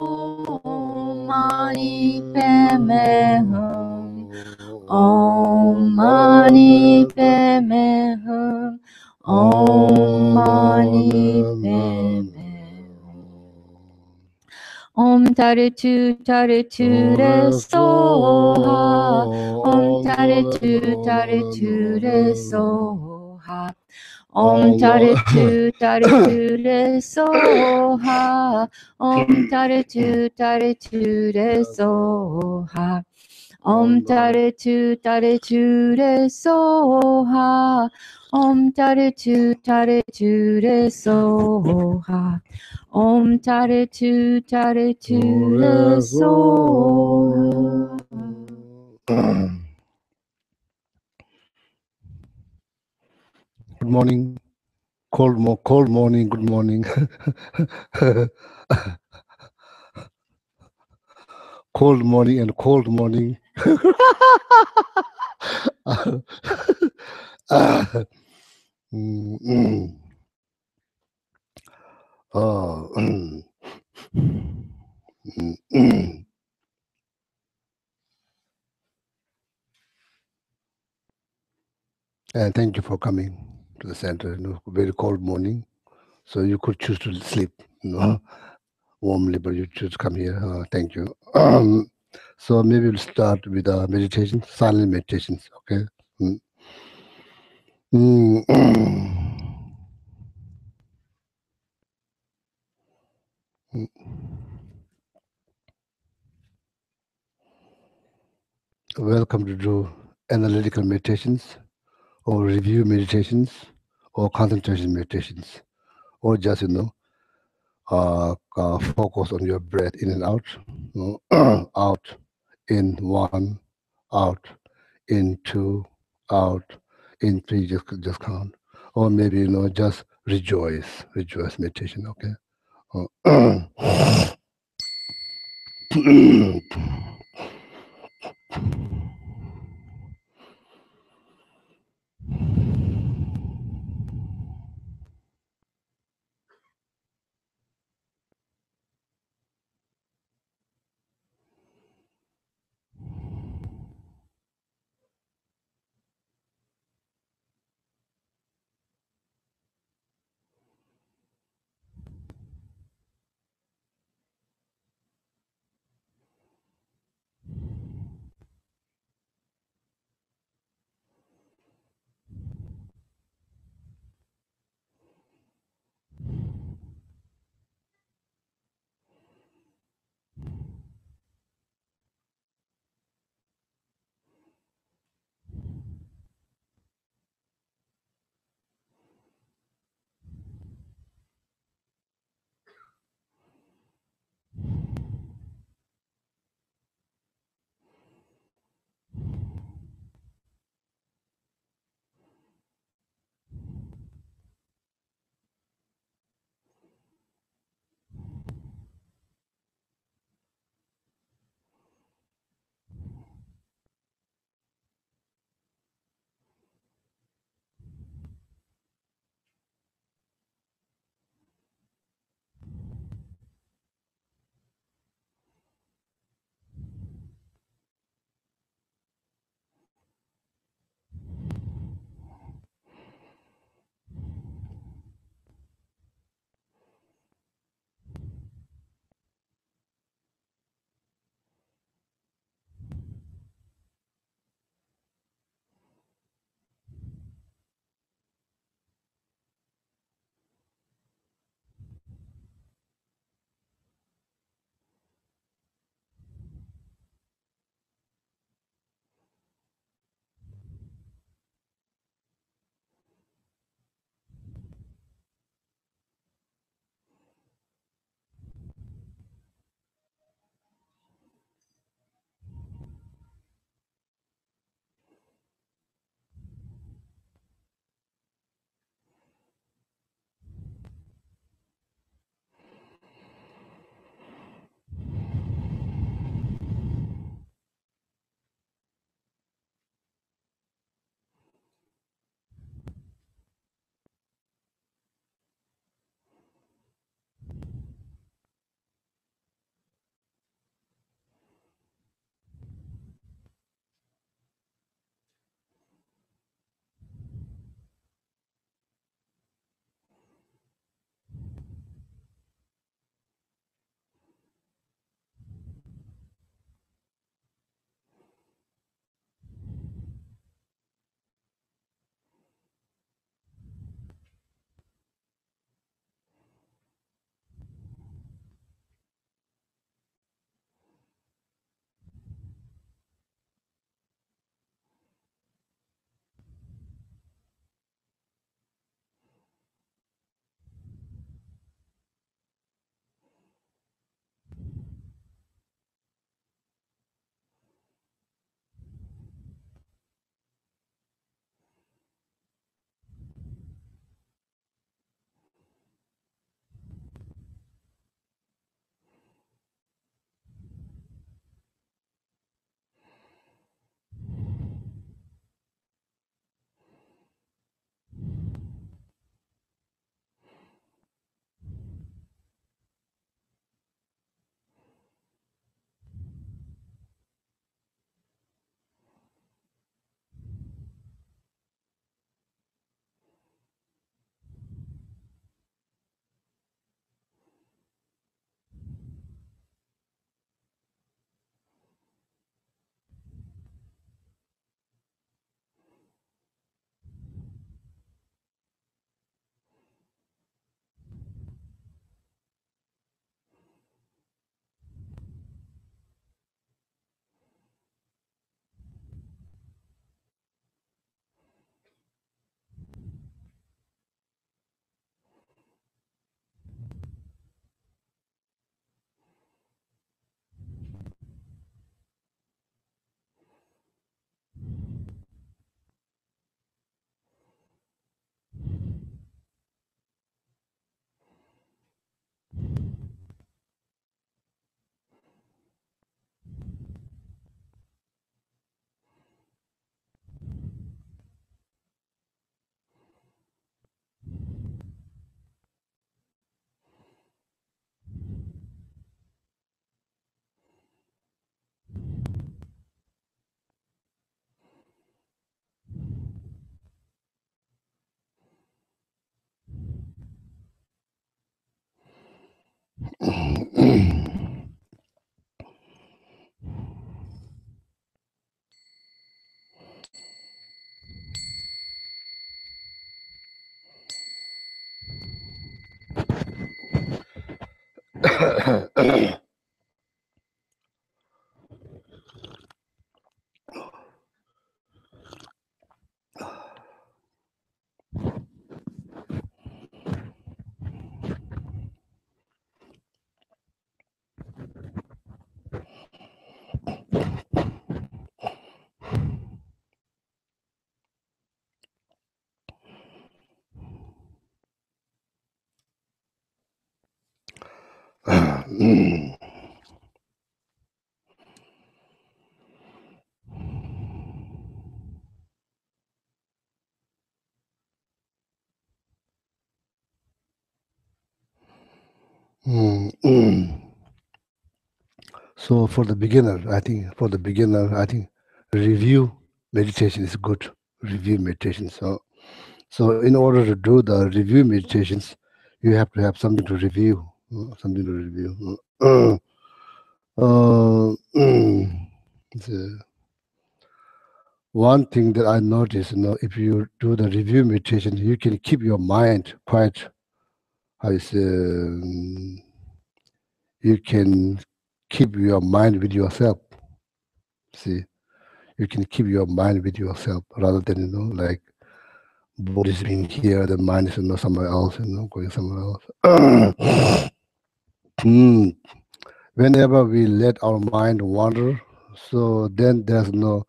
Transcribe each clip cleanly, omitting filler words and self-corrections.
Mani Padme Hum. Om Mani Padme Hum. Om Mani Padme Om Tare Tu Re Soha. Om Tare Tu Re Soha. Om Tare Tu Re Soha. Om Tare Tu Re Soha. Om Tare Tu Re Soha. Om Tare Tu Re Soha. Om Tare Tu Re Soha. Good morning. Cold morning. Good morning. Cold morning and cold morning. And thank you for coming to the center. Very cold morning, so you could choose to sleep, warmly, but you choose to come here. Thank you. So maybe we'll start with meditation, silent meditations. Okay. Welcome to do analytical meditations, or review meditations, or concentration meditations, or just focus on your breath in and out, out, in one, out, in two, out, in three. Just count, or maybe just rejoice meditation. Okay. Mm, mm. So for the beginner, I think review meditation is good. Review meditation. So in order to do the review meditations, you have to have something to review. Something to review. The one thing that I noticed, if you do the review meditation, you can keep your mind quite, how you say, you can keep your mind with yourself. See, you can keep your mind with yourself rather than, like body is being here, the mind is, somewhere else, going somewhere else. Hmm. Whenever we let our mind wander, so then there's no,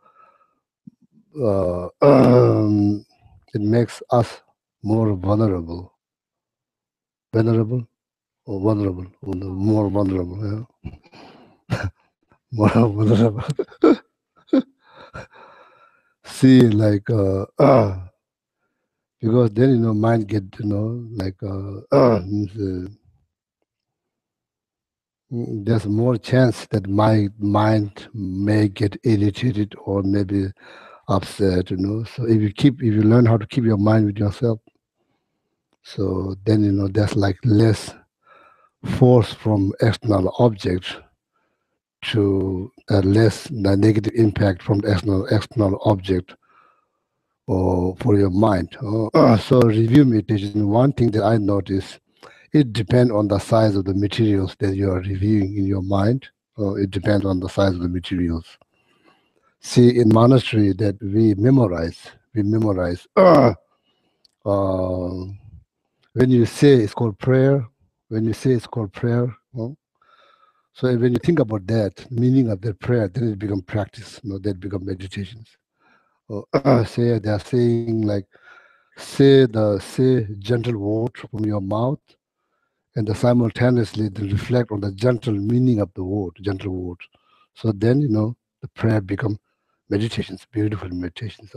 it makes us more vulnerable. Vulnerable or vulnerable, more vulnerable, more vulnerable. See, like, because then, mind get, like, there's more chance that my mind may get irritated or maybe upset, So if you learn how to keep your mind with yourself, so then, there's like less force from external objects to less the negative impact from the external object or for your mind. So review meditation, one thing that I notice, it depends on the size of the materials that you are reviewing in your mind. It depends on the size of the materials. See, in monastery that we memorize. When you say it's called prayer, so when you think about that, meaning of that prayer, then it becomes practice, that become meditations. Say they are saying like, say gentle word from your mouth, and simultaneously they reflect on the gentle meaning of the word, gentle word. So then, the prayer become meditations, beautiful meditations.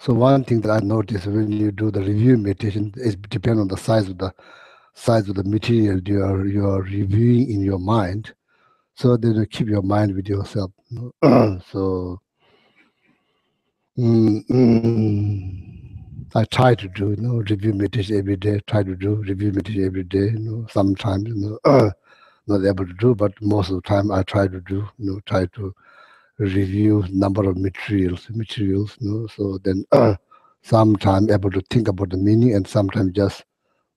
So one thing that I noticed when you do the review meditation is depend on the size of the material you are reviewing in your mind. So then you keep your mind with yourself. So I try to do, review meditation every day. Try to do review meditation every day. Sometimes, not able to do, but most of the time I try to do. Try to review number of materials. So then, sometimes able to think about the meaning, and sometimes just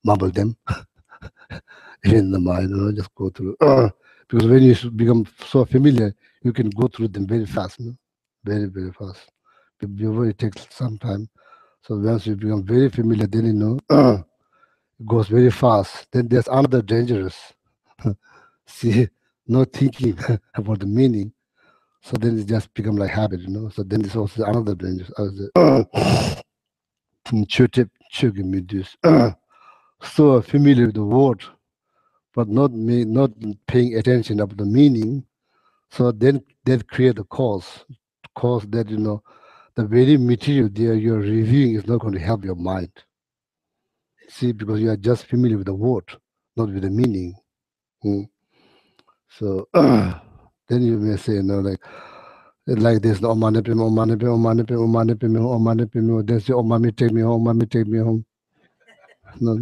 mumble them in the mind. Just go through. Because when you become so familiar, you can go through them very fast. Very very fast. Before it takes some time. So once you become very familiar, then it goes very fast. Then there's another dangerous. See, not thinking about the meaning. So then it just become like habit. So then it's also another dangerous. So familiar with the word, but not paying attention of the meaning. So then that create a cause that the very material there you're reviewing is not going to help your mind. See, because you are just familiar with the word, not with the meaning. So then you may say, like this, oh mane pe, oh mane pe, oh mane pe, oh mane pe, oh mane pe, then say, oh mommy take me home, mommy take me home. No,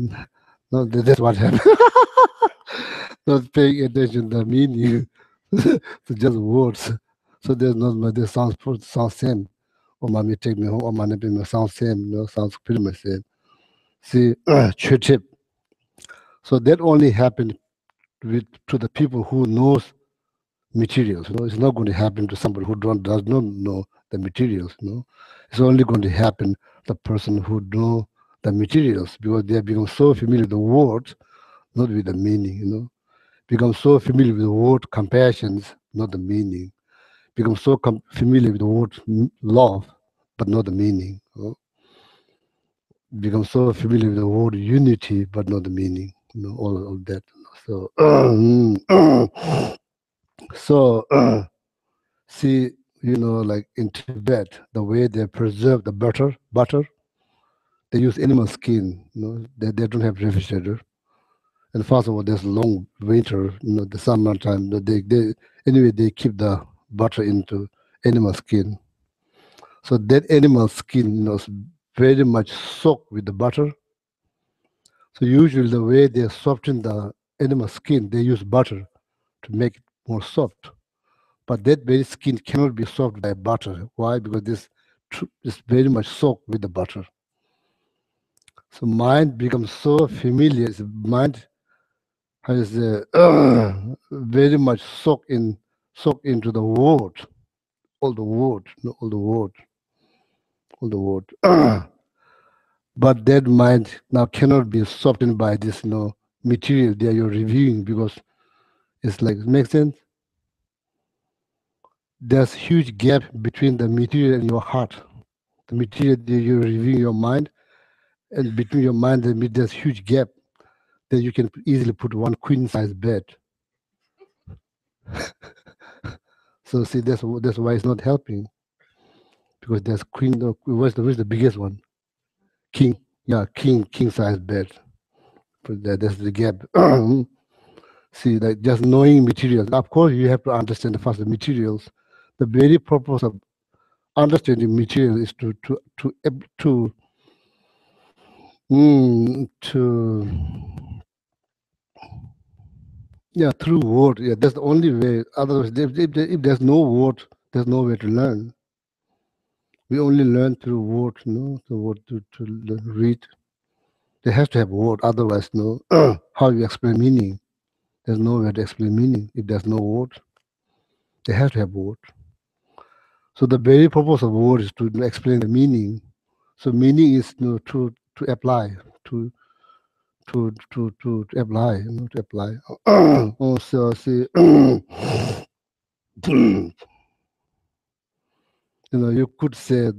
no, that's what happened. Not paying attention to the meaning, to just words. So there's not, they sound same. Oh mommy take me home, oh mane pe, sounds same, sounds pretty much same. See, chip. So that only happened to the people who knows materials. It's not going to happen to somebody who does not know the materials. It's only going to happen the person who know the materials, because they have become so familiar with the word, not with the meaning. Become so familiar with the word compassions, not the meaning. Become so familiar with the word love, but not the meaning. Become so familiar with the word unity, but not the meaning. All of that. So, so. See, like in Tibet, the way they preserve the butter, they use animal skin. They don't have refrigerator. And first of all, there's long winter, the summertime. Anyway, they keep the butter into animal skin. So that animal skin, is very much soaked with the butter. So usually the way they soften the animal skin, they use butter to make it more soft. But that very skin cannot be soaked by butter. Why? Because this is very much soaked with the butter. So mind becomes so familiar. Mind has very much soaked into the word, all the word, all the word, all the word. But that mind now cannot be softened by this, material that you're reviewing, because it's like, makes sense. There's huge gap between the material and your heart. The material that you're reviewing your mind, and between your mind and me, there's huge gap that you can easily put one queen size bed. So see, that's why it's not helping, because there's queen. What's the biggest one? King. Yeah, king size bed. But that's the gap. See, like just knowing materials. Of course, you have to understand first the materials. The very purpose of understanding material is to through word. Yeah, that's the only way. Otherwise, if there's no word, there's no way to learn. We only learn through word, the word to read. They have to have word. Otherwise, how you explain meaning? There's no way to explain meaning if there's no word. They have to have word. So the very purpose of word is to explain the meaning. So meaning is to apply, to apply, to apply. Also, see, you could say,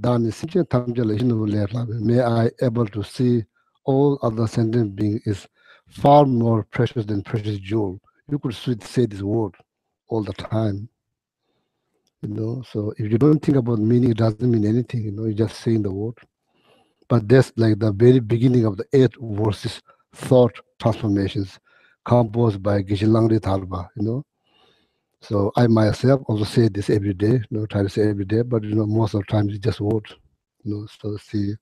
may I able to see all other sentient beings is far more precious than precious jewel. You could say this word all the time. So if you don't think about meaning, it doesn't mean anything. You're just saying the word. But that's like the very beginning of the 8 verses thought transformations composed by Geshe Langri Thalpa. So I myself also say this every day. Try to say every day, but most of the time it's just word. So see.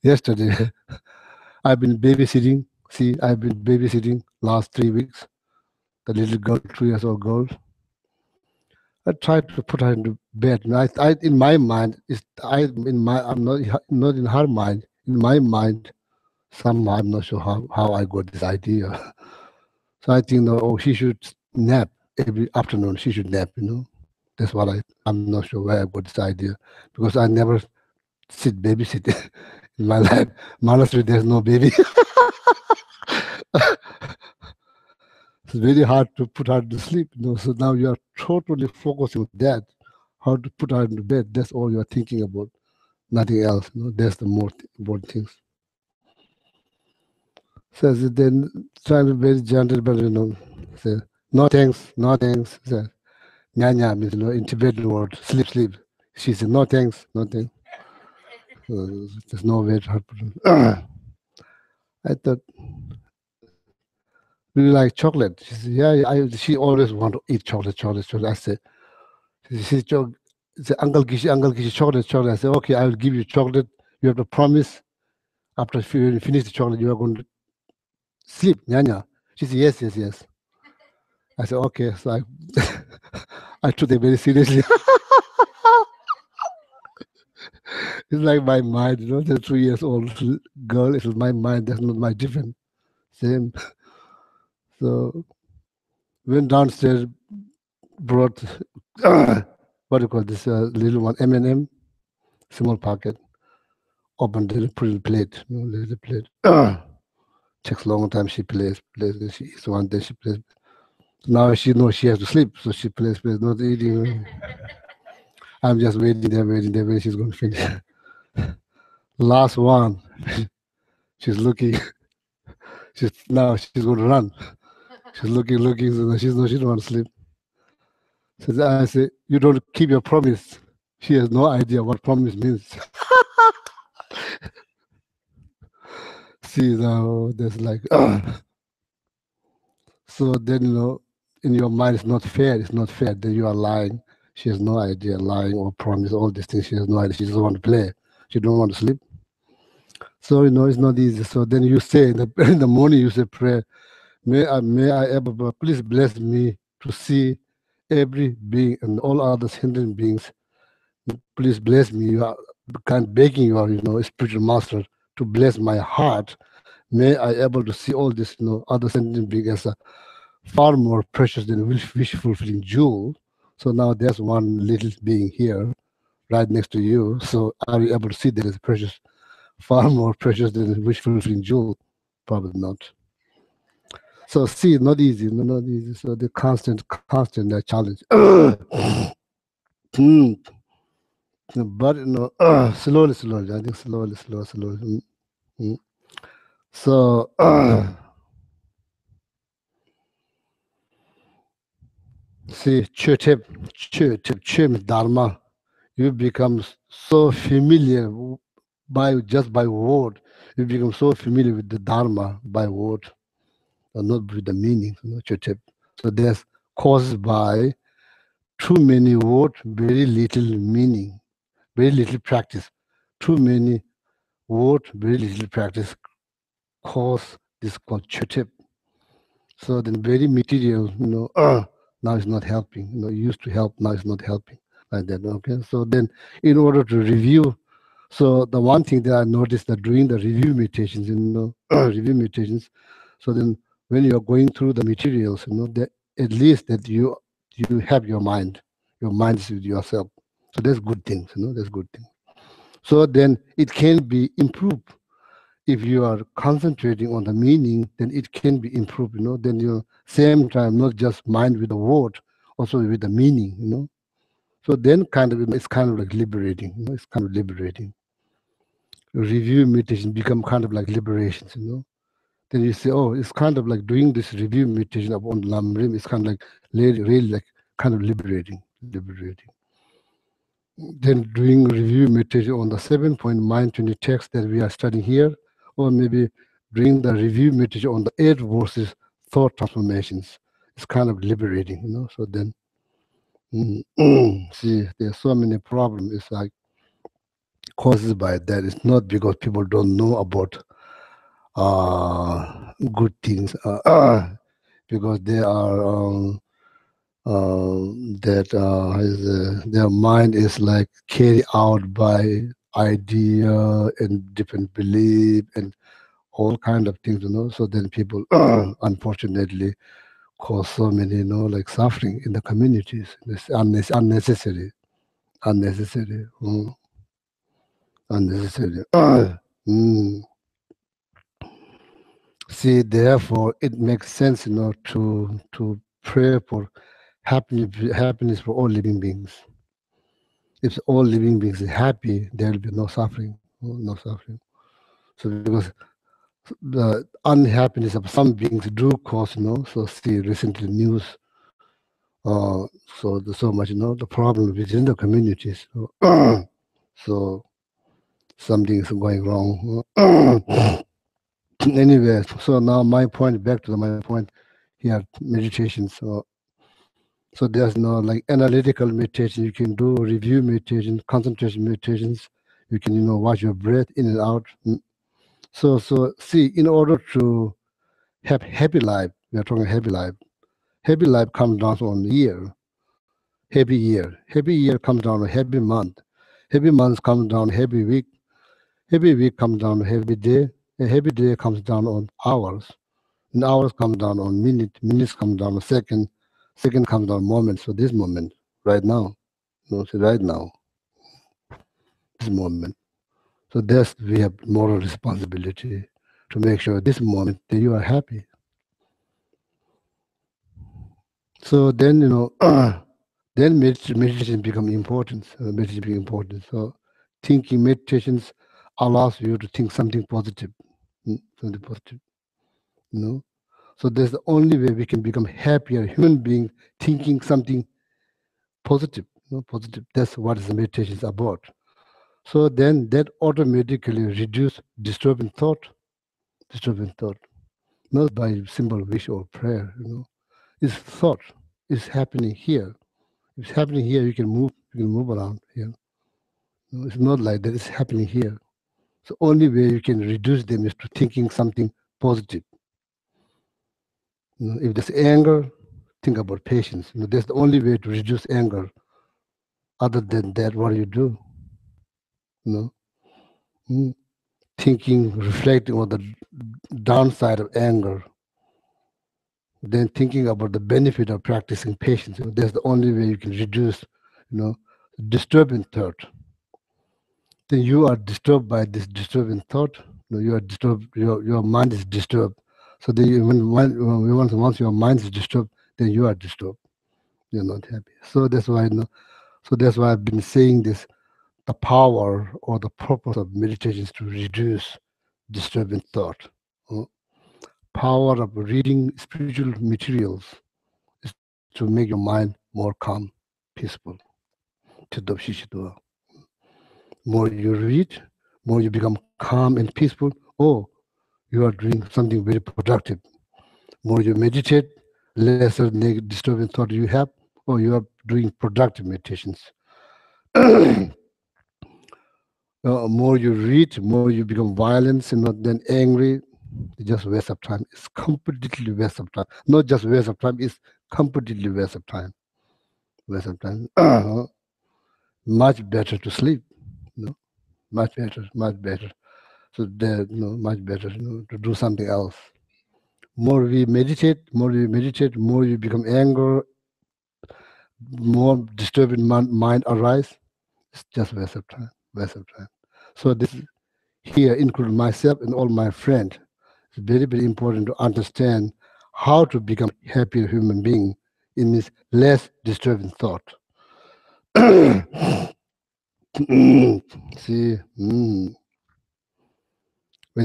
Yesterday, I've been babysitting. See, I've been babysitting last 3 weeks. The little girl, 3 years old girl. I tried to put her into bed. I in my mind, I'm not in her mind. In my mind, somehow I'm not sure how I got this idea. So I think, she should nap every afternoon. She should nap. That's what I'm not sure where I got this idea, because I never babysit in my life. Manasri, there's no baby. It's very hard to put her to sleep. So now you are totally focusing on that, how to put her into bed. That's all you are thinking about, nothing else. That's the more important things. Says then trying to be very gentle, but say no thanks, no thanks. Says Nyanya means in Tibetan word sleep. She said no thanks, no thanks. There's no way to put it. I thought, do you like chocolate? She said, yeah. She always want to eat chocolate. I said, Uncle Kishi, chocolate. I said, okay, I will give you chocolate. You have to promise after you finish the chocolate, you are going to sleep, Nyanya. She said, yes. I said, okay. So I took it very seriously. It's like my mind, the 3 years old girl, it was my mind, that's not my different. Same. So went downstairs, brought what do you call this little one, M&M, small packet, opened it, put it in plate, little plate. Takes a long time, she plays, and she eats one, then she plays. Now she knows she has to sleep, so she plays, not eating. I'm just waiting there, when she's going to finish. Last one, she's looking. She's going to run. She's looking, so she don't want to sleep. So I say, you don't keep your promise. She has no idea what promise means. See, there's like, so then, in your mind, it's not fair. It's not fair. Then you are lying. She has no idea, lying or promise, all these things. She has no idea. She just want to play. She don't want to sleep. So, it's not easy. So then you say, in the morning, you say prayer, may I ever, please bless me to see every being and all other sentient beings. Please bless me. You are kind begging your, spiritual master to bless my heart. May I able to see all this, other sentient beings as a far more precious than wish fulfilling jewel. So now there's one little being here, right next to you. So are you able to see that it's precious, far more precious than wish fulfilling jewel? Probably not. So see, not easy, not easy. So the constant challenge. But slowly. I think slowly. So see, Chötep, Dharma. You become so familiar by word. You become so familiar with the Dharma by word, and not with the meaning. Chötep. So that's caused by too many words, very little meaning, very little practice. Too many words, very little practice cause this called Chötep. So then very material, now it's not helping. Used to help, now it's not helping. Like that. Okay. So then in order to review, so the one thing that I noticed that during the review meditations, review meditations, so then when you are going through the materials, that at least that you have your mind is with yourself. So that's good things, that's good thing. So then it can be improved. If you are concentrating on the meaning, then it can be improved, then you same time, not just mind with the word, also with the meaning. So then it's kind of like liberating, it's kind of liberating. Review meditation become kind of like liberations, Then you say, oh, it's kind of like doing this review meditation on Lamrim, it's kind of like really like kind of liberating. Then doing review meditation on the 7-point mind 20 text that we are studying here, or maybe doing the review meditation on the 8 verses thought transformations. It's kind of liberating, So then, see, there's so many problems. It's like caused by that. It's not because people don't know about good things, because they are their mind is like carried out by idea and different belief and all kind of things, So then people, unfortunately, cause so many, like suffering in the communities. It's unnecessary. Unnecessary. Mm. See, therefore, it makes sense, to pray for happiness for all living beings. If all living beings are happy, there will be no suffering. No suffering. So because the unhappiness of some beings do cause, So see recently news. So there's so much, the problem within the communities. So something is going wrong. Anyway, so now back to my point here, meditation. So there's no like analytical meditation. You can do review meditation, concentration meditations. You can, watch your breath in and out. So see, in order to have happy life, we are talking happy life. Happy life comes down on year. Happy year. Happy year comes down on happy month. Happy months comes down happy week. Happy week comes down on happy day. A happy day comes down on hours. And hours come down on minute. Minutes come down on second. Second comes down moment. So this moment, right now. So right now, this moment. So that's we have moral responsibility to make sure this moment that you are happy. So then then meditation become important. Meditation become important. So thinking meditations allows you to think something positive, something positive. So that's the only way we can become happier human being, thinking something positive. Positive. That's what the meditation is about. So then that automatically reduce disturbing thought, not by simple wish or prayer. It's thought. It's happening here. If it's happening here, you can move around here. It's not like that. It's happening here. So only way you can reduce them is to thinking something positive. If there's anger, think about patience. That's the only way to reduce anger. Other than that, what do you do? Thinking, reflecting on the downside of anger, then thinking about the benefit of practicing patience. That's the only way you can reduce, disturbing thought. Then you are disturbed by this disturbing thought. You are disturbed. Your mind is disturbed. So then, once your mind is disturbed, then you are disturbed. You're not happy. So that's why. So that's why I've been saying this. The power or the purpose of meditation is to reduce disturbing thought. Power of reading spiritual materials is to make your mind more calm, peaceful. More you read, more you become calm and peaceful. Oh, you are doing something very productive. More you meditate, lesser negative disturbing thought you have, or you are doing productive meditations. More you read, more you become violent and not then angry. It's just waste of time. It's completely waste of time. Not just waste of time, it's completely waste of time. Waste of time. Much better to sleep. Much better. So much better to do something else. More we meditate, more you become anger, more disturbing mind arise. It's just waste of time. So this here include myself and all my friends. It's very, very important to understand how to become happier human being in this less disturbing thought. See, when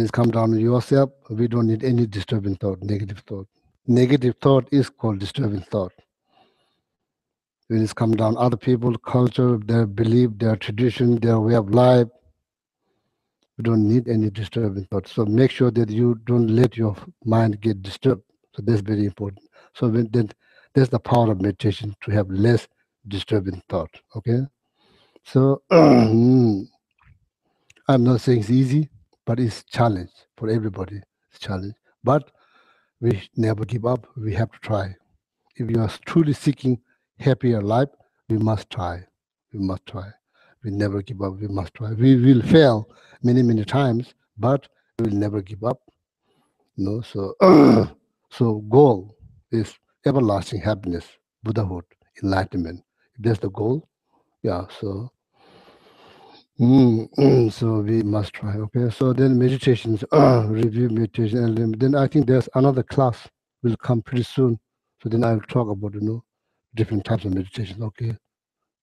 it's come down to yourself, we don't need any disturbing thought, negative thought. Negative thought is called disturbing thought. When it's come down other people, culture, their belief, their tradition, their way of life, we don't need any disturbing thought. So make sure that you don't let your mind get disturbed. So that's very important. So then that's the power of meditation, to have less disturbing thought. Okay. So I'm not saying it's easy, but it's challenge for everybody. It's challenge. But we never give up. We have to try. If you are truly seeking happier life, we must try. We never give up. We must try. We will fail many, many times, but we will never give up. So so goal is everlasting happiness, Buddhahood, enlightenment. If that's the goal, yeah. So so we must try. Okay. So then meditations, review meditation, and then I think there's another class will come pretty soon. So then I'll talk about different types of meditation. Okay,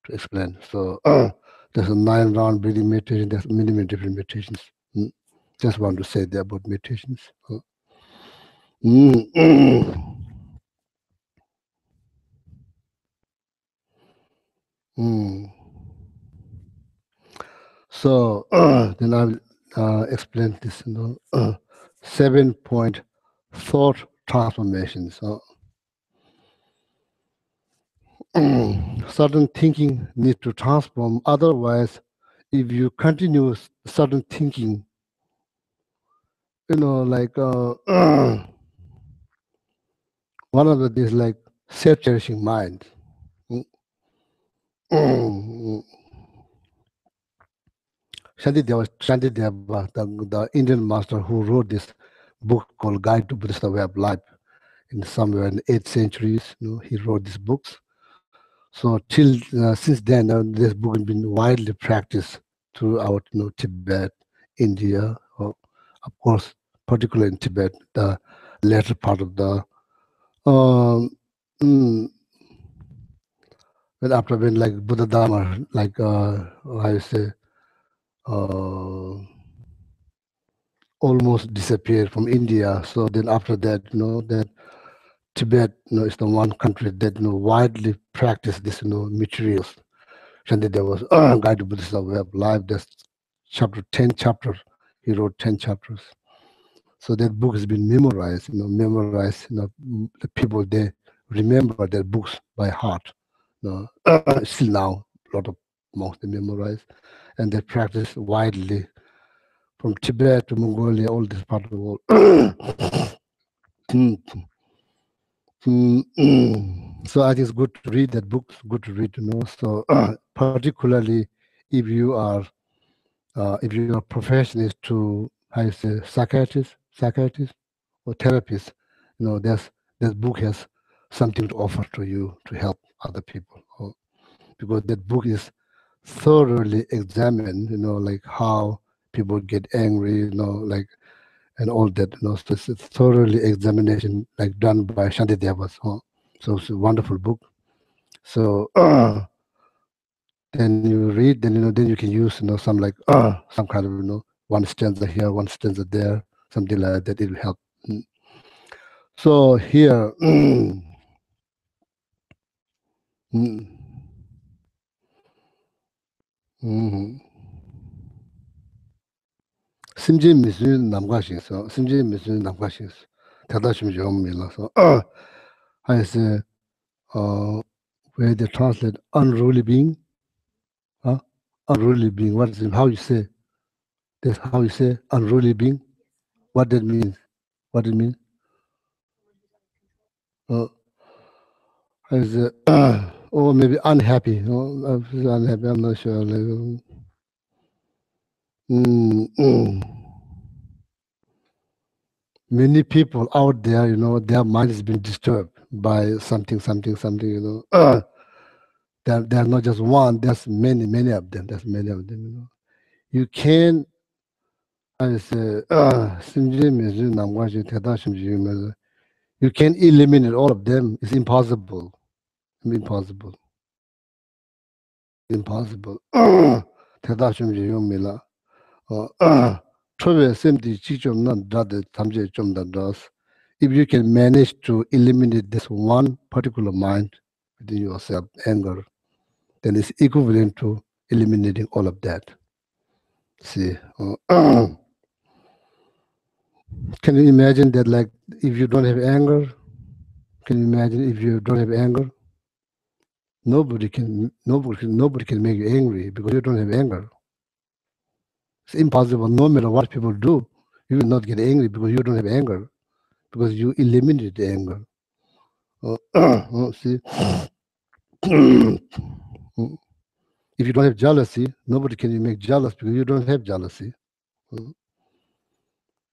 to explain. So there's a 9-round breathing meditation. There's many different meditations. Just want to say that about meditations. So then I'll explain this. 7-point thought transformations. Certain thinking needs to transform. Otherwise, if you continue certain thinking, like one of the things like self-cherishing mind. Shantideva, the Indian master who wrote this book called Guide to Buddhist Way of Life, in somewhere in the 8th centuries, he wrote these books. So till since then, this book has been widely practiced throughout Tibet, India, of course, particularly in Tibet, the latter part of the but after when like Buddha Dharma, like how you say, almost disappeared from India. So then after that, that Tibet, is the one country that widely practice this, materials. Shantideva's Guide to Buddhist Way of Life. That's chapter 10 chapters. He wrote 10 chapters. So that book has been memorized. Memorized. The people they remember their books by heart. Still now, a lot of monks they memorize, and they practice widely from Tibet to Mongolia, all this part of the world. So I think it's good to read that book. It's good to read, So particularly if your profession is to, how you say, psychiatrist or therapist, that book has something to offer to you to help other people. Because that book is thoroughly examined, like how people get angry, and all that, So it's a thoroughly examination, like done by Shantidevas. So it's a wonderful book. So then you read, then you can use, some like some kind of, one stanza here, one stanza there, something like that. It will help. So here, 심지 미술 남과시에서 심지 미술 남과시에서 대다심 용미라서 I say where they translate unruly being, unruly being. What is it? How you say? That's how you say unruly being. What that means? What it means? I say or maybe unhappy. Unhappy. I'm not sure. Many people out there, their mind has been disturbed by something. There's not just one. There's many of them. You can, I say, you can eliminate all of them. It's impossible. Impossible. If you can manage to eliminate this one particular mind within yourself, anger, then it's equivalent to eliminating all of that. See, can you imagine that? Like, if you don't have anger, can you imagine if you don't have anger? Nobody can make you angry because you don't have anger. It's impossible. No matter what people do, you will not get angry because you don't have anger, because you eliminated the anger. See, if you don't have jealousy, nobody can make jealous because you don't have jealousy.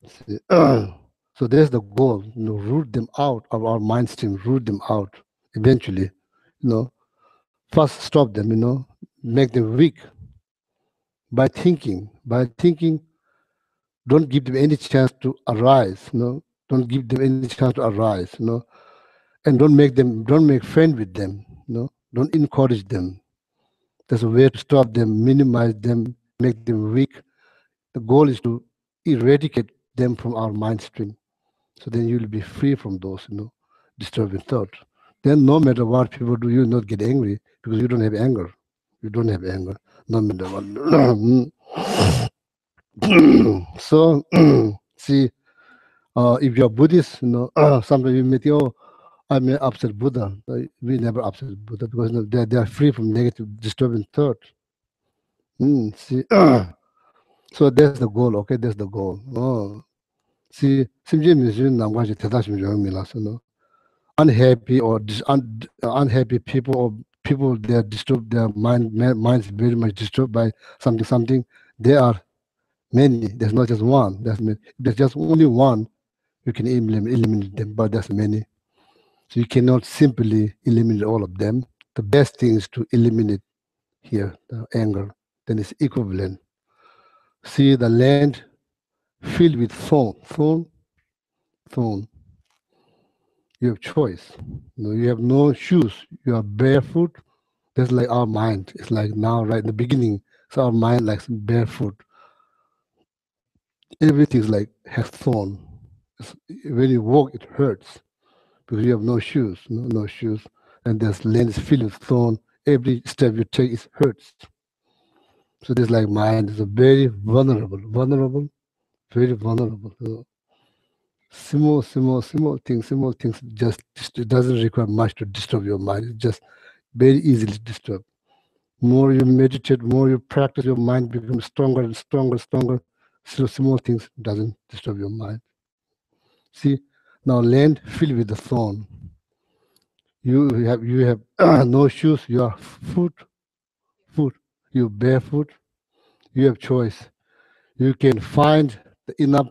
See, so there's the goal. Root them out of our mind stream. Root them out. Eventually, first stop them. Make them weak by thinking. Don't give them any chance to arise. Don't give them any chance to arise. And don't make friends with them. Don't encourage them. There's a way to stop them, minimize them, make them weak. The goal is to eradicate them from our mind stream. So then you'll be free from those, disturbing thoughts. Then no matter what people do, you'll not get angry because you don't have anger. You don't have anger, no matter what. So, see, if you're Buddhist, sometimes you meet, I may upset Buddha. We never upset Buddha because they are free from negative, disturbing thoughts. See, so that's the goal. Okay, that's the goal. See, unhappy or unhappy people or people they are disturbed, their minds very much disturbed by something. There are many. There's not just one. There's just only one. You can eliminate them, but there's many. So you cannot simply eliminate all of them. The best thing is to eliminate here the anger. Then it's equivalent. See the land filled with thorn. You have choice. You have no shoes. You are barefoot. That's like our mind. It's like now, right in the beginning. So our mind like barefoot. Everything's like has thorn. When you walk, it hurts because you have no shoes. No shoes. And there's land is filled with thorn. every step you take is hurts. So this like mind is a very vulnerable, very vulnerable. Small things. Just it doesn't require much to disturb your mind. It's just very easily disturbed. More you meditate, more you practice, your mind becomes stronger and stronger. So small things doesn't disturb your mind. See, now land filled with the thorn. You have no shoes. You are foot. You barefoot. You have choice. You can find enough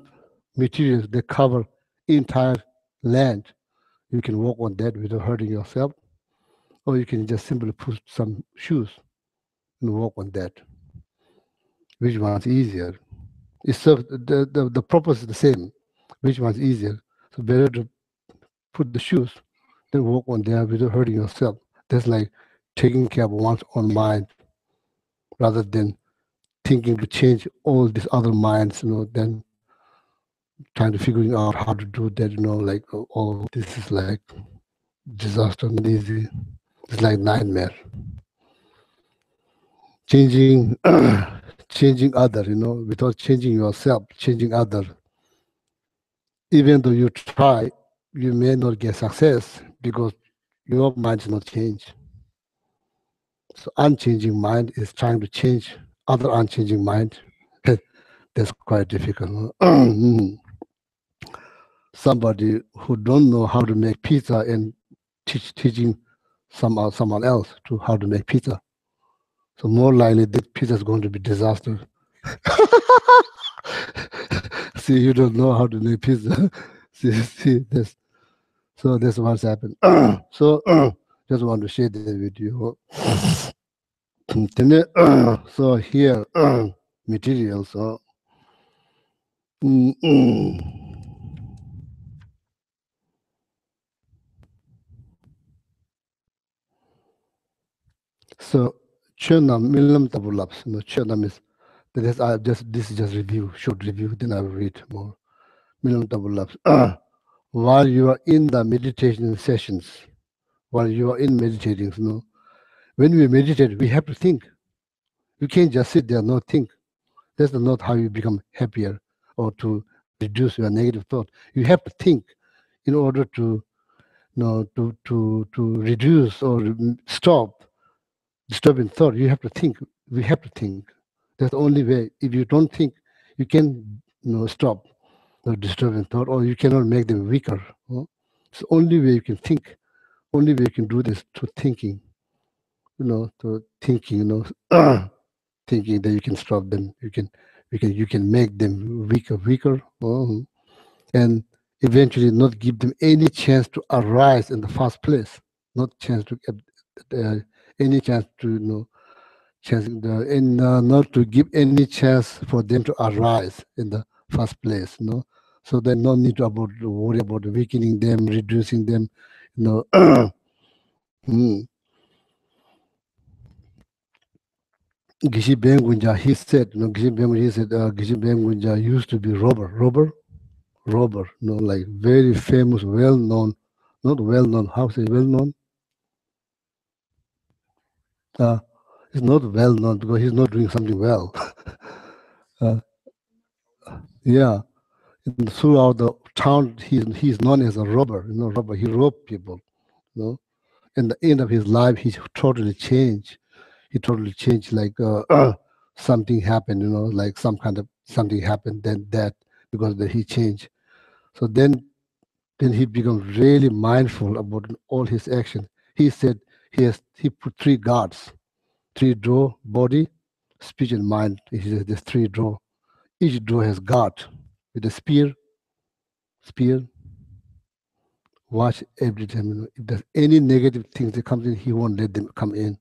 materials that cover entire land. You can walk on that without hurting yourself, or you can just simply put some shoes and walk on that. Which one's easier? It's the purpose is the same. Which one's easier? So better to put the shoes than walk on there without hurting yourself. That's like taking care of one's own mind rather than thinking to change all these other minds, then trying to figuring out how to do that, like all this is like disaster and easy. It's like nightmare. Changing changing other, without changing yourself, changing other. Even though you try, you may not get success because your mind is not changed. So unchanging mind is trying to change other unchanging mind. That's quite difficult. Somebody who don't know how to make pizza and teaching someone else to how to make pizza. So more likely that pizza is going to be disaster. See, you don't know how to make pizza. see this. So that's what's happened. So just want to share this with you. So here materials. So Chernam Milam Tabulaps. Chernam is this is just review, short review, then I will read more. Milam Tabulaps. While you are in the meditation sessions, while you are in meditating, when we meditate, we have to think. You can't just sit there and not think. That's not how you become happier or to reduce your negative thought. You have to think in order to to reduce or stop disturbing thought. You have to think. We have to think. That's the only way. If you don't think, you can stop the disturbing thought, or you cannot make them weaker. It's the only way you can think. Only way you can do this to thinking. To thinking. Thinking that you can stop them. You can make them weaker, and eventually not give them any chance to arise in the first place. Not chance to any chance to not to give any chance for them to arise in the first place. So there's no need to worry about weakening them, reducing them. Gishi Bengunja, he said, Gishi Bengunja used to be robber, like very famous, well-known, not well-known, how say well-known? He's not well-known because he's not doing something well. Yeah, and throughout the town, he's known as a robber, robber. He robbed people, In the end of his life, he totally changed. He totally changed, like something happened, like some kind of something happened, then that, because he changed. So then he becomes really mindful about all his actions. He said he put 3 guards, 3 draw, body, speech, and mind. He says there's 3 draw. Each draw has guard with a spear. Watch every time. If there's any negative things that comes in, he won't let them come in.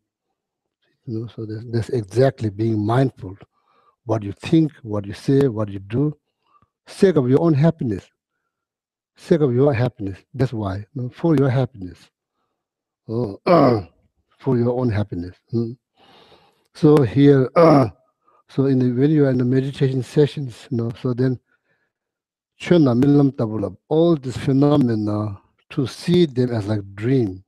So that's exactly being mindful. What you think, what you say, what you do, sake of your own happiness. Sake of your happiness. That's why. For your happiness. For your own happiness. So here, so when you are in the meditation sessions, so then all these phenomena, to see them as like dream,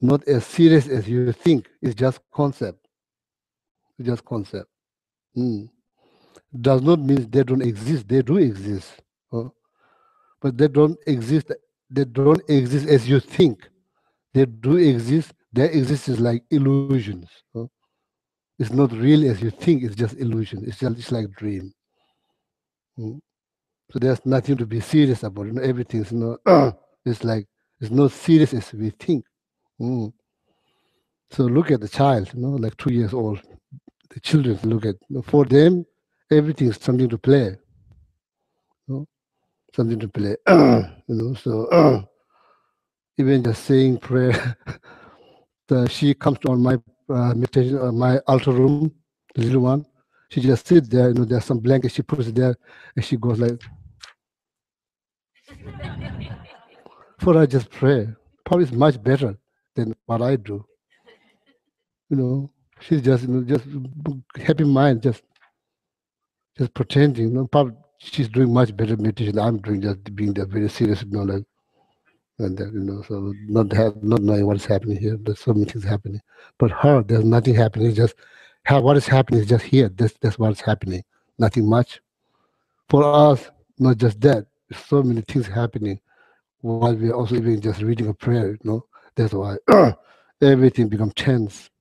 not as serious as you think. It's just concept. It's just concept. Does not mean they don't exist. They do exist, but they don't exist. They don't exist as you think. They do exist. Their existence is like illusions. It's not real as you think. It's just illusion. It's like dream. So there's nothing to be serious about. Everything's it's like it's not serious as we think. So look at the child. Like 2 years old. The children look at. For them, everything is something to play. Something to play. So even just saying prayer. She comes on my meditation, my altar room, the little one. She just sits there. There's some blanket. She puts it there, and she goes like. For her, just pray. Probably is much better than what I do. She's just just happy mind, just pretending. Probably she's doing much better meditation. I'm doing just being there very serious, like and that, so not knowing what's happening here. There's so many things happening, but her, there's nothing happening. It's just what is happening is just here. That's what's happening. Nothing much. For us, not just that. There's so many things happening while we're also even just reading a prayer. That's why everything becomes tense.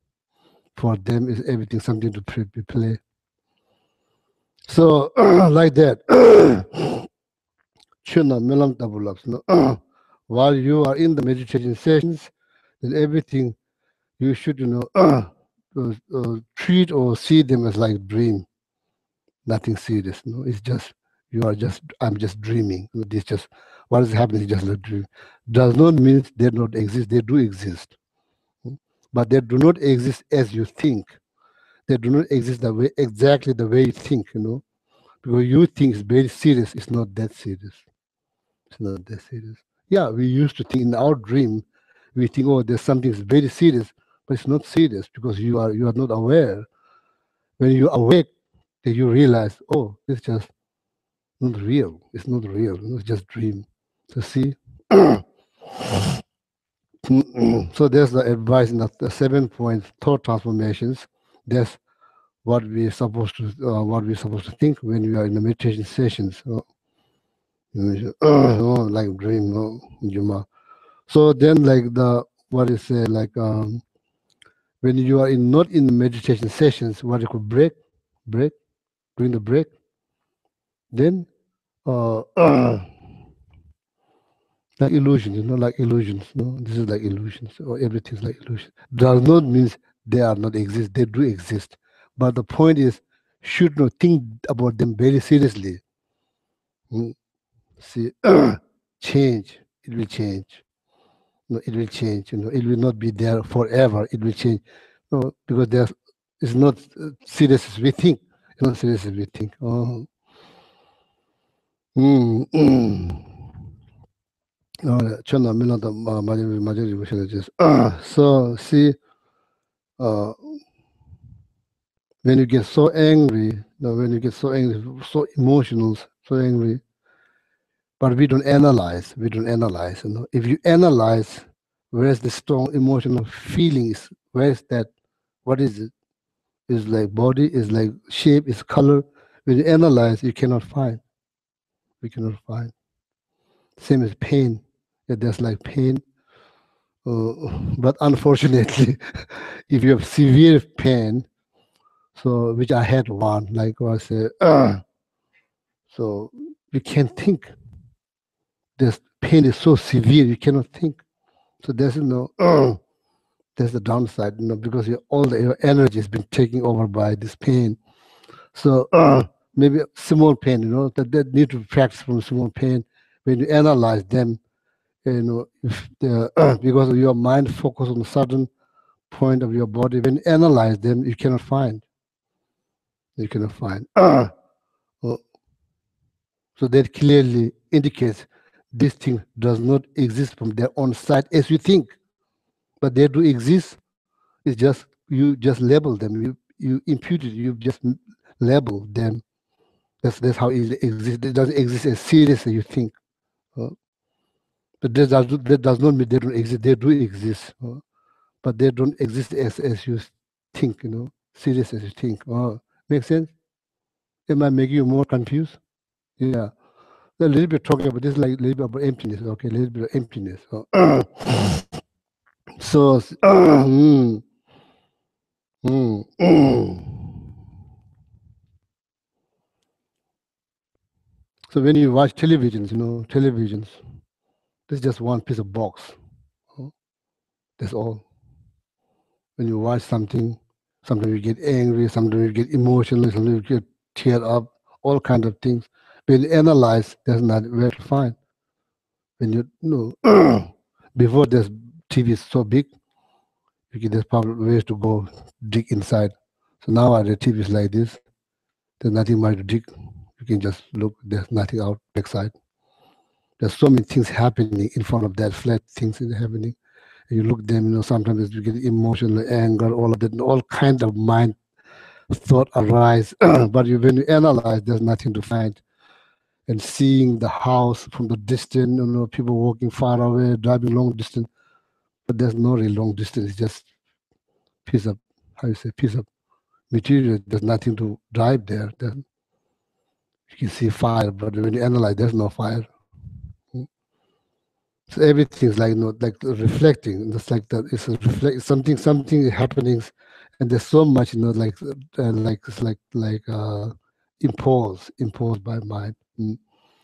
For them, is everything something to play. So like that. While you are in the meditation sessions, then everything you should treat or see them as like dream. Nothing serious. It's just I'm just dreaming. This just what is happening is just a dream. Does not mean they don't exist. They do exist, but they do not exist as you think. They do not exist exactly the way you think. Because you think it's very serious. It's not that serious. It's not that serious. Yeah, we used to think in our dream, we think, oh, there's something very serious, but it's not serious because you are not aware. When you awake, then you realize, oh, it's just not real. It's not real. It's just dream. So see. So there's the advice in the 7-point thought transformations. That's what we're supposed to think when we are in the meditation sessions. Like dream, Juma. So then, like when you are not in the meditation sessions, what you could break during the break, then like illusions, like illusions. This is like illusions, or everything's like illusion. Does not mean they are not exist. They do exist, but the point is, should not think about them very seriously. See, change. It will change. It will change. It will not be there forever. It will change. Because it's not serious as we think. It's not serious as we think. So see, when you get so angry, so emotional, so angry, but we don't analyze. If you analyze, where's the strong emotional feelings? Where's that? What is it? Is like body, is like shape, is color. When you analyze, you cannot find. We cannot find. Same as pain. There's like pain. But unfortunately, if you have severe pain, so which I had one, like I said, so you can't think. This pain is so severe, you cannot think. So there's there's the downside, because your energy has been taken over by this pain. So maybe small pain, that need to practice from small pain. When you analyze them, if because of your mind focus on a certain point of your body, when you analyze them, you cannot find. You cannot find. So that clearly indicates this thing does not exist from their own side as you think, but they do exist. It's just you just label them. You impute it. You just label them. That's how it exists. It doesn't exist as serious as you think. But that does not mean they don't exist. They do exist. but they don't exist as you think, serious as you think. Oh, make sense? Am I making you more confused? Yeah. A little bit talking about this, like a little bit about emptiness. Okay, a little bit of emptiness. So, so when you watch televisions, televisions, there's just one piece of box. That's all. When you watch something, sometimes you get angry, sometimes you get emotional, sometimes you get tear up, all kinds of things. When you analyze, there's not where to find. When you know, before this TV is so big, there's probably ways to go dig inside. So now the TV is like this. There's nothing much to dig. You can just look. There's nothing out backside. There's so many things happening in front of that flat. Things is happening. And you look them. Sometimes you get emotional, anger, all of that, all kinds of mind thought arise. But when you analyze, there's nothing to find. And seeing the house from the distance, people walking far away, driving long distance, but there's no real long distance. It's just piece of, piece of material. There's nothing to drive there. Then you can see fire, but when you analyze, there's no fire. So everything's like like reflecting. It's like that. It's something happening, and there's so much imposed by mind.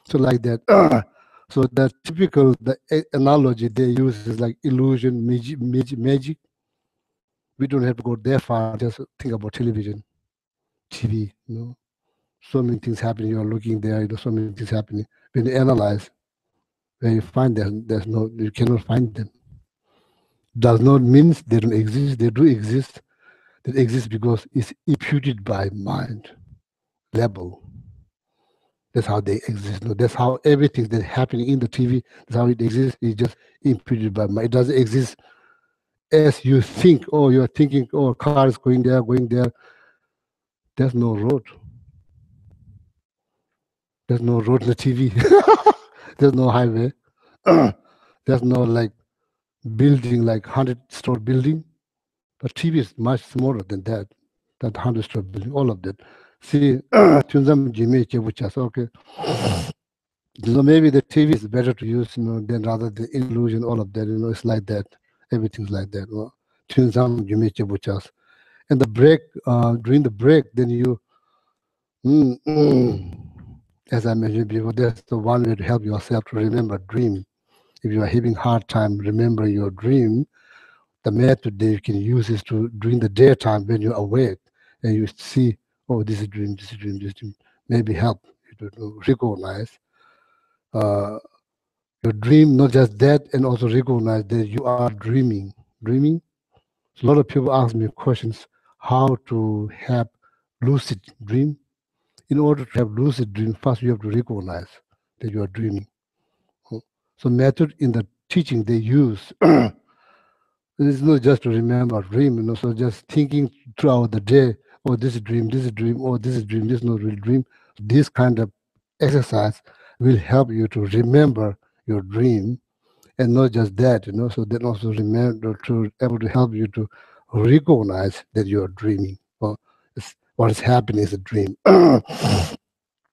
So like that. So the typical analogy they use is like illusion, magic. We don't have to go that far. Just think about television, TV. So many things happening. You're looking there. So many things happening. When you analyze, when you find them, you cannot find them. Does not mean they don't exist. They do exist. They exist because it's imputed by mind level. That's how they exist. That's how everything that's happening in the TV, that's how it exists. It's just imputed by mind. It doesn't exist as you think. Oh, you're thinking, oh, car is going there, going there. There's no road. There's no road in the TV. There's no highway. There's no like building, like 100-story building. The TV is much smaller than that 100-story building, all of that. See, okay. So maybe the TV is better to use, than rather than illusion, all of that, it's like that. Everything's like that. And the break, during the break, then you, as I mentioned before, that's the one way to help yourself to remember dream. If you are having hard time remembering your dream, the method that you can use is to, during the daytime when you're awake and you see, oh, this is a dream, this is a dream, this is a dream, maybe help you to recognize your dream, not just that, and also recognize that you are dreaming. Dreaming? So a lot of people ask me questions, how to have lucid dream. In order to have lucid dream, first you have to recognize that you are dreaming. So method in the teaching they use, it's not just to remember dream, so just thinking throughout the day, oh, this is dream, oh, this is dream, this is not real dream. This kind of exercise will help you to remember your dream, and not just that, so then also remember to able to help you to recognize that you are dreaming, or what is happening is a dream.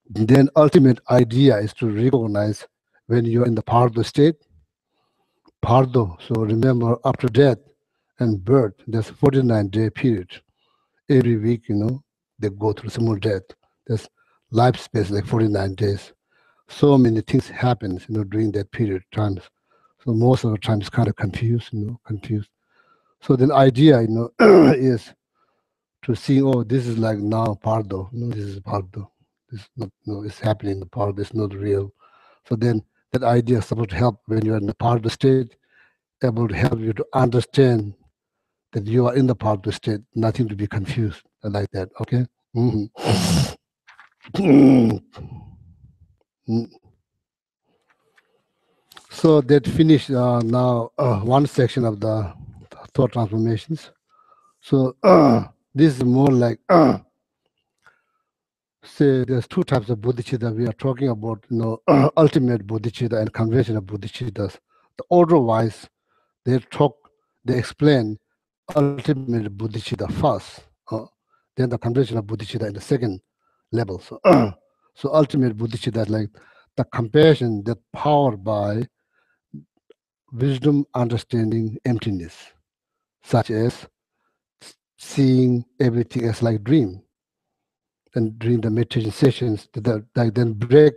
Then ultimate idea is to recognize when you're in the pardo state. Pardo, so remember, after death and birth, there's 49-day period. Every week, they go through similar death. There's lifespan like 49 days. So many things happen, during that period of time. So most of the time it's kind of confused, confused. So the idea, is to see, oh, this is like now pardo. This is pardo. This is not, it's happening in the pardo. It's not real. So then that idea is supposed to help when you're in the pardo state, able to help you to understand that you are in the pardo state, nothing to be confused like that. Okay. So that finished now one section of the thought transformations. So this is more like, say there's two types of bodhicitta we are talking about, ultimate bodhicitta and conventional bodhicittas. The order-wise, they explain ultimate bodhicitta first, then the conventional bodhicitta in the second level. So, so ultimate bodhicitta is like the compassion that powered by wisdom, understanding, emptiness, such as seeing everything as like dream. And during the meditation sessions, that then break,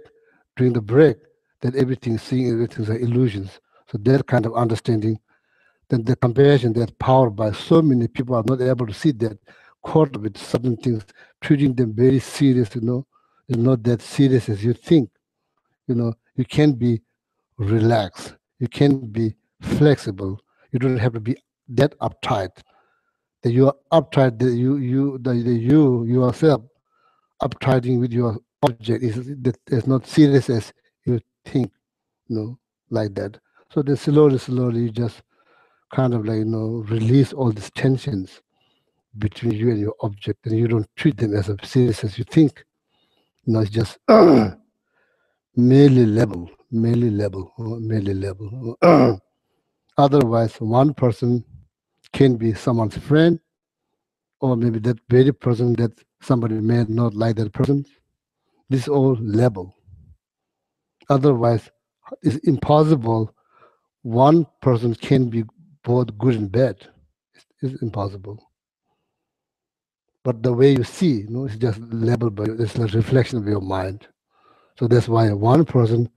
during the break, that everything, seeing everything is like illusions. So that kind of understanding, then the compassion that's powered by so many people are not able to see that, caught with certain things, treating them very serious, is not that serious as you think. You can be relaxed, you can be flexible, you don't have to be that uptight. That you are uptight, that you yourself uptighting with your object is not serious as you think, like that. So then slowly you just kind of like release all these tensions between you and your object, and you don't treat them as serious as you think. It's just merely level. Otherwise, one person can be someone's friend, or maybe that very person that somebody may not like that person. This all level. Otherwise, it's impossible. One person can be both good and bad. It's impossible. But the way you see, it's just labeled by, it's a reflection of your mind. So that's why one person,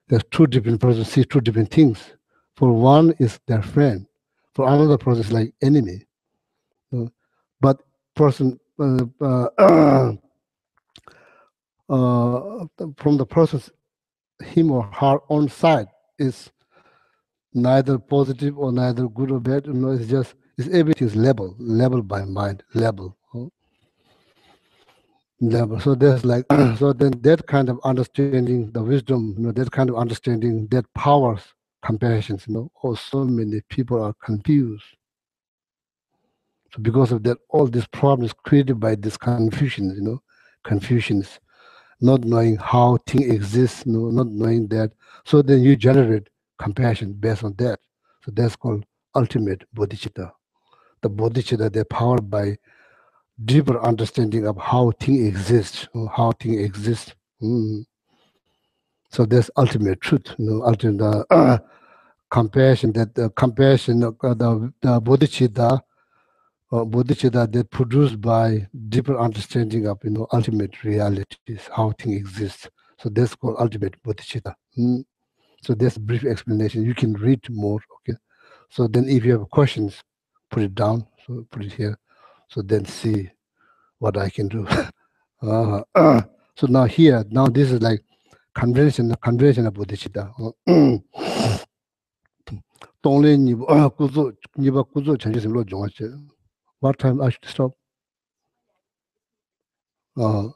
there's two different persons see two different things. For one is their friend. For another person is like enemy. But person from the person's, him or her own side, is neither positive or neither good or bad. It's just everything's labeled by mind, level. So there's like so then that kind of understanding, the wisdom, that kind of understanding that powers compassion. Oh, so many people are confused. So because of that, all these problems created by this confusions, not knowing how things exist, not knowing that. So then you generate compassion based on that. So that's called ultimate bodhicitta. The bodhicitta, they're powered by deeper understanding of how things exist, So that's ultimate truth, ultimate compassion. That the compassion, the bodhicitta, bodhicitta, that produced by deeper understanding of ultimate realities, how things exist. So that's called ultimate bodhicitta. So that's a brief explanation. You can read more. Okay. So then, if you have questions, put it down. So put it here. So then see what I can do. So now here, this is like convention of bodhicitta. What time I should stop? So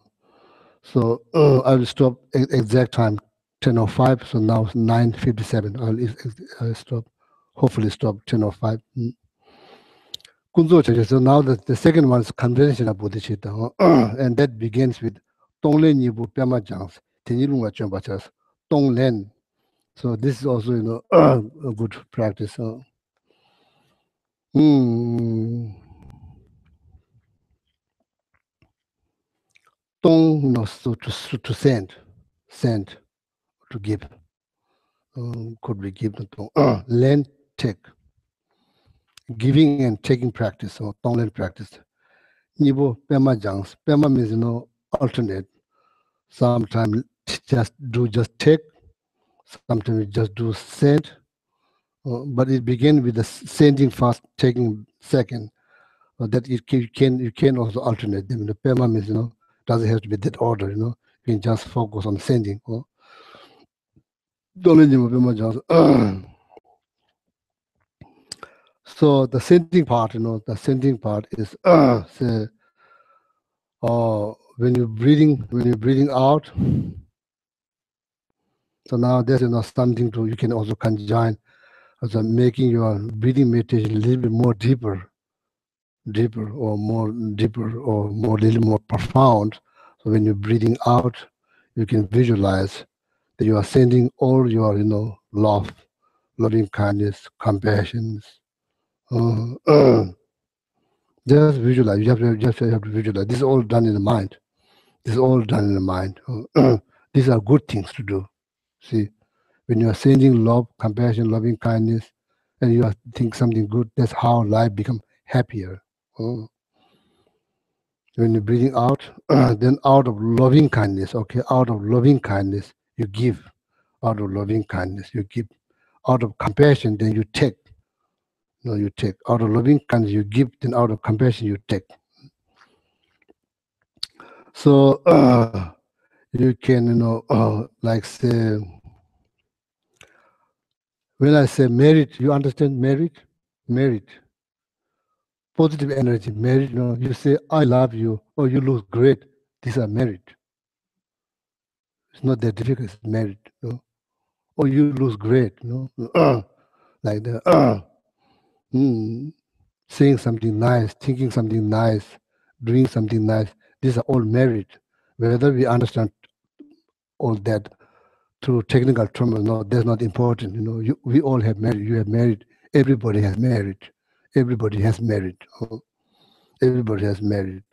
I will stop exact time 10:05. So now it's 9:57. I'll stop. Hopefully stop 10:05. So now the second one is conventional bodhicitta, and that begins with Tonglen Yibu Pema Jangs, Tenilunga Chambachas, Tonglen. So this is also a good practice. Tong, so to send, to give. Could be given to Len, take. Giving and taking practice, or Tonglen practice. Nibo Pema Jangs. Pema means alternate. Sometimes just take. Sometimes we just do send. But it begins with the sending first, taking second. That you can also alternate them. The Pema means doesn't have to be that order. You can just focus on sending. So the sending part, is say, when you're breathing out. So now there's something you can also conjoin as making your breathing meditation a little bit more deeper or more little more profound. So when you're breathing out, you can visualize that you are sending all your love, loving kindness, compassion, Just visualize. You have to visualize. This is all done in the mind. This is all done in the mind. These are good things to do. See, when you are sending love, compassion, loving kindness, and you are think something good, that's how life becomes happier. Oh. When you're breathing out, then out of loving kindness, okay, out of loving kindness, you give. Out of loving kindness, you give. Out of compassion, then you take. No, you take. Out of loving kindness, you give. Then out of compassion, you take. So you can, like say, when I say merit, you understand merit? Merit. Positive energy, merit. You say, I love you, or you look great. These are merit. It's not that difficult, it's merit. Or you look great, like that. Saying something nice, thinking something nice, doing something nice. These are all merit. Whether we understand all that through technical terms or not, that's not important. We all have merit. You have merit. Everybody has merit. Everybody has merit. Everybody has merit.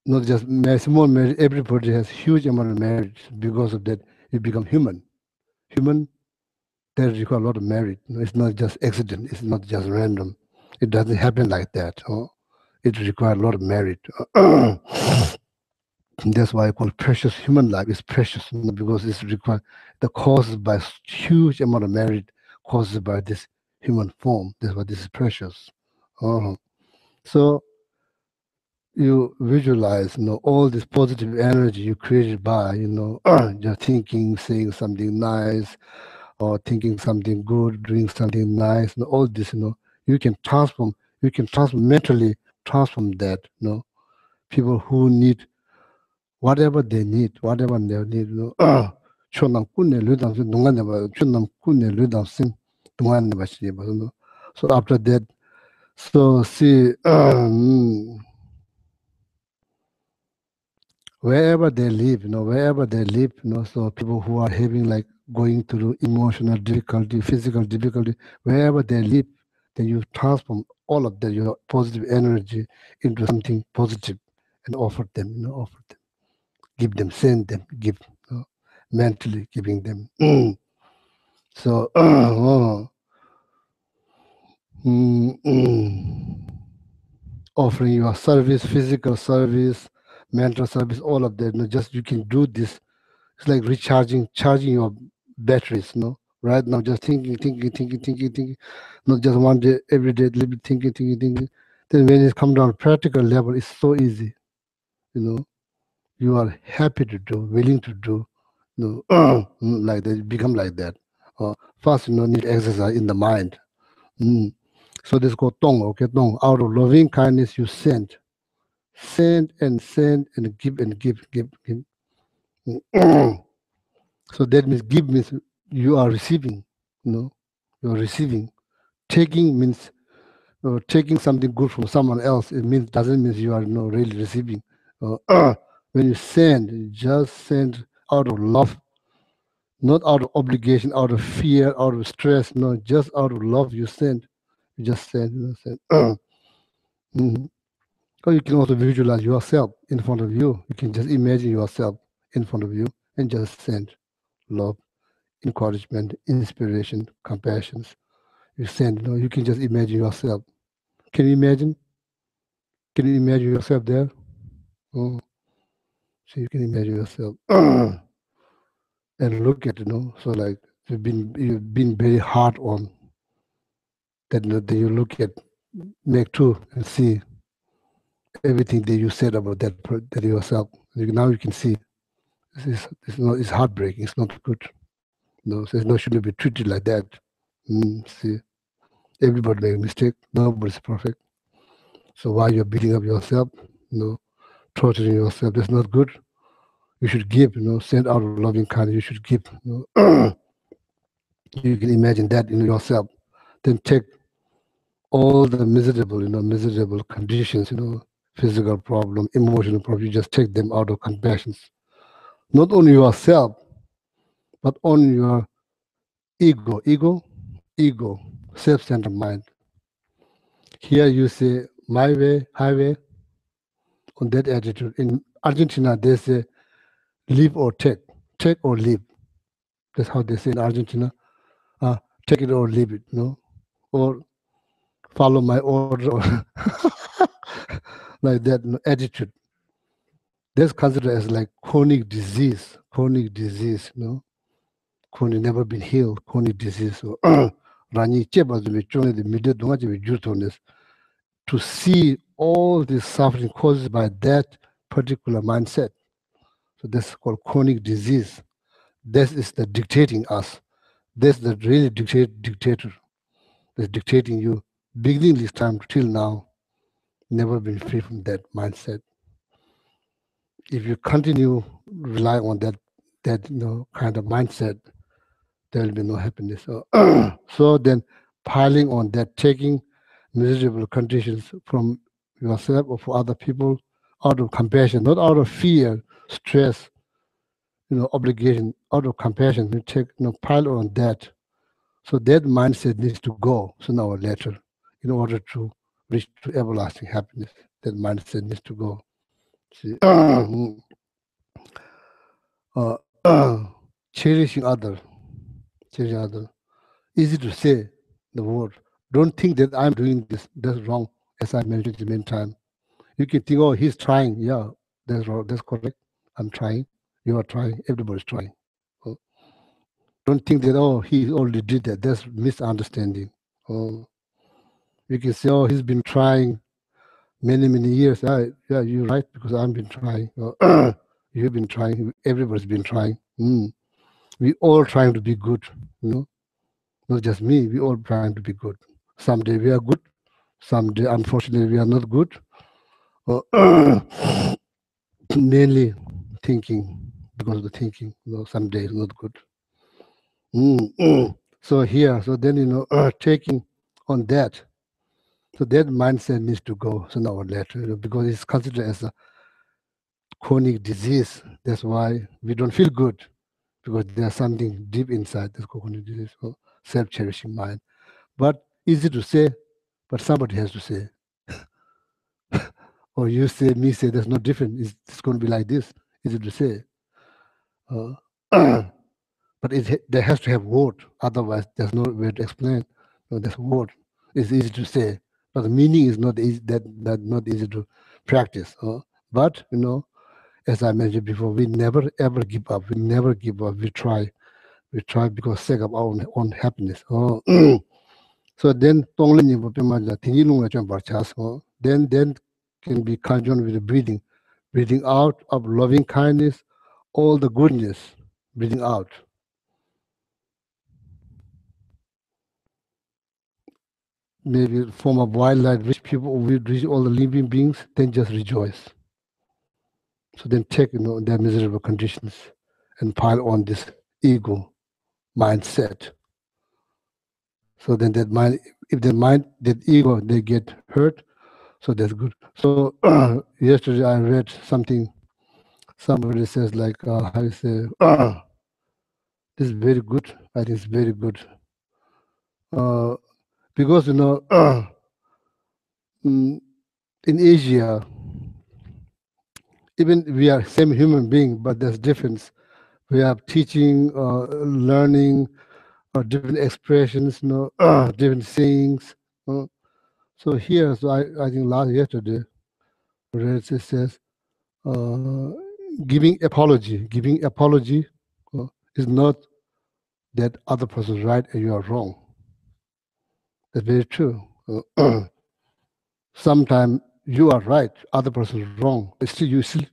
Not just small merit. Everybody has huge amount of merit. Because of that, you become human. Human, that require a lot of merit. It's not just accident. It's not just random. It doesn't happen like that. It requires a lot of merit. That's why I call precious human life is precious, because it's required. The causes by huge amount of merit, caused by this human form. That's why this is precious. So you visualize, all this positive energy you created by, just thinking, saying something nice, or thinking something good, doing something nice, all this, you can transform mentally, transform that, people who need whatever they need, chonam kunne ludam sin dungan ba chonam kunne ludam sin dungan ba shi ba so after that, so see, wherever they live, so people who are having like going through emotional difficulty, physical difficulty, wherever they live, then you transform all of that, your positive energy into something positive and offer them, give them, send them, give, mentally giving them. So, offering your service, physical service, mental service, all of that. Just you can do this. It's like charging your batteries. Right now, just thinking. Not just one day, every day, little bit thinking. Then when it comes down practical level, it's so easy. You are happy to do, willing to do. Like that, become like that. First, need exercise in the mind. So this called tong, okay, tong. Out of loving kindness, you send and give and give. So that means give means you are receiving. You are receiving. Taking means taking something good from someone else. It means doesn't mean you are really receiving. When you send, you just send out of love, not out of obligation, out of fear, out of stress. No, just out of love you send. You just send. Mhm. Or you can also visualize yourself in front of you. You can just imagine yourself in front of you and just send love, encouragement, inspiration, compassion. You send, you can just imagine yourself. Can you imagine? Can you imagine yourself there? Oh, so you can imagine yourself and look at, so like you've been very hard on that. Then you look at, make two and see everything that you said about that yourself. Now you can see it's heartbreaking. It's not good. No, so no shouldn't be treated like that. See, everybody makes mistake. Nobody's perfect. So why you're beating up yourself? Torturing yourself. That's not good. You should give. Send out of loving kindness. You should give. You can imagine that in yourself. Then take all the miserable conditions. Physical problem, emotional problem. You just take them out of compassion. Not only yourself, but on your ego, self-centered mind. Here you say my way, highway. On that attitude. In Argentina, they say leave or take or leave. That's how they say in Argentina. Take it or leave it, or follow my order, or like that attitude. That's considered as like chronic disease, chronic, never been healed, chronic disease. So, Rani cheba zume chone de mide dunga chebe jutones. To see all this suffering caused by that particular mindset. So that's called chronic disease. This is the dictating us. That's the really dictator that's dictating you. Beginning this time till now, never been free from that mindset. If you continue rely on that kind of mindset, there will be no happiness. So then piling on that, taking miserable conditions from yourself or for other people out of compassion, not out of fear, stress, obligation, out of compassion, you take, pile on that. So that mindset needs to go sooner or later in order to reach to everlasting happiness. That mindset needs to go. See, cherishing other. Easy to say the word. Don't think that I'm doing this. That's wrong, as I mentioned the main time. You can think, oh, he's trying. Yeah, that's wrong. That's correct. I'm trying. You are trying. Everybody's trying. Don't think that, oh, he already did that. That's misunderstanding. You can say, oh, he's been trying many, many years. Yeah, you're right, because I've been trying. You've been trying. Everybody's been trying. We all trying to be good, Not just me. We all trying to be good. Someday we are good. Someday, unfortunately, we are not good. Mainly thinking, because of the thinking, someday is not good. So here, so then, taking on that, so that mindset needs to go sooner or later, because it's considered as a chronic disease. That's why we don't feel good, because there's something deep inside this chronic disease, self-cherishing mind. But easy to say, but somebody has to say. Or you say, me say, there's no difference. It's going to be like this. Easy to say. But there has to have word. Otherwise, there's no way to explain. There's word. It's easy to say, but the meaning is not easy. That not easy to practice. But as I mentioned before, we never ever give up. We never give up. We try. We try because sake of our own happiness. So then, then can be conjoined with the breathing out of loving kindness, all the goodness, breathing out. Maybe form of wildlife, rich people, we reach all the living beings, then just rejoice. So then take their miserable conditions and pile on this ego mindset. So then that mind, if that ego, they get hurt, so that's good. So yesterday I read something. Somebody says like, how you say, this is very good. I think it's very good. Because in Asia, even we are same human being, but there's difference. We have teaching, learning, different expressions, different sayings. So here, so I think yesterday, it says, giving apology is not that other person is right and you are wrong. That's very true. Sometimes you are right, other person is wrong, but still you still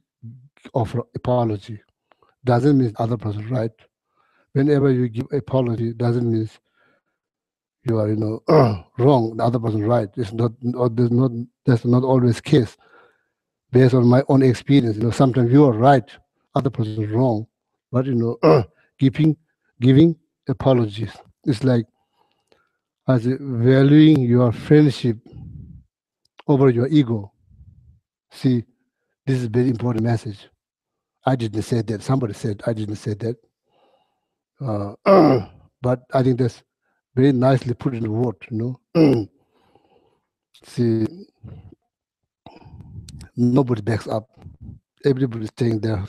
offer apology. Doesn't mean other person is right. Whenever you give apology, doesn't mean you are wrong, the other person is right. It's not, that's not always the case. Based on my own experience, sometimes you are right, other person is wrong. But giving apologies, it's like as valuing your friendship over your ego. See, this is a very important message. I didn't say that. Somebody said I didn't say that. But I think that's very nicely put in the word, See, nobody backs up. Everybody's staying their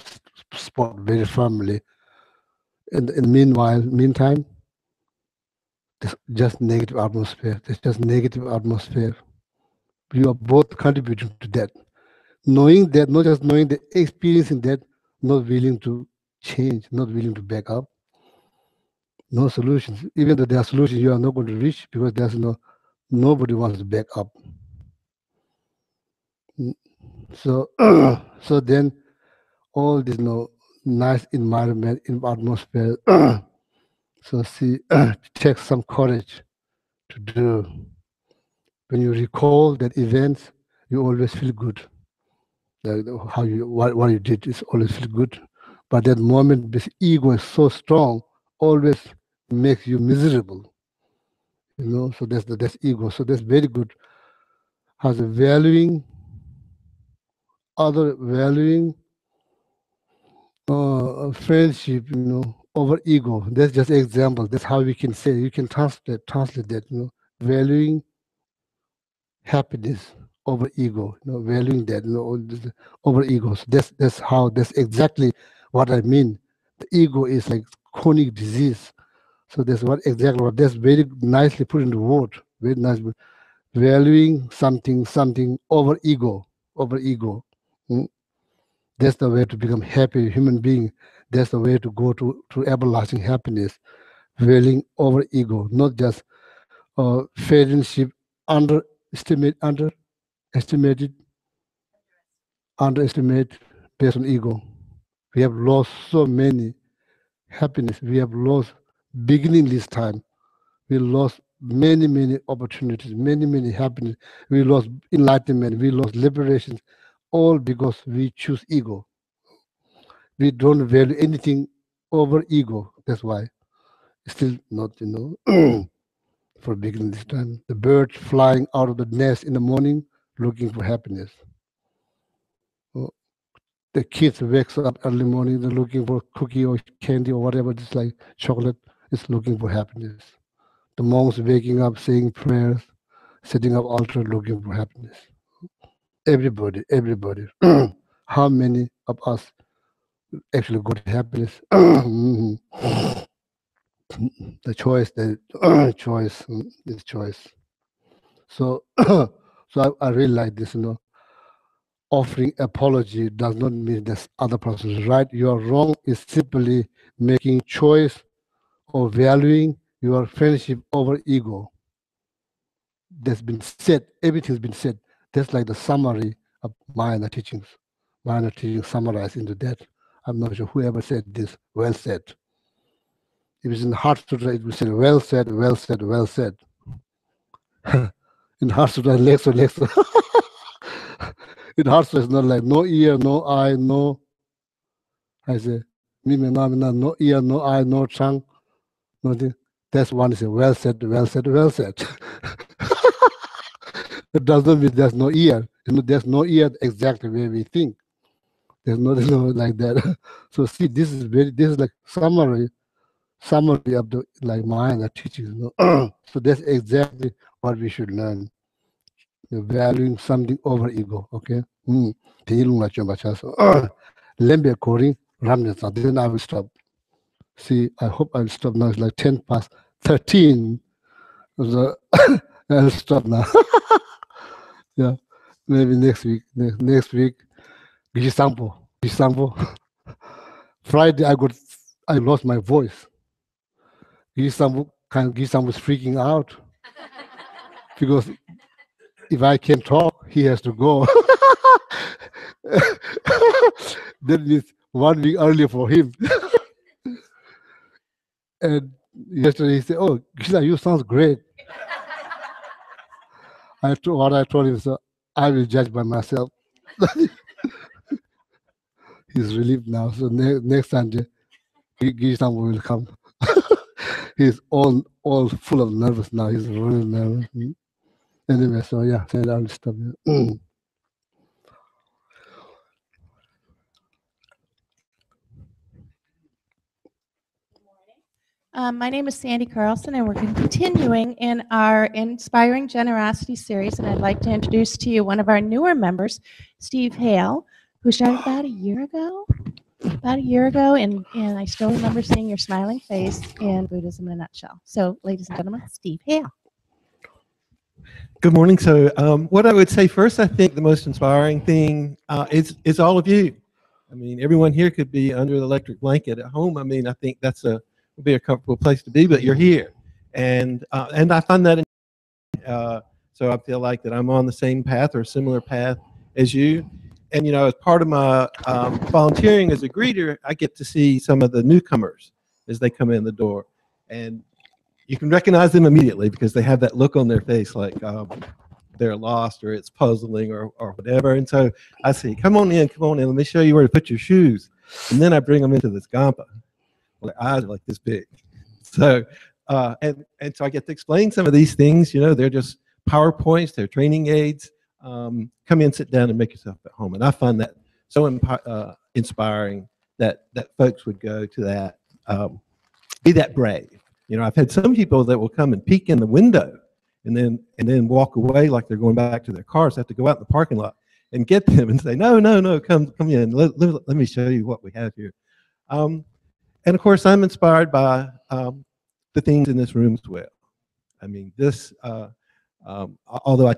spot very firmly. In meantime, there's just negative atmosphere. There's just negative atmosphere. You are both contributing to that. Knowing that, not just knowing that, experiencing that, not willing to change, not willing to back up. No solutions. Even though there are solutions, you are not going to reach because there's nobody wants to back up. So, so then all this nice environment, atmosphere. So see, it takes some courage to do. When you recall that event, you always feel good. Like how what you did is always feel good. But that moment, this ego is so strong, always makes you miserable. So that's ego. So that's very good. Has a valuing friendship, over ego. That's just example. That's how we can say. You can translate that. Valuing happiness over ego. Valuing that. Over ego. So that's exactly what I mean. The ego is like chronic disease. So that's very nicely put into word. Very nice. Valuing something over ego. Mm. That's the way to become happy human being. That's the way to go to everlasting happiness. Valuing over ego, not just friendship underestimated, underestimate based on ego. We have lost so many happiness. We have lost beginning this time. We lost many opportunities, many happiness. We lost enlightenment. We lost liberation, all because we choose ego. We don't value anything over ego. That's why still not, for beginning this time. The birds flying out of the nest in the morning looking for happiness. Oh, the kids wakes up early morning, they're looking for cookie or candy or whatever, just like chocolate, is looking for happiness. The monks waking up, saying prayers, setting up altar, looking for happiness. Everybody. How many of us actually got happiness? The choice, choice is choice. So, so I really like this. Offering apology does not mean that other person is right. You are wrong. Is simply making choice or valuing your friendship over ego. That's been said. Everything's been said. That's like the summary of minor teachings. Minor teachings summarized into that. I'm not sure whoever said this. Well said. If it's in Heart Sutra, it will say, well said, well said, well said. In Heart Sutra, Lexo. In Heart Sutra, it's not like no ear, no eye, no. I say, no ear, no eye, no tongue. Nothing. That's one is well said, well said, well said. It doesn't mean there's no ear. There's no ear exactly where we think. There's no like that. So see, this is like summary of the like mind teachings. So that's exactly what we should learn. Valuing something over ego. Okay. So Lembe Koring Ramjas. Then I will stop. See, I hope I'll stop now. It's like 10 past 13. So I'll stop now. Yeah, maybe next week. Next week, Gisampo. Friday, I lost my voice. Gisampo was freaking out because if I can talk, he has to go. That means 1 week earlier for him. And yesterday he said, "Oh, Gisa, you sound great." What I told him, so I will judge by myself. He's relieved now. So next Sunday, Gisa will come. He's all full of nervous now. He's really nervous. Anyway, so yeah, I'll stop here. My name is Sandy Carlson, and we're continuing in our Inspiring Generosity series. And I'd like to introduce to you one of our newer members, Steve Hale, who started about a year ago. And I still remember seeing your smiling face in Buddhism in a nutshell. So, ladies and gentlemen, Steve Hale. Good morning. So, what I would say first, I think the most inspiring thing is all of you. I mean, everyone here could be under the electric blanket at home. I mean, I think would be a comfortable place to be, but you're here, and I find that. So I feel like that I'm on the same path or a similar path as you. And you know, as part of my volunteering as a greeter, I get to see some of the newcomers as they come in the door, and you can recognize them immediately because they have that look on their face like they're lost or it's puzzling or whatever. And so I say, come on in, let me show you where to put your shoes. And then I bring them into this Gampa. Well, their eyes are like this big. So, and so I get to explain some of these things. You know, they're just PowerPoints, they're training aids. Come in, sit down, and make yourself at home. And I find that so inspiring that folks would go to that, be that brave. You know, I've had some people that will come and peek in the window and then walk away like they're going back to their cars. I have to go out in the parking lot and get them and say, no, come in. Let me show you what we have here. And of course, I'm inspired by the things in this room as well. I mean, this, although I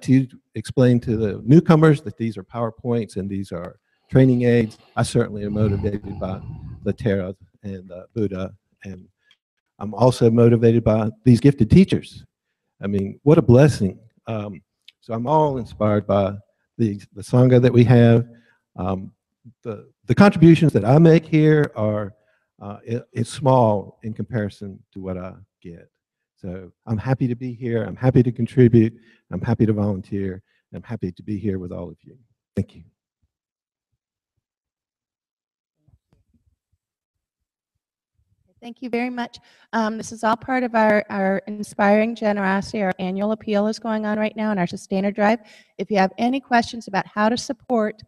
explain to the newcomers that these are PowerPoints and these are training aids, I certainly am motivated by the Tara and Buddha, and I'm also motivated by these gifted teachers. I mean, what a blessing. So I'm all inspired by the Sangha that we have. The contributions that I make here are it's small in comparison to what I get. So I'm happy to be here. I'm happy to contribute. I'm happy to volunteer. I'm happy to be here with all of you. Thank you. Thank you very much. This is all part of our Inspiring Generosity. Our annual appeal is going on right now in our Sustainer Drive. If you have any questions about how to support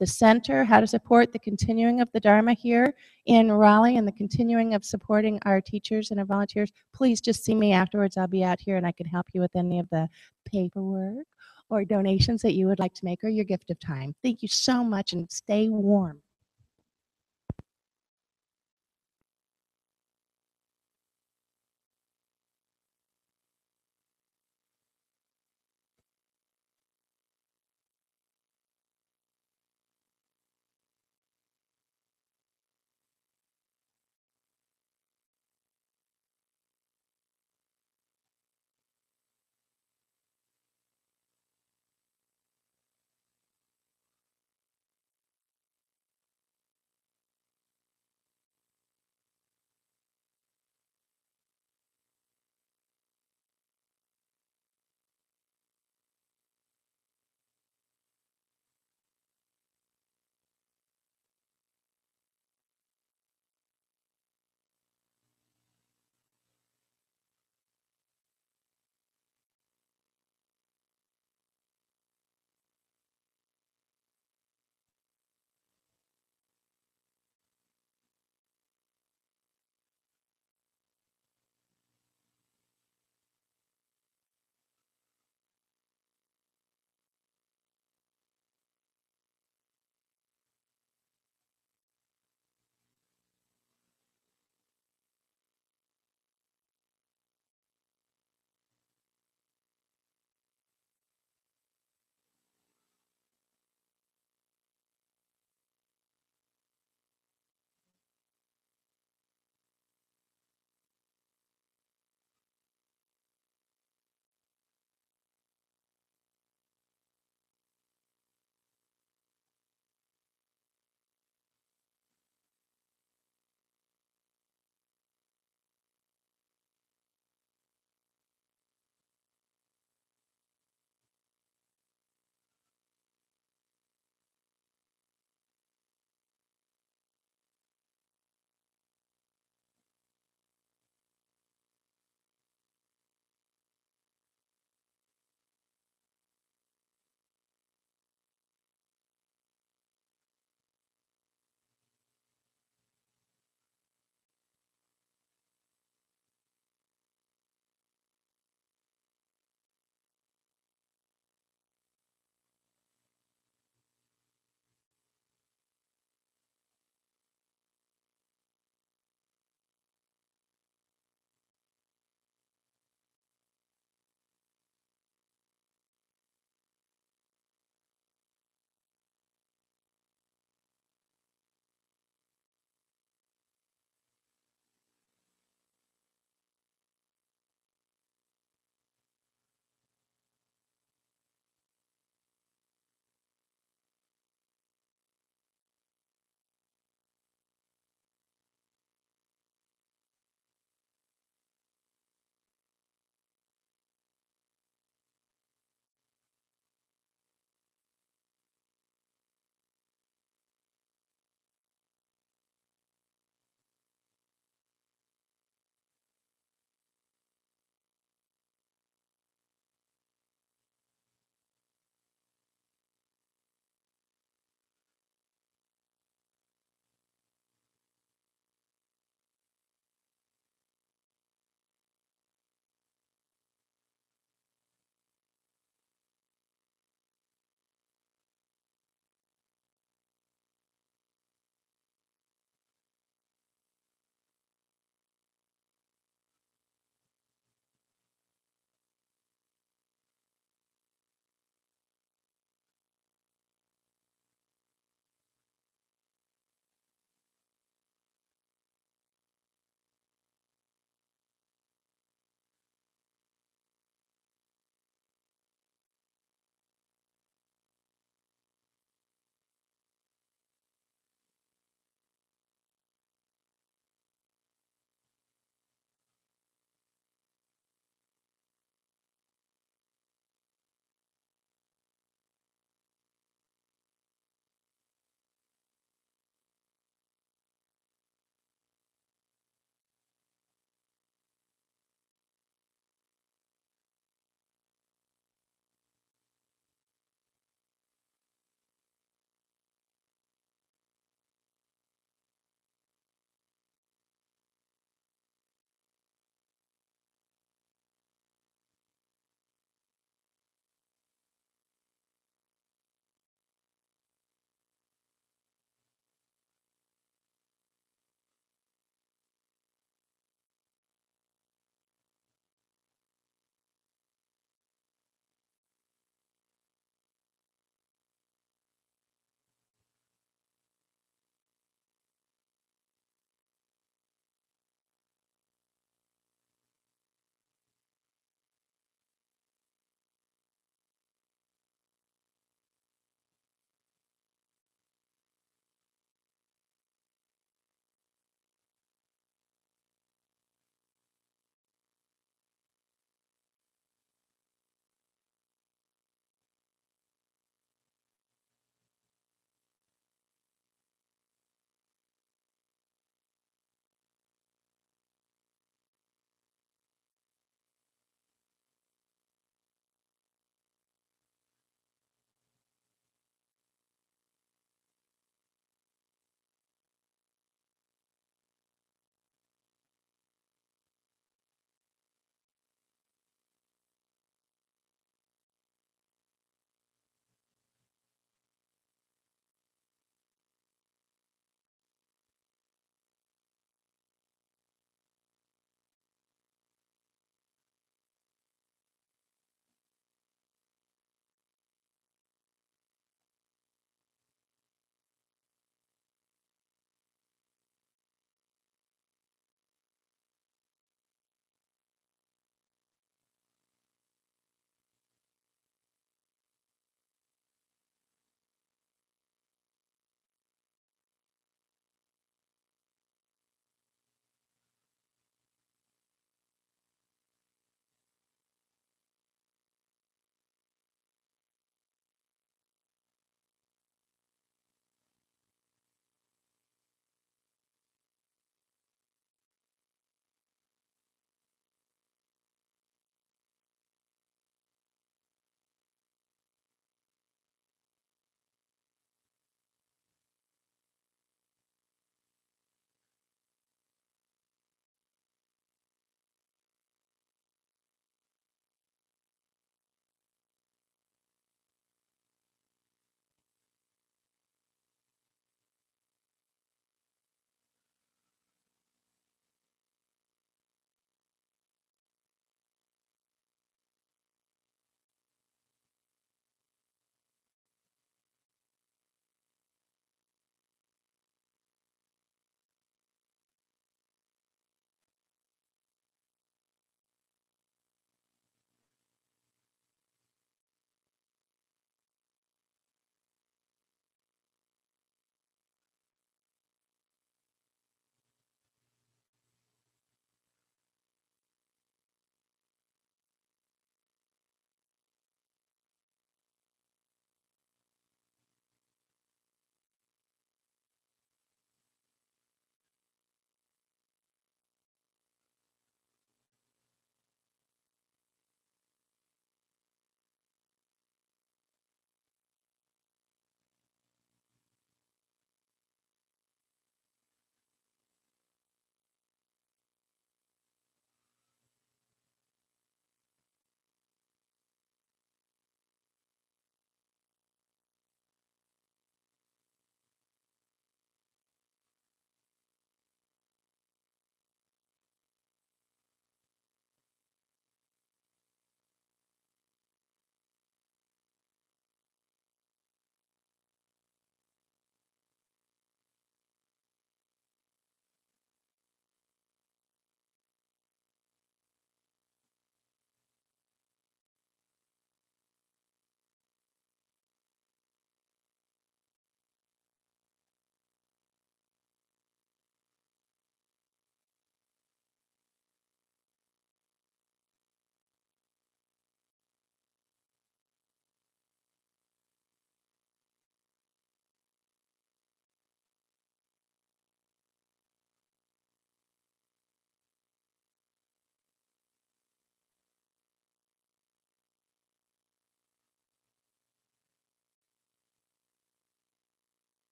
the center, how to support the continuing of the Dharma here in Raleigh and the continuing of supporting our teachers and our volunteers, please just see me afterwards. I'll be out here and I can help you with any of the paperwork or donations that you would like to make or your gift of time. Thank you so much and stay warm.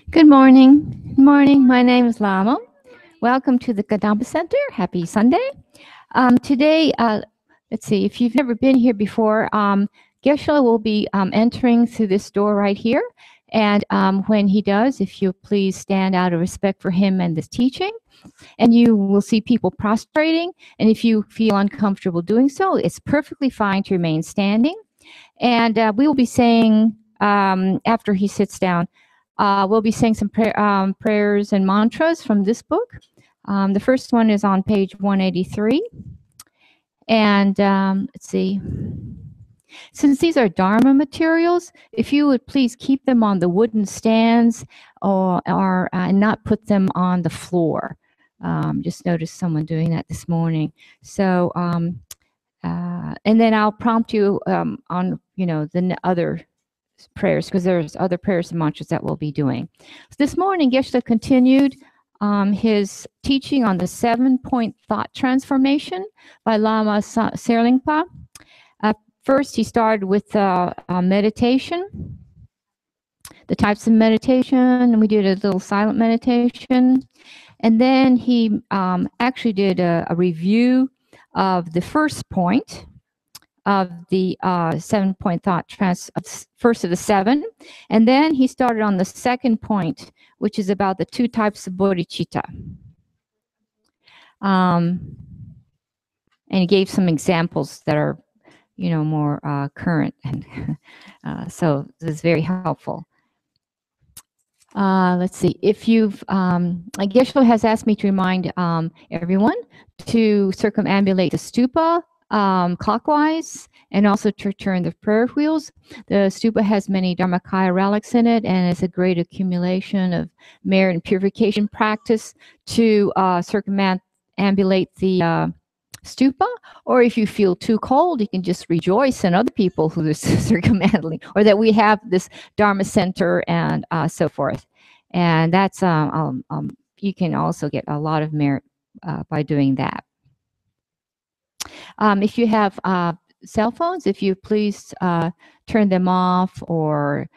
Good morning. Good morning. My name is Lama. Welcome to the Kadampa Center. Happy Sunday. Today, let's see, if you've never been here before, Geshe will be entering through this door right here. And when he does, if you please stand out of respect for him and this teaching, and you will see people prostrating. And if you feel uncomfortable doing so, it's perfectly fine to remain standing. And we will be saying, after he sits down, we'll be saying some prayers and mantras from this book. The first one is on page 183. And let's see. Since these are Dharma materials, if you would please keep them on the wooden stands or not put them on the floor. Just noticed someone doing that this morning. So, and then I'll prompt you on, the other prayers, because there's other prayers and mantras that we'll be doing. So this morning, Geshe continued his teaching on the 7-point thought transformation by Lama Serlingpa. First, he started with meditation, the types of meditation, and we did a little silent meditation. And then he actually did a review of the first point of the 7-point thought first of the 7. And then he started on the second point, which is about the 2 types of bodhicitta. And he gave some examples that are, more current. And so this is very helpful. Let's see. If you've, Geshe has asked me to remind everyone to circumambulate the stupa clockwise, and also to turn the prayer wheels. The stupa has many Dharmakaya relics in it, and it's a great accumulation of merit and purification practice to circumambulate the stupa. Or if you feel too cold, you can just rejoice in other people who are circumambulating, or that we have this Dharma center and so forth. And that's you can also get a lot of merit by doing that. If you have cell phones, if you please turn them off or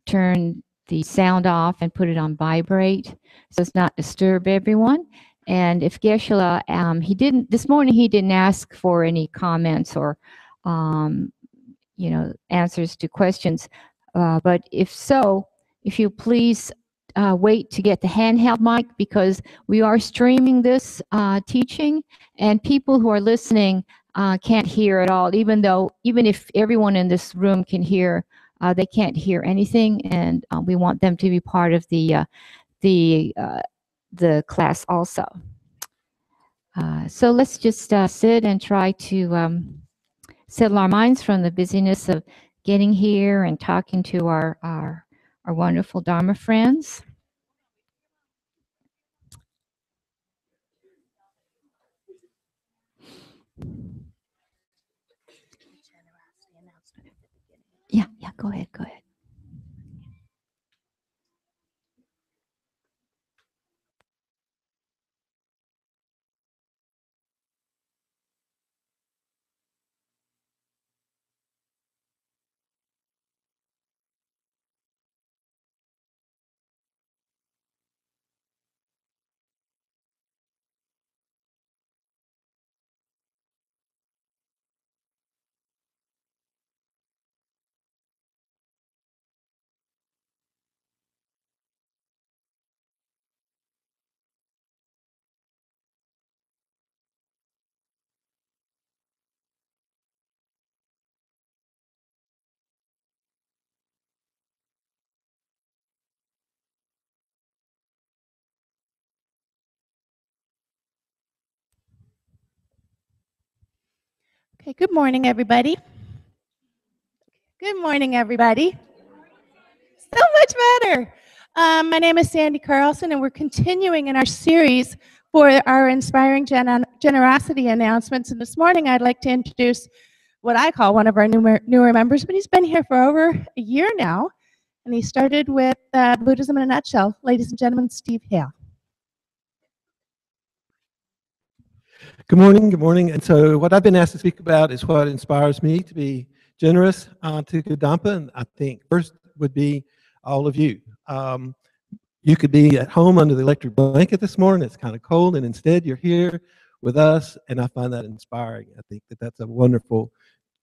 turn the sound off and put it on vibrate so as not disturb everyone. And if Geshe, this morning he didn't ask for any comments or, answers to questions. But if so, if you please wait to get the handheld mic, because we are streaming this teaching, and people who are listening can't hear at all, even if everyone in this room can hear, they can't hear anything, and we want them to be part of the class also. So let's just sit and try to settle our minds from the busyness of getting here and talking to our wonderful Dharma friends. Yeah, go ahead. Okay, good morning, everybody. Good morning, everybody. So much better. My name is Sandy Carlson, and we're continuing in our series for our Inspiring Generosity announcements. And this morning, I'd like to introduce what I call one of our newer members, but he's been here for over a year now, and he started with Buddhism in a Nutshell. Ladies and gentlemen, Steve Hale. Good morning, good morning. And so what I've been asked to speak about is what inspires me to be generous to Kadampa. And I think first would be all of you. You could be at home under the electric blanket this morning. It's kind of cold, and instead you're here with us, and I find that inspiring. I think that that's a wonderful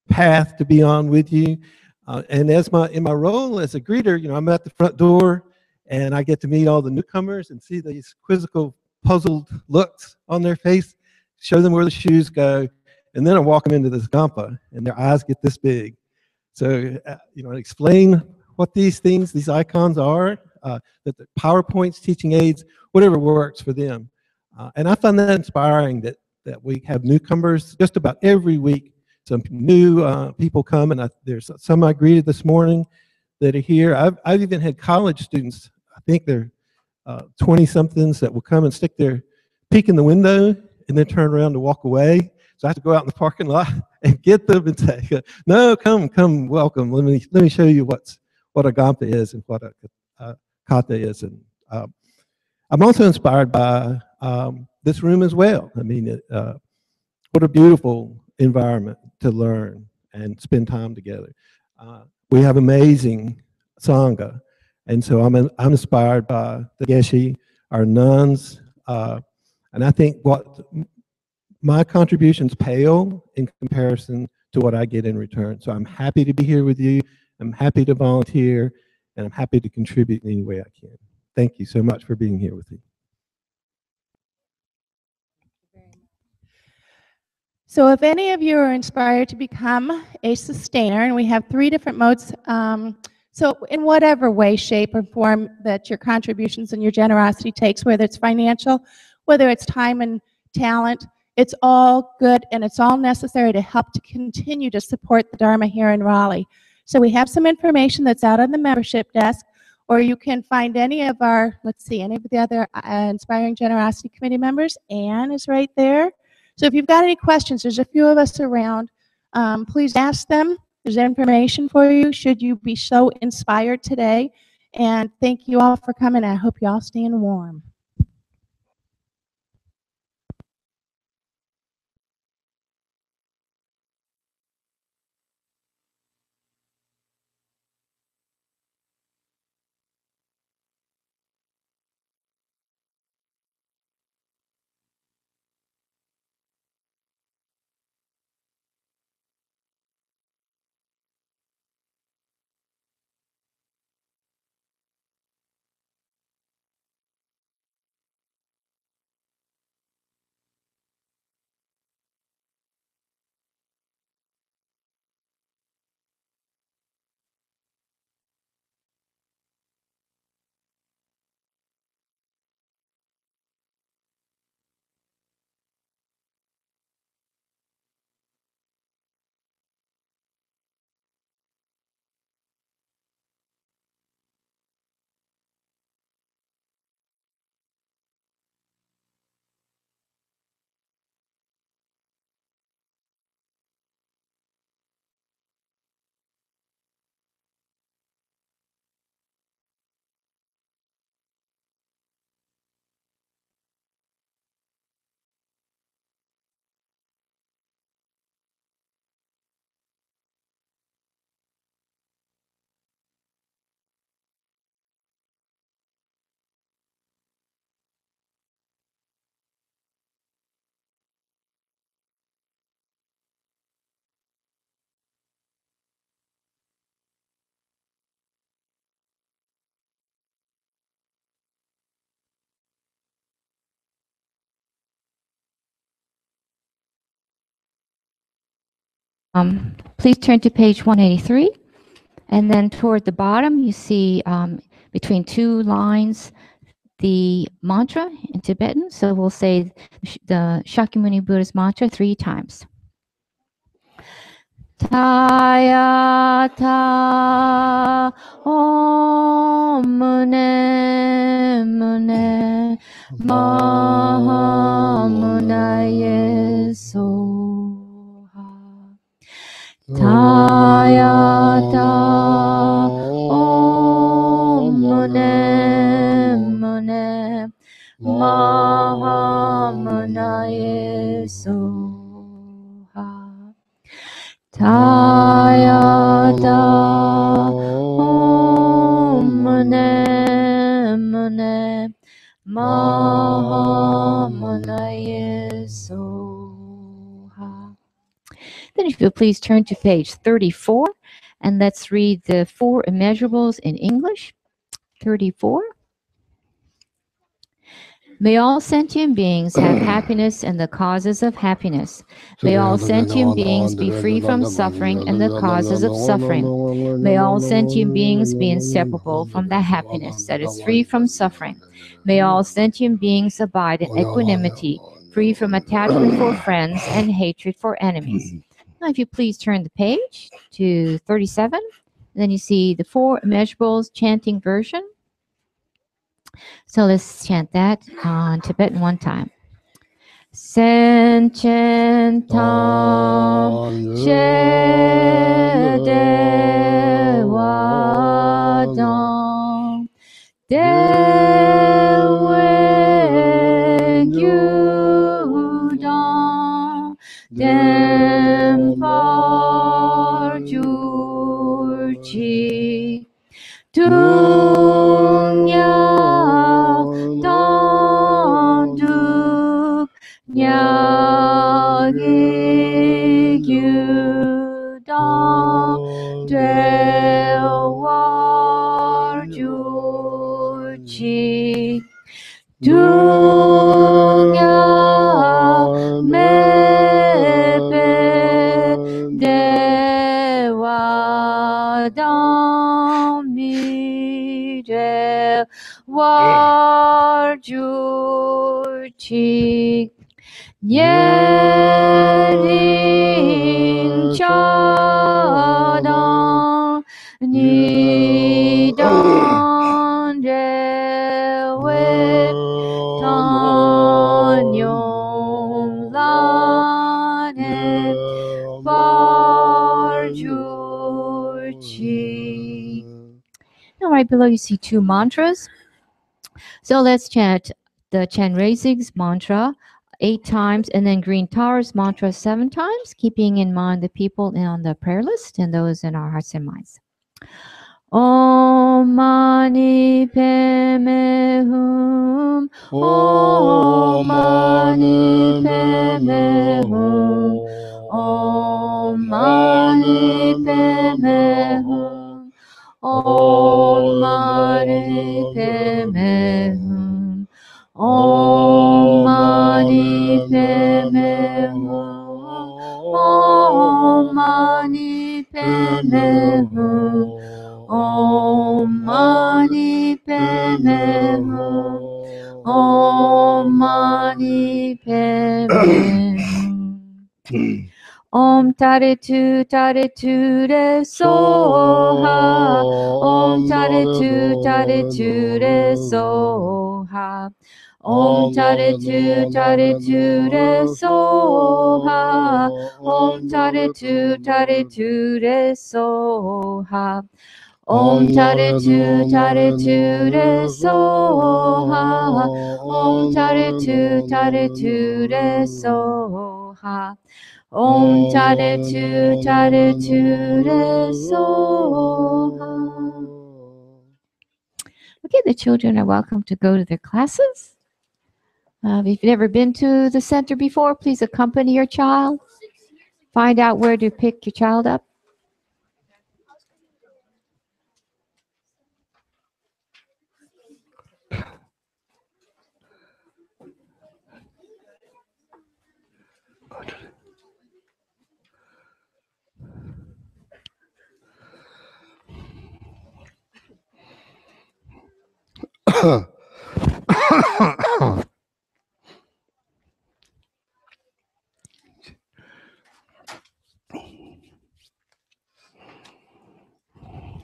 path to be on with you. And in my role as a greeter, you know, I'm at the front door, and I get to meet all the newcomers and see these quizzical, puzzled looks on their face, show them where the shoes go, and then I walk them into this Gampa, and their eyes get this big. So, you know, explain what these things, these icons are, that the PowerPoints, teaching aids, whatever works for them. And I find that inspiring that we have newcomers just about every week. Some new people come, and there's some I greeted this morning that are here. I've even had college students, I think they're 20-somethings, that will come and peek in the window and then turn around to walk away. So I have to go out in the parking lot and get them and say, no, come, welcome. Let me show you what a Gampa is and what a Kata is. And I'm also inspired by this room as well. I mean, what a beautiful environment to learn and spend time together. We have amazing Sangha, and so I'm inspired by the Geshe, our nuns, and I think what my contributions pale in comparison to what I get in return. So I'm happy to be here with you. I'm happy to volunteer, and I'm happy to contribute in any way I can. Thank you so much for being here with me. So if any of you are inspired to become a sustainer, and we have 3 different modes, so in whatever way, shape, or form that your contributions and your generosity takes, whether it's financial, whether it's time and talent, it's all good and it's all necessary to help to continue to support the Dharma here in Raleigh. So we have some information that's out on the membership desk, or you can find any of our, any of the other Inspiring Generosity Committee members. Anne is right there. So if you've got any questions, there's a few of us around. Please ask them. There's information for you should you be so inspired today. And thank you all for coming. I hope you all staying warm. Please turn to page 183, and then toward the bottom you see between 2 lines the mantra in Tibetan. So we'll say the Shakyamuni Buddha's mantra 3 times. Tayata Om Mune Mune Maha Munaye Soha. Tayata Om Mune Mune Maha Munaye Soha. Tayada Om Mane Mane Mahamanaye Soha. Then if you'll please turn to page 34 and let's read the four immeasurables in English. 34. May all sentient beings have happiness and the causes of happiness. May all sentient beings be free from suffering and the causes of suffering. May all sentient beings be inseparable from the happiness that is free from suffering. May all sentient beings abide in equanimity, free from attachment for friends and hatred for enemies. Now, if you please turn the page to 37, then you see the four immeasurables chanting version. So let's chant that on Tibetan one time. Sen chen tam she de wa dong de we gyu dong dem par ju chi Dunya don duk nyagi gyu don war ju chi Dunya mebe dewa dam mi de war ju chi Nyerin cha dang ni dang de we tan yong lan he bar ju chi. Now right below you see two mantras. So let's chant the Chenrezig's mantra 8 times and then Green Tower's mantra 7 times, keeping in mind the people on the prayer list and those in our hearts and minds. Om Mani Padme Hum. Om Mani Padme Hum. Om Mani Padme Hum. Om Mani Padme Hum. Om Mani Padme Hum. Om Mani Padme Hum. Om Mani Padme Hum. Om Mani Padme Hum. Om Tare Tu Re Soha. Om Tare Tu Re Soha. Om Tare Tu Re Soha. Om Tare Tu Re Soha. Om Tare Tu Re Soha. Om Tare Tu Re Soha. Om Tare Tu Re Soha. Okay, the children are welcome to go to their classes. If you've never been to the center before, please accompany your child. Find out where to pick your child up.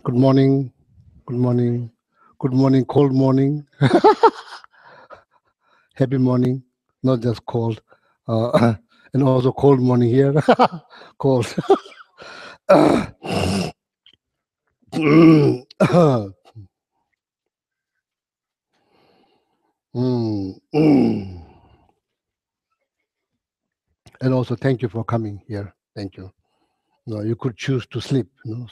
Good morning. Good morning. Good morning. Cold morning. Happy morning. Not just cold. And also cold morning here. Cold. And also thank you for coming here. Thank you. No, you could choose to sleep.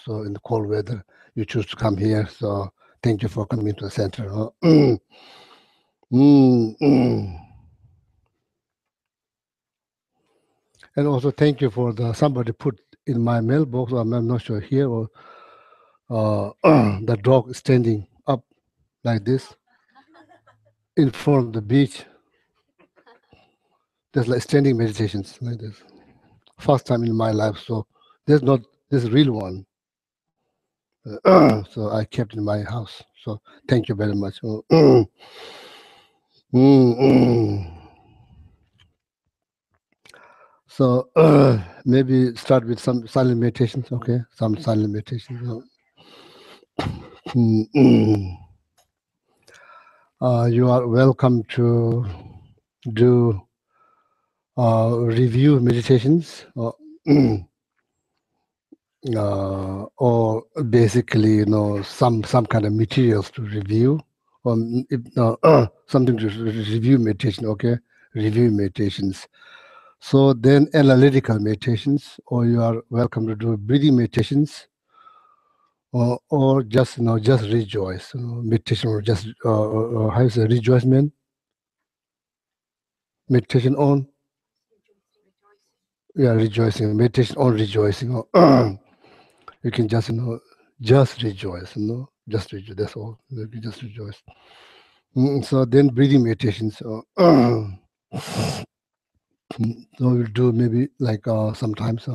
So in the cold weather, you choose to come here. So thank you for coming to the center. Mm, mm. And also thank you for somebody put in my mailbox. I'm not sure here or the dog standing up like this in front of the beach. There's like standing meditations like this. First time in my life. So there's not this real one. So I kept in my house. So thank you very much. Mm. So maybe start with some silent meditations. Okay, some silent meditations. You are welcome to do review meditations or basically some kind of materials to review or something to review meditation. Okay, review meditations. So then analytical meditations, or you are welcome to do breathing meditations, or just just rejoice. Meditation, or just how is it, rejoicement? Meditation on, yeah, rejoicing. Meditation on rejoicing. You can just just rejoice. Just rejoice. That's all. You can just rejoice. So then breathing meditations. So we'll do maybe like sometimes.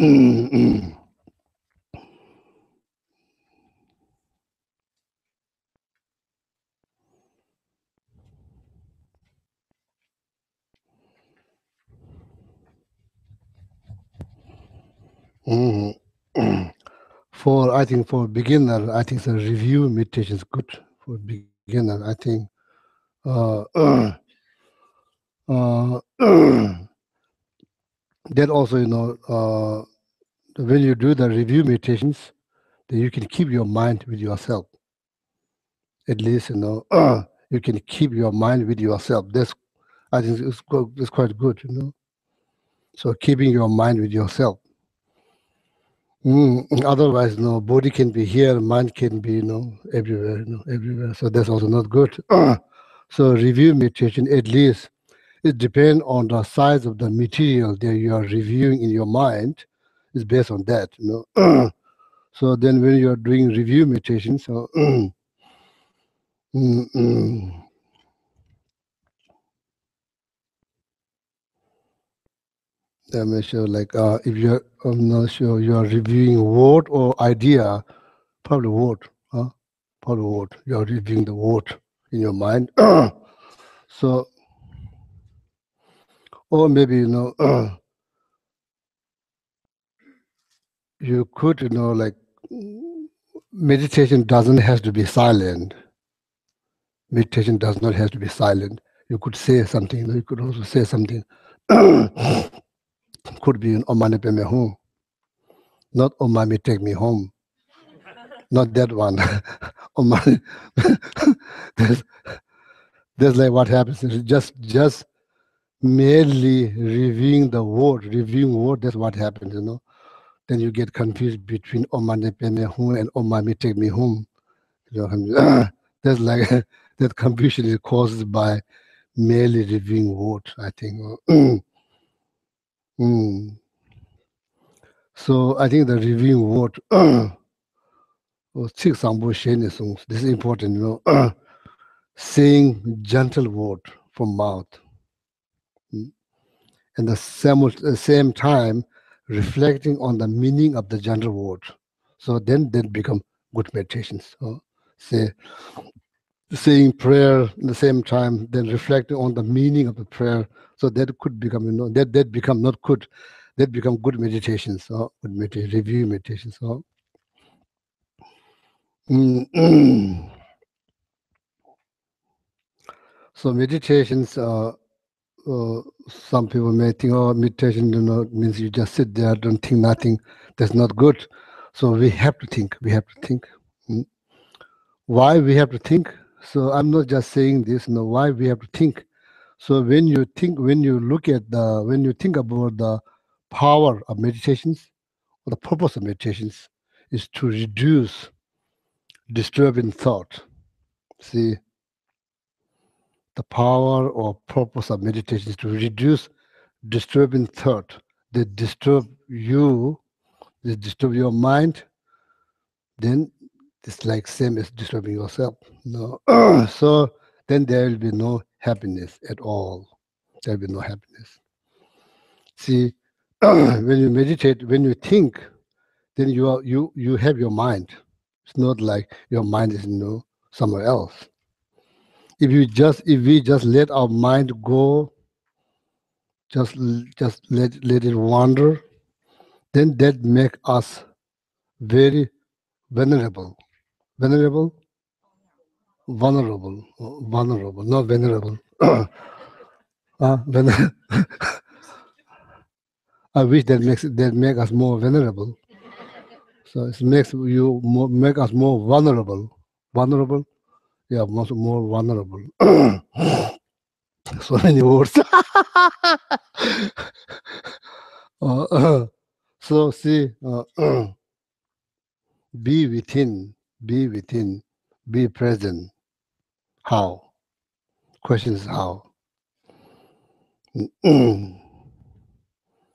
Mm. I think for beginner, I think the review meditation is good for beginner. I think uh, that also, when you do the review meditations, then you can keep your mind with yourself. At least, you can keep your mind with yourself. I think it's quite good. So keeping your mind with yourself. Otherwise, body can be here, mind can be, everywhere, everywhere. So that's also not good. So review meditation, at least, it depends on the size of the material that you are reviewing in your mind. It's based on that, So then when you are doing review meditation, so I'm not sure, like if you're, I'm not sure you are reviewing word or idea, probably word, huh? Probably word. You are reviewing the word in your mind. So, or maybe, you could, like meditation doesn't have to be silent. Meditation does not have to be silent. You could say something. You could also say something. Could be Om Mani Padme Hum, not Om Mani Take Me Home. Not that one. Om Mani. That's like what happens. It's just merely reviewing the word. That's what happens. Then you get confused between Om Mani Padme Hum and Om Mani Take Me Home. That's like that confusion is caused by merely reviewing word, I think. So I think the reviewing word, this is important, saying gentle word from mouth. And the same time, reflecting on the meaning of the gentle word. So then become good meditations. Saying prayer at the same time, then reflecting on the meaning of the prayer. So that could become, that become not good. That become good meditations, good review meditations. So meditations, some people may think, oh, meditation means you just sit there, don't think nothing. That's not good. So we have to think. Why we have to think? So I'm not just saying this, why we have to think. So when you think about the power of meditations, or the purpose of meditations is to reduce disturbing thought. See, the power or purpose of meditation is to reduce disturbing thought. They disturb you, they disturb your mind, then it's like same as disturbing yourself. So then there will be no happiness at all. There will be no happiness. See, when you meditate, when you think, then you have your mind. It's not like your mind is somewhere else. If we just let our mind go, just let it wander, then that make us very vulnerable. Vulnerable, not venerable. I wish that make us more venerable. So it makes make us more vulnerable. Vulnerable, yeah, more vulnerable. So many words. So see, be within, be present. How? Question is how.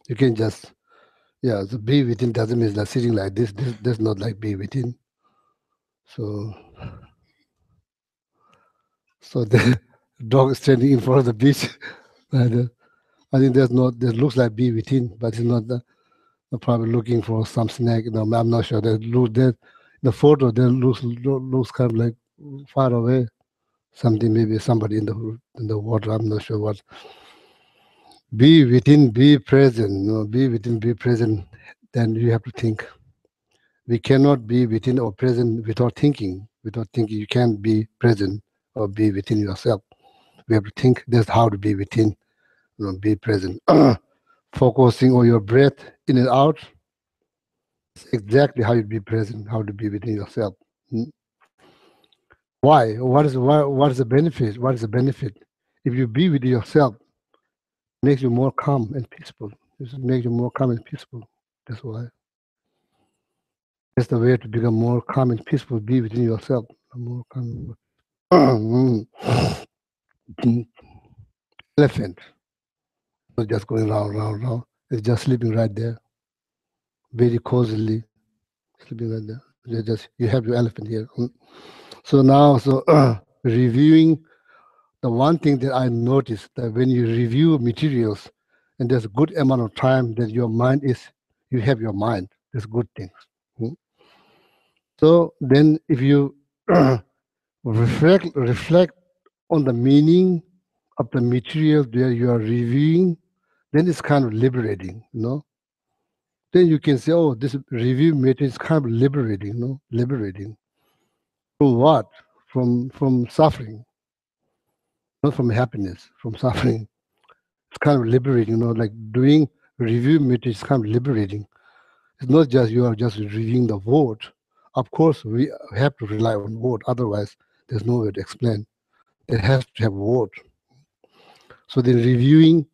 You can just, so be within doesn't mean like sitting like this. That's not like be within. So the dog is standing in front of the beach. I think that looks like be within, but it's not. They're probably looking for some snack. I'm not sure. The photo that looks kind of like far away. Something, maybe somebody in the water. I'm not sure what. Be within, be present. Be within, be present. Then you have to think. We cannot be within or present without thinking. Without thinking, you can't be present or be within yourself. We have to think. That's how to be within. Be present. Focusing on your breath in and out. It's exactly how you be present. How to be within yourself. Why? What is the benefit? What is the benefit? If you be with yourself, it makes you more calm and peaceful. It makes you more calm and peaceful. That's why. That's the way to become more calm and peaceful. Be within yourself. More calm. Elephant. Not just going round. It's just sleeping right there. Very cozily. Sleeping right there. You have your elephant here. So now, reviewing, the one thing that I noticed that when you review materials, and there's a good amount of time that your mind you have your mind. There's good things. So then if you reflect on the meaning of the material that you are reviewing, then it's kind of liberating, Then you can say, oh, this review material is kind of liberating, liberating. From what? From suffering. Not from happiness, from suffering. It's kind of liberating, like doing review material is kind of liberating. It's not just you are just reviewing the word. Of course, we have to rely on word, otherwise there's no way to explain. It has to have word. So then reviewing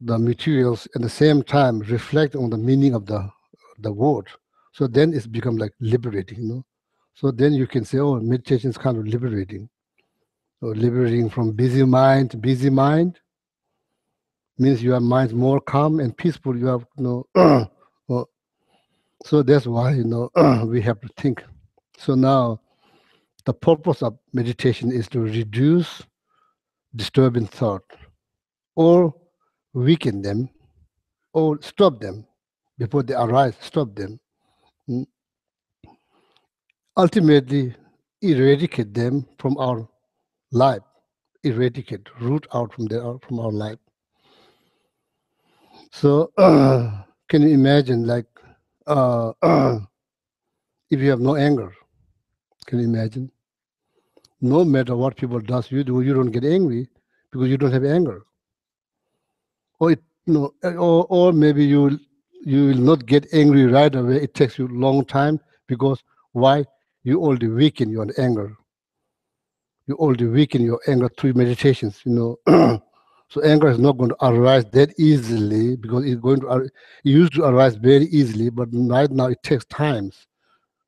the materials at the same time reflect on the meaning of the word. So then it's become like liberating, So then you can say, oh, meditation is kind of liberating. Or liberating from busy mind. Busy mind means your mind's more calm and peaceful. You have, so that's why, we have to think. So now the purpose of meditation is to reduce disturbing thought or weaken them or stop them before they arise, stop them. Ultimately, eradicate them from our life, eradicate, root out from our life. So can you imagine, like, if you have no anger, can you imagine? No matter what people does you do, you don't get angry because you don't have anger. Or or maybe you will not get angry right away. It takes you a long time because why? You already weaken your anger. You already weaken your anger through meditations. So anger is not going to arise that easily because it used to arise very easily, but right now it takes times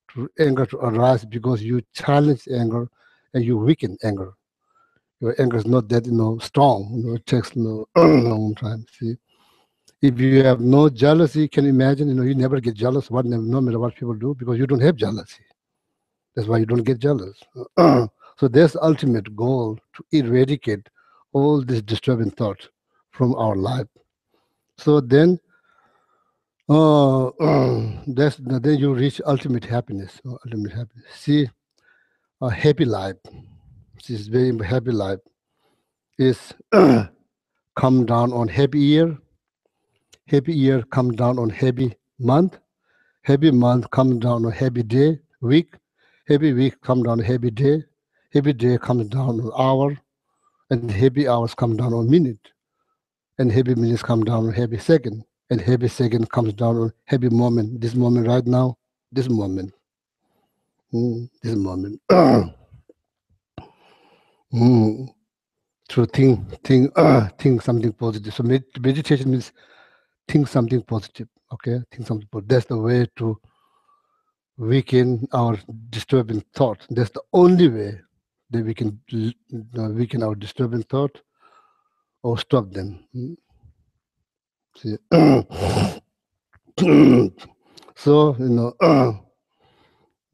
for anger to arise because you challenge anger and you weaken anger. Your anger is not that strong. It takes long time. See, if you have no jealousy, can you imagine? You never get jealous. No matter what people do, because you don't have jealousy. That's why you don't get jealous. So that's the ultimate goal, to eradicate all this disturbing thought from our life. So then, then you reach ultimate happiness. Ultimate happiness. See, a happy life. This is very happy life. Is come down on happy year. Happy year come down on happy month. Happy month come down on happy day, week. Happy week come down on happy day. Happy day comes down on hour. And happy hours come down on minute. And happy minutes come down on happy second. And happy second comes down on happy moment. This moment right now, this moment. This moment. So think something positive. So meditation means think something positive. Okay, think something positive. That's the way to weaken our disturbing thought. That's the only way that we can weaken our disturbing thought or stop them. See? So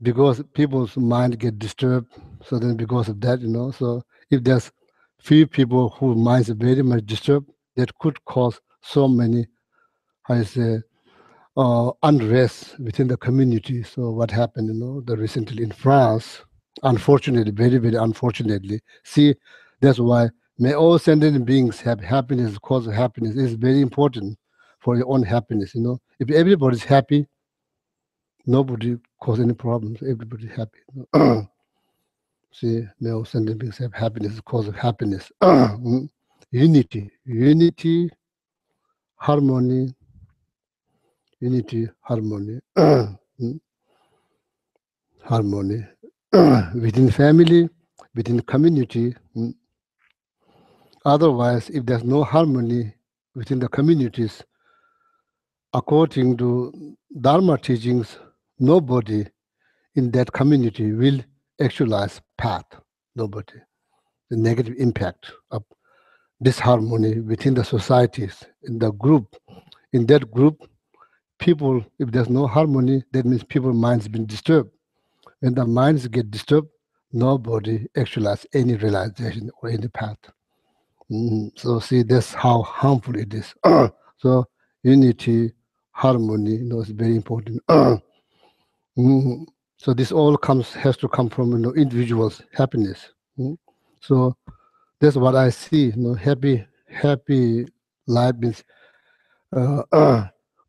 because people's mind get disturbed, so then because of that, so if there's few people whose minds are very much disturbed, that could cause so many, unrest within the community. So what happened, the recently in France, unfortunately, very, very unfortunately, see, that's why may all sentient beings have happiness, cause of happiness is very important for your own happiness, If everybody's happy, nobody cause any problems, everybody happy. See, may all sentient beings have happiness, cause of happiness. Unity, harmony, harmony. Harmony within family, within community. Otherwise, if there's no harmony within the communities, according to Dharma teachings, nobody in that community will actualize path. Nobody. The negative impact of disharmony within the societies, in the group. In that group, people, if there's no harmony, that means people's minds been disturbed. When the minds get disturbed, nobody actualizes any realization or any path. So see, that's how harmful it is. So unity, harmony, is very important. So this all has to come from individuals' happiness. So that's what I see. Happy life means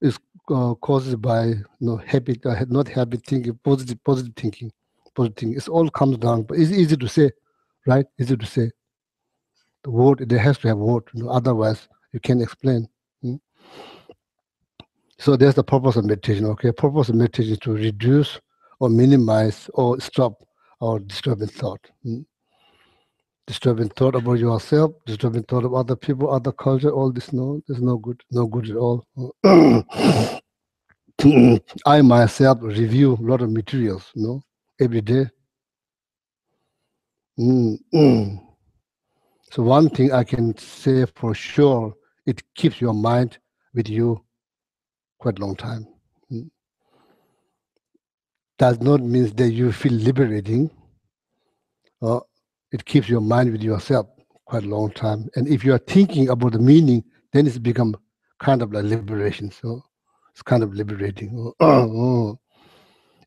is caused by happy, not happy thinking, positive thinking. Positive thinking. It all comes down, but it's easy to say, right? Easy to say. The word, there has to have word, otherwise you can't explain. So there's the purpose of meditation. Okay, purpose of meditation is to reduce or minimize or stop our disturbing thought. Disturbing thought about yourself, disturbing thought of other people, other culture, all this, there's no good at all. I myself review a lot of materials, every day. So one thing I can say for sure, it keeps your mind with you quite a long time. Does not mean that you feel liberating. It keeps your mind with yourself quite a long time. And if you are thinking about the meaning, then it's become kind of like liberation. So it's kind of liberating.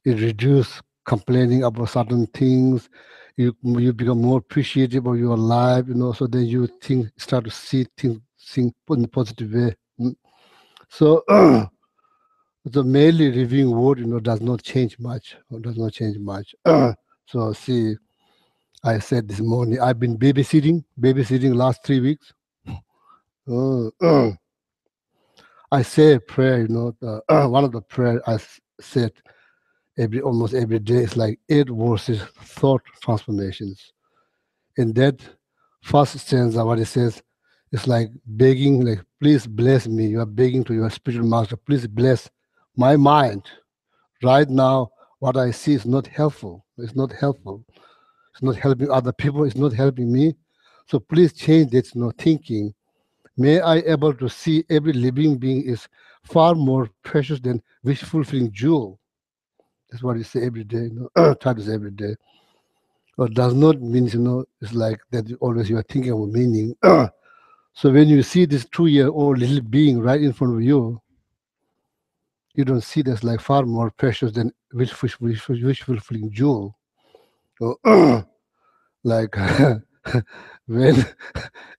It reduces complaining about certain things. You become more appreciative of your life, so then you start to see things in a positive way. So the merely reviewing word, does not change much. So see, I said this morning, I've been babysitting last 3 weeks. I say a prayer, one of the prayer I said almost every day is like 8 verses, thought transformations. In that first stanza, what it says, it's like begging, like, please bless me. You are begging to your spiritual master, please bless my mind. Right now, what I see is not helpful. It's not helpful. It's not helping other people. It's not helping me. So please change that thinking. May I able to see every living being is far more precious than wish-fulfilling jewel. That's what you say every day. Try to say every day. But does not mean, it's like that always you are thinking of a meaning. So when you see this 2-year-old little being right in front of you, you don't see that's like far more precious than wish-fulfilling jewel. Like when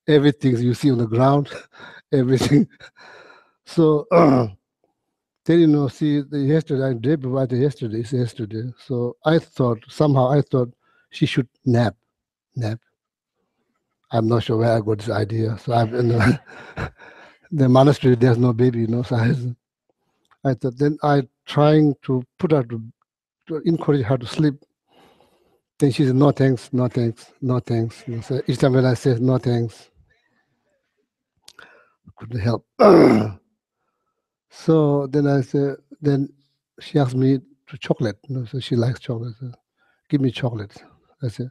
everything you see on the ground, everything. So then see yesterday. So I thought she should nap. I'm not sure where I got this idea. So I've in the monastery there's no baby, So I thought then I trying to put her to encourage her to sleep. Then she said, no thanks. So each time when I said no thanks, couldn't help. So then she asked me to chocolate. So she likes chocolate. So, give me chocolate. I said,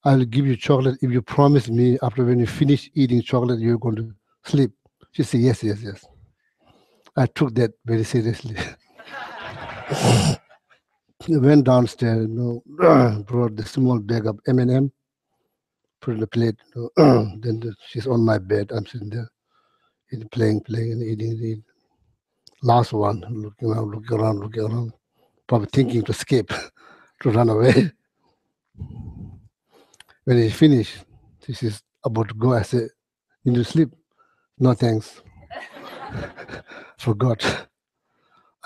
I will give you chocolate if you promise me after when you finish eating chocolate, you're going to sleep. She said, yes. I took that very seriously. I went downstairs, brought the small bag of M&M, put it in the plate. Then she's on my bed. I'm sitting there, playing and eating. last one, looking around, probably thinking to escape, to run away. When he finished, she's about to go. I said, "You need to sleep." "No, thanks." Forgot.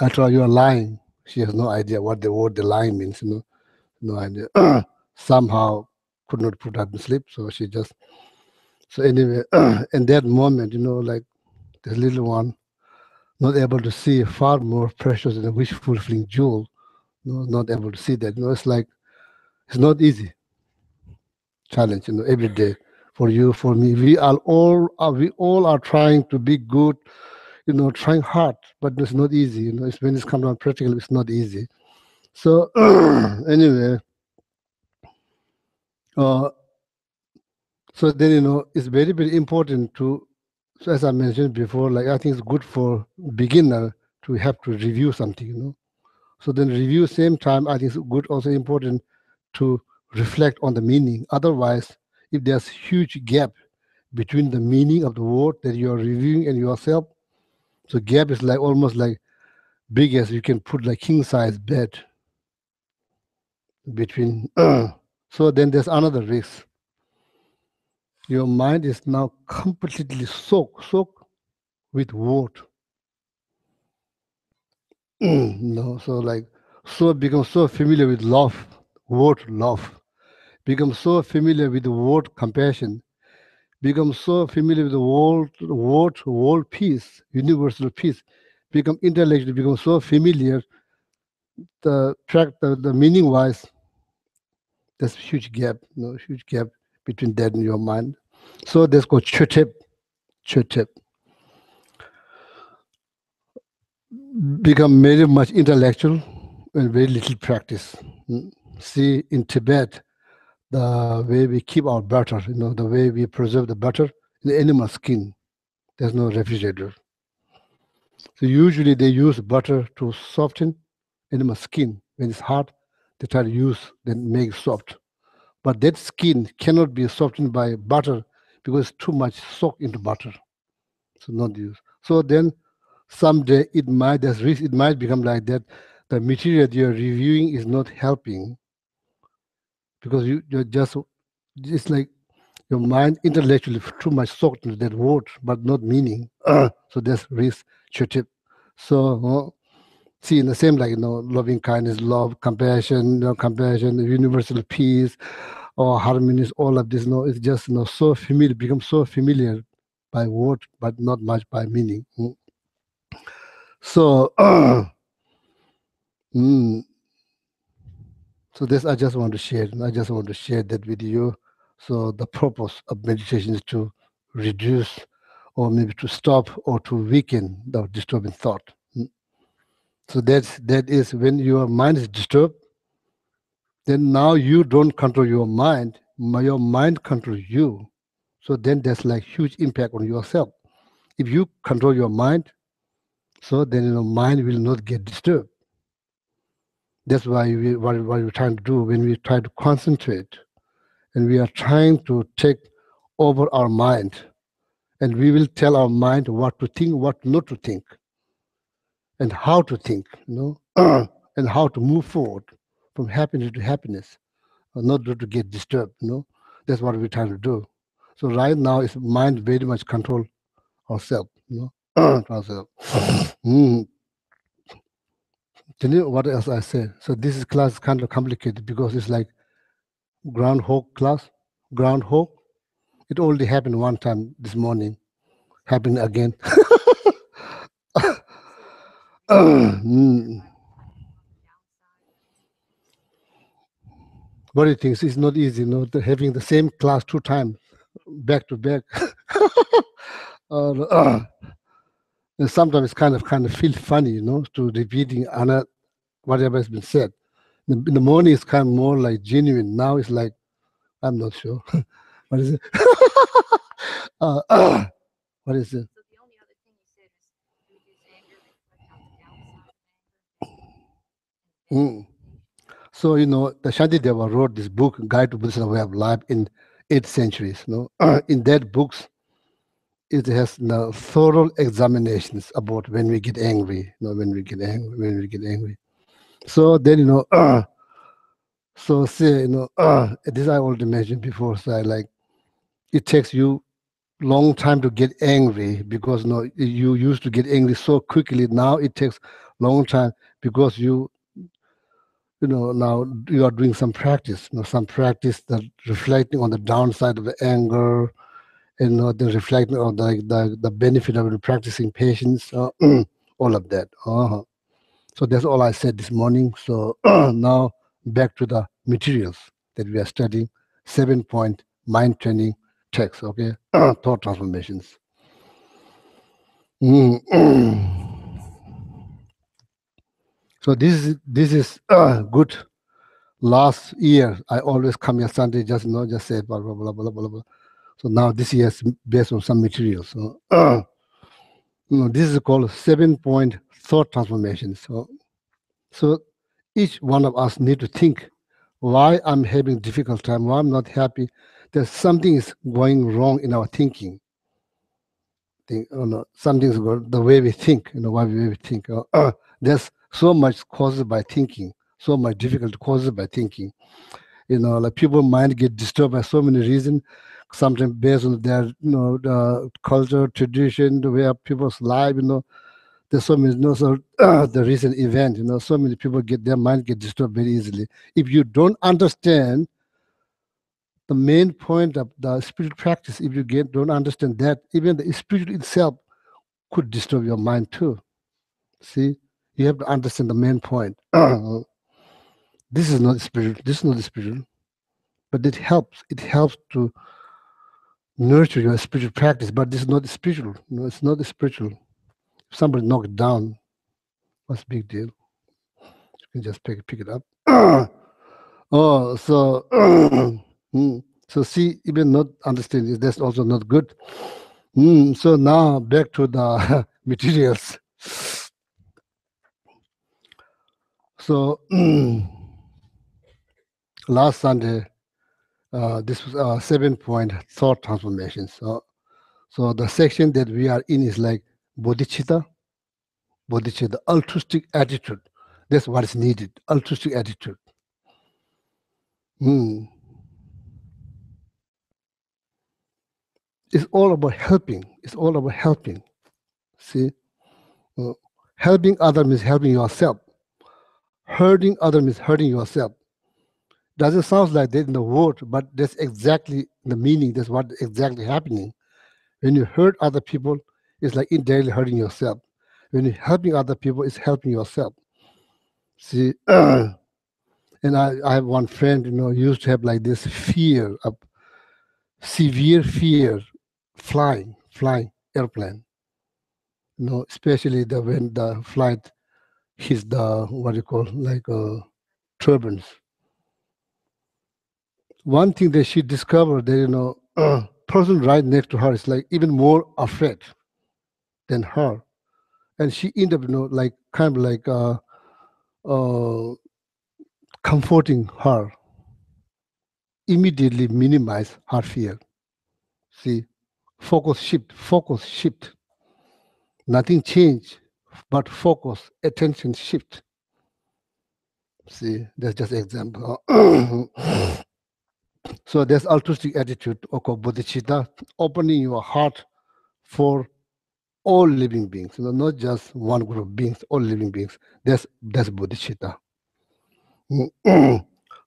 I told her, "You are lying." She has no idea what the word "the lying" means. No idea. Somehow could not put her to sleep, so she just. So anyway, in that moment, like this little one, not able to see far more precious than a wish fulfilling jewel. Not able to see that. It's like it's not easy challenge. Every day for you, for me, we all are trying to be good. Trying hard, but it's not easy. It's when it's come down practical, it's not easy. So anyway, uh, so then it's very very important to, so as I mentioned before, like I think it's good for beginner to have to review something. So then review same time, I think it's good also important to reflect on the meaning. Otherwise, if there's huge gap between the meaning of the word that you are reviewing and yourself, so gap is like almost like big as you can put like king size bed between. So then there's another risk. Your mind is now completely soaked with word. So like become so familiar with word love, become so familiar with the word compassion, become so familiar with the world peace, universal peace, become intellectually, become so familiar, the meaning wise, there's huge gap, huge gap between that and your mind. So there's called chutep, become very much intellectual and very little practice. See, in Tibet, the way we keep our butter, the way we preserve the butter in the animal skin, there's no refrigerator. So usually they use butter to soften animal skin. When it's hard, they try to then make it soft. But that skin cannot be softened by butter because it's too much soaked into butter. So not used. So then someday it might become like that. The material you're reviewing is not helping because you're just, it's like your mind intellectually too much soaked into that word, but not meaning. So that's risk tip. So see, in the same like loving kindness, love, compassion, universal peace, or harmony, all of this. It's just so familiar, become so familiar by word, but not much by meaning. So, so this I just want to share. I just want to share that with you. So the purpose of meditation is to reduce, or maybe to stop, or to weaken the disturbing thought. So that is when your mind is disturbed. Then now you don't control your mind. Your mind controls you. So then there's like huge impact on yourself. If you control your mind, so then mind will not get disturbed. That's why what we're trying to do when we try to concentrate, and we are trying to take over our mind, and we will tell our mind what to think, what not to think, and how to think, and how to move forward from happiness to happiness, not to get disturbed. That's what we're trying to do. So right now, it's mind very much control ourselves. Ourselves. Tell you what else I said. So this class is kind of complicated because it's like groundhog class. Groundhog. It already happened one time this morning. Happened again. What do you think? It's not easy, having the same class 2 times, back to back. And sometimes it's kind of feel funny, to repeating whatever has been said. In the morning, it's kind of more like genuine. Now it's like, I'm not sure. What is it? What is it? So the only other thing you said is reduce anger, reflect on the downside of anger. So, the Shantideva wrote this book, Guide to Buddhism Way of Life, in 8th centuries. In that books, it has thorough examinations about when we get angry, when we get angry. So then, so say, this I already mentioned before, so like, it takes you long time to get angry because you used to get angry so quickly. Now it takes long time because now you are doing some practice, some practice that reflecting on the downside of the anger, and then reflecting on the benefit of practicing patience, all of that. So that's all I said this morning. So now back to the materials that we are studying, 7-point mind training text, okay? Thought transformations. So this is good. Last year, I always come here Sunday, just say blah, blah, blah, blah, blah, blah. So now this year is based on some materials. So, this is called 7-point thought transformations. So each one of us need to think why I'm having difficult time, why I'm not happy. There's something is going wrong in our thinking. Something's going the way we think, why we think. There's so much caused by thinking, so much difficult caused by thinking. Like people's mind get disturbed by so many reasons, sometimes based on their, the culture, tradition, the way of people's life, there's so many, the recent event, so many people their mind get disturbed very easily. If you don't understand the main point of the spiritual practice, if you don't understand that, even the spiritual itself could disturb your mind too. See, you have to understand the main point. This is not spiritual, but it helps. It helps to nurture your spiritual practice, but this is not spiritual. It's not spiritual. If somebody knock it down, what's the big deal? You can just pick it up. So see, even not understanding, that's also not good. So now back to the materials. So last Sunday, this was 7-point thought transformation. So the section that we are in is like bodhicitta, altruistic attitude. That's what is needed, altruistic attitude. It's all about helping. It's all about helping. See, helping others means helping yourself. Hurting others means hurting yourself. Doesn't sound like that in the word, but that's exactly the meaning. That's what exactly happening. When you hurt other people, it's like indirectly hurting yourself. When you're helping other people, it's helping yourself. See, and I have one friend, used to have like this fear of severe fear flying airplane. Especially when the flight hits the what you call like turbulence. One thing that she discovered that person right next to her is like even more afraid than her, and she ended up like kind of like comforting her, immediately minimize her fear. See, focus shift. Nothing changed, but focus, attention shift. See, that's just an example. So there's altruistic attitude, okay, bodhicitta, opening your heart for all living beings, not just one group of beings, all living beings. That's bodhicitta.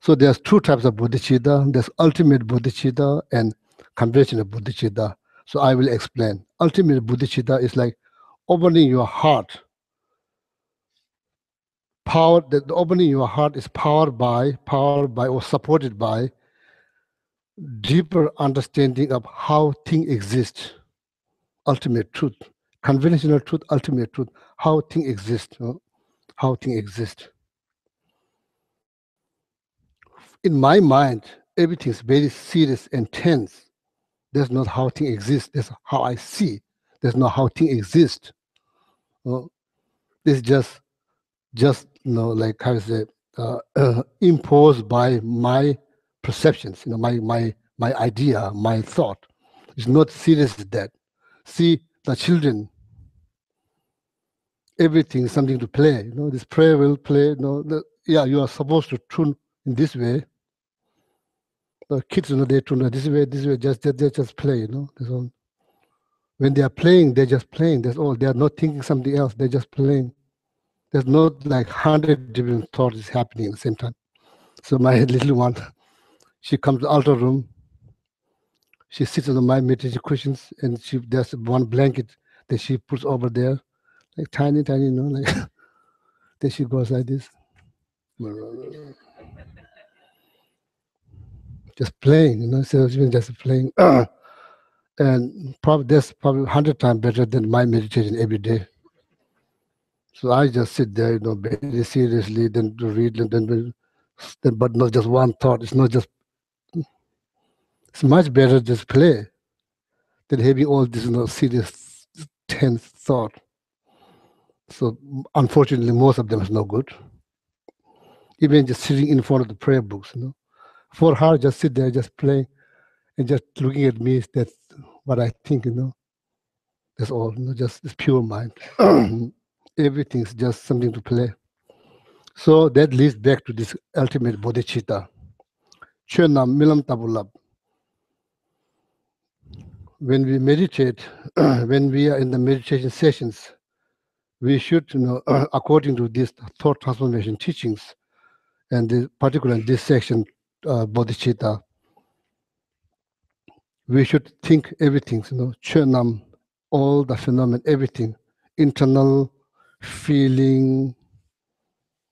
So there's two types of bodhicitta. There's ultimate bodhicitta and conventional bodhicitta. So I will explain. Ultimate bodhicitta is like opening your heart. The opening your heart is powered by or supported by deeper understanding of how things exist. Ultimate truth. Conventional truth, ultimate truth. How things exist. How things exist. In my mind, everything's very serious and tense. That's not how things exist. That's how I see. That's not how things exist. It's just like how to say, imposed by my perceptions. My idea, my thought. It's not serious as that. See the children, everything is something to play. This prayer will play. Yeah, you are supposed to tune in this way. The kids, they tune this way, they just play. That's all. When they are playing, they're just playing. That's all. They are not thinking something else. They're just playing. There's not like 100 different thoughts happening at the same time. So my little one, she comes to the altar room. She sits on my meditation cushions, and there's one blanket that she puts over there, like tiny, like. Then she goes like this, just playing, so she's just playing. And that's probably 100 times better than my meditation every day. So I just sit there, very seriously, then to read, and then but not just one thought. It's not just. It's much better just play than having all this, serious, tense thought. So unfortunately, most of them is no good. Even just sitting in front of the prayer books, For her, just sit there, just play, and just looking at me. That's what I think, That's all. Just this pure mind. Everything's just something to play. So that leads back to this ultimate bodhicitta. Chönam milam tabulab. When we meditate, when we are in the meditation sessions, we should, according to these thought transformation teachings, and particularly in this section, bodhicitta, we should think everything, chönam, all the phenomena, everything, internal, feeling,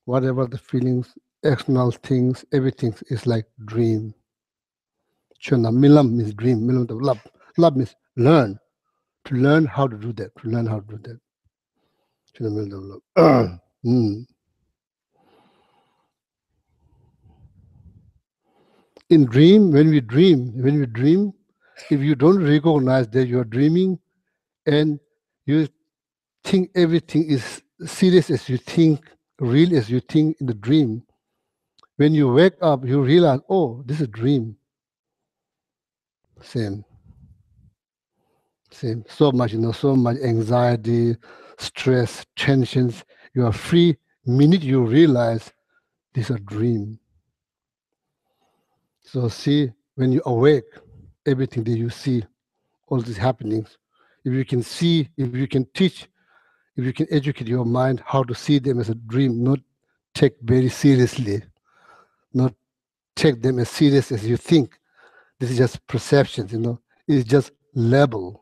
whatever the feelings, external things, everything is like dream. Chönam, milam means dream, milam lab. Lab means learn, to learn how to do that, In dream, when we dream, if you don't recognize that you are dreaming and you think everything is serious as you think, real as you think in the dream, when you wake up, you realize, oh, this is a dream. Same. So much, so much anxiety, stress, tensions. You are free minute you realize this is a dream. So see, when you awake, everything that you see, all these happenings, if you can see, if you can teach, if you can educate your mind how to see them as a dream, not take very seriously, not take them as serious as you think. This is just perceptions, It's just label.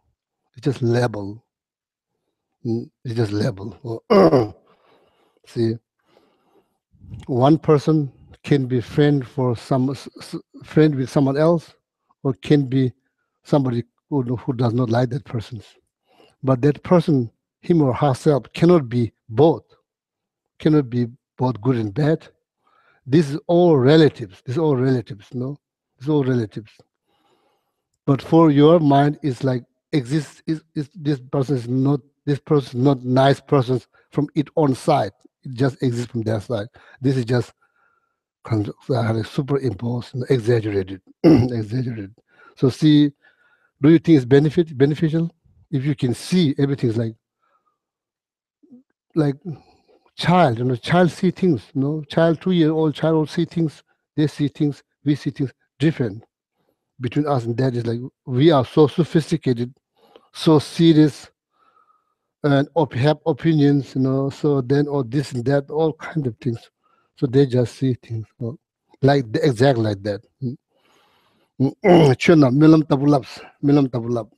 It's just label. It's just label. See, one person can be friend with someone else, or can be somebody who does not like that person. But that person, him or herself, cannot be both. Cannot be both good and bad. This is all relatives. This is all relatives. But for your mind, it's like exists. This person is not. This person is not nice person from its own side. It just exists from their side. This is just superimposed, exaggerated, exaggerated. So see, do you think it's beneficial? If you can see everything is like child, child see things, child 2-year-old child see things, they see things, we see things different between us and that. Is like we are so sophisticated, so serious, and have opinions, so then all this and that, all kind of things. So they just see things exactly like that. Milam tabulab.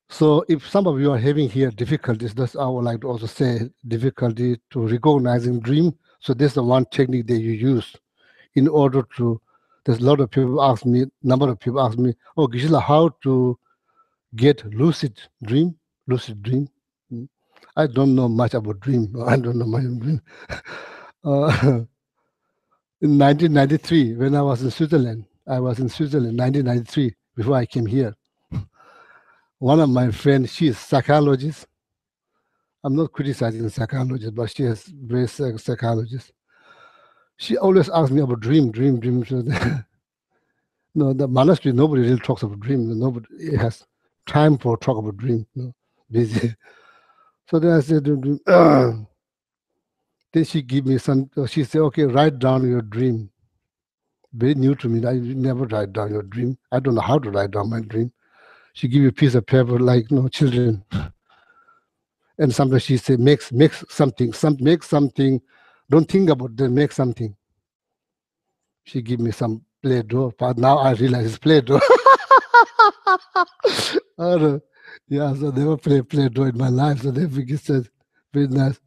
So if some of you are having here difficulties, that's I would like to also say difficulty to recognizing dream. So this is the one technique that you use in order to. There's a lot of people ask me, oh, Gisela, how to get lucid dream? I don't know much about dream. I don't know much about dream. In 1993, when I was in Switzerland, 1993, before I came here. One of my friends, she is psychologist. I'm not criticizing psychologists, but she is very psychologist. She always asks me about dream. No, the monastery, nobody really talks about dream. Nobody has time for talk about dream. Busy. So then I said, then she give me some. She said, okay, write down your dream. Very new to me. I never write down your dream. I don't know how to write down my dream. She give you a piece of paper like children, and sometimes she say make something, make something. Don't think about that. Make something. She give me some Play-Doh, but now I realize it's Play-Doh. Yeah, so they were Play-Doh in my life, so they think it's very nice.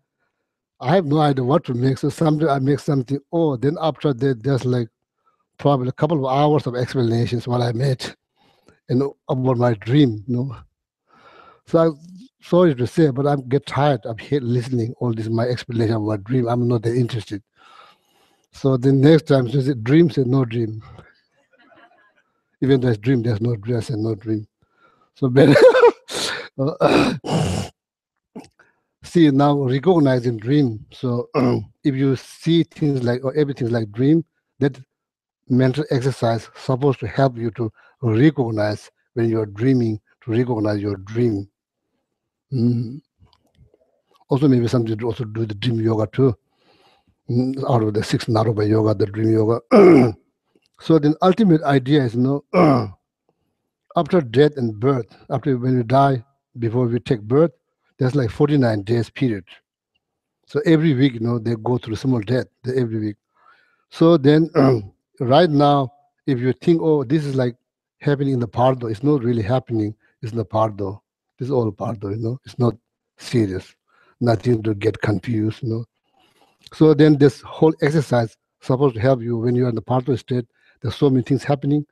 I have no idea what to make, so someday I make something. Oh, then after that, there's like probably a couple of hours of explanations what I made, and about my dream. So I'm sorry to say, but I get tired of listening all this my explanation of my dream. I'm not that interested. So the next time she said dream, said no dream. Even there's dream, there's no dream. I said no dream. So better see now recognizing dream. So if you see things like or everything like dream, that mental exercise supposed to help you to recognize when you're dreaming, to recognize your dream. Also maybe something to also do the dream yoga too. Out of the 6 Naropa yoga, the dream yoga. So the ultimate idea is after death and birth, after when we die, before we take birth, there's like 49 days period. So every week, they go through small death every week. So then right now, if you think, oh, this is like happening in the Pardo, it's not really happening. It's in the Pardo. It's all Pardo, it's not serious. Nothing to get confused, So then this whole exercise supposed to help you when you're in the Pardo state. There's so many things happening.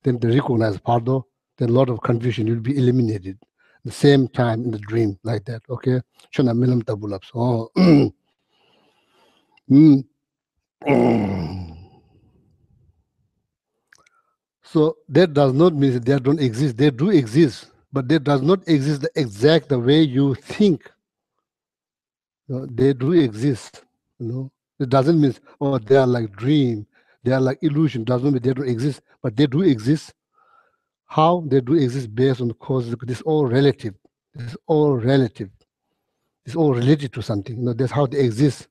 Then they recognize Pardo. Then a lot of confusion will be eliminated. The same time in the dream, like that. Okay. Shona milam tabulap. So, so that does not mean that they don't exist. They do exist, but they does not exist the exact the way you think. They do exist. It doesn't mean they are like dream, they are like illusion. Doesn't mean they don't exist, but they do exist. How they do exist based on causes. This is all relative. This is all relative. It's all related to something. That's how they exist.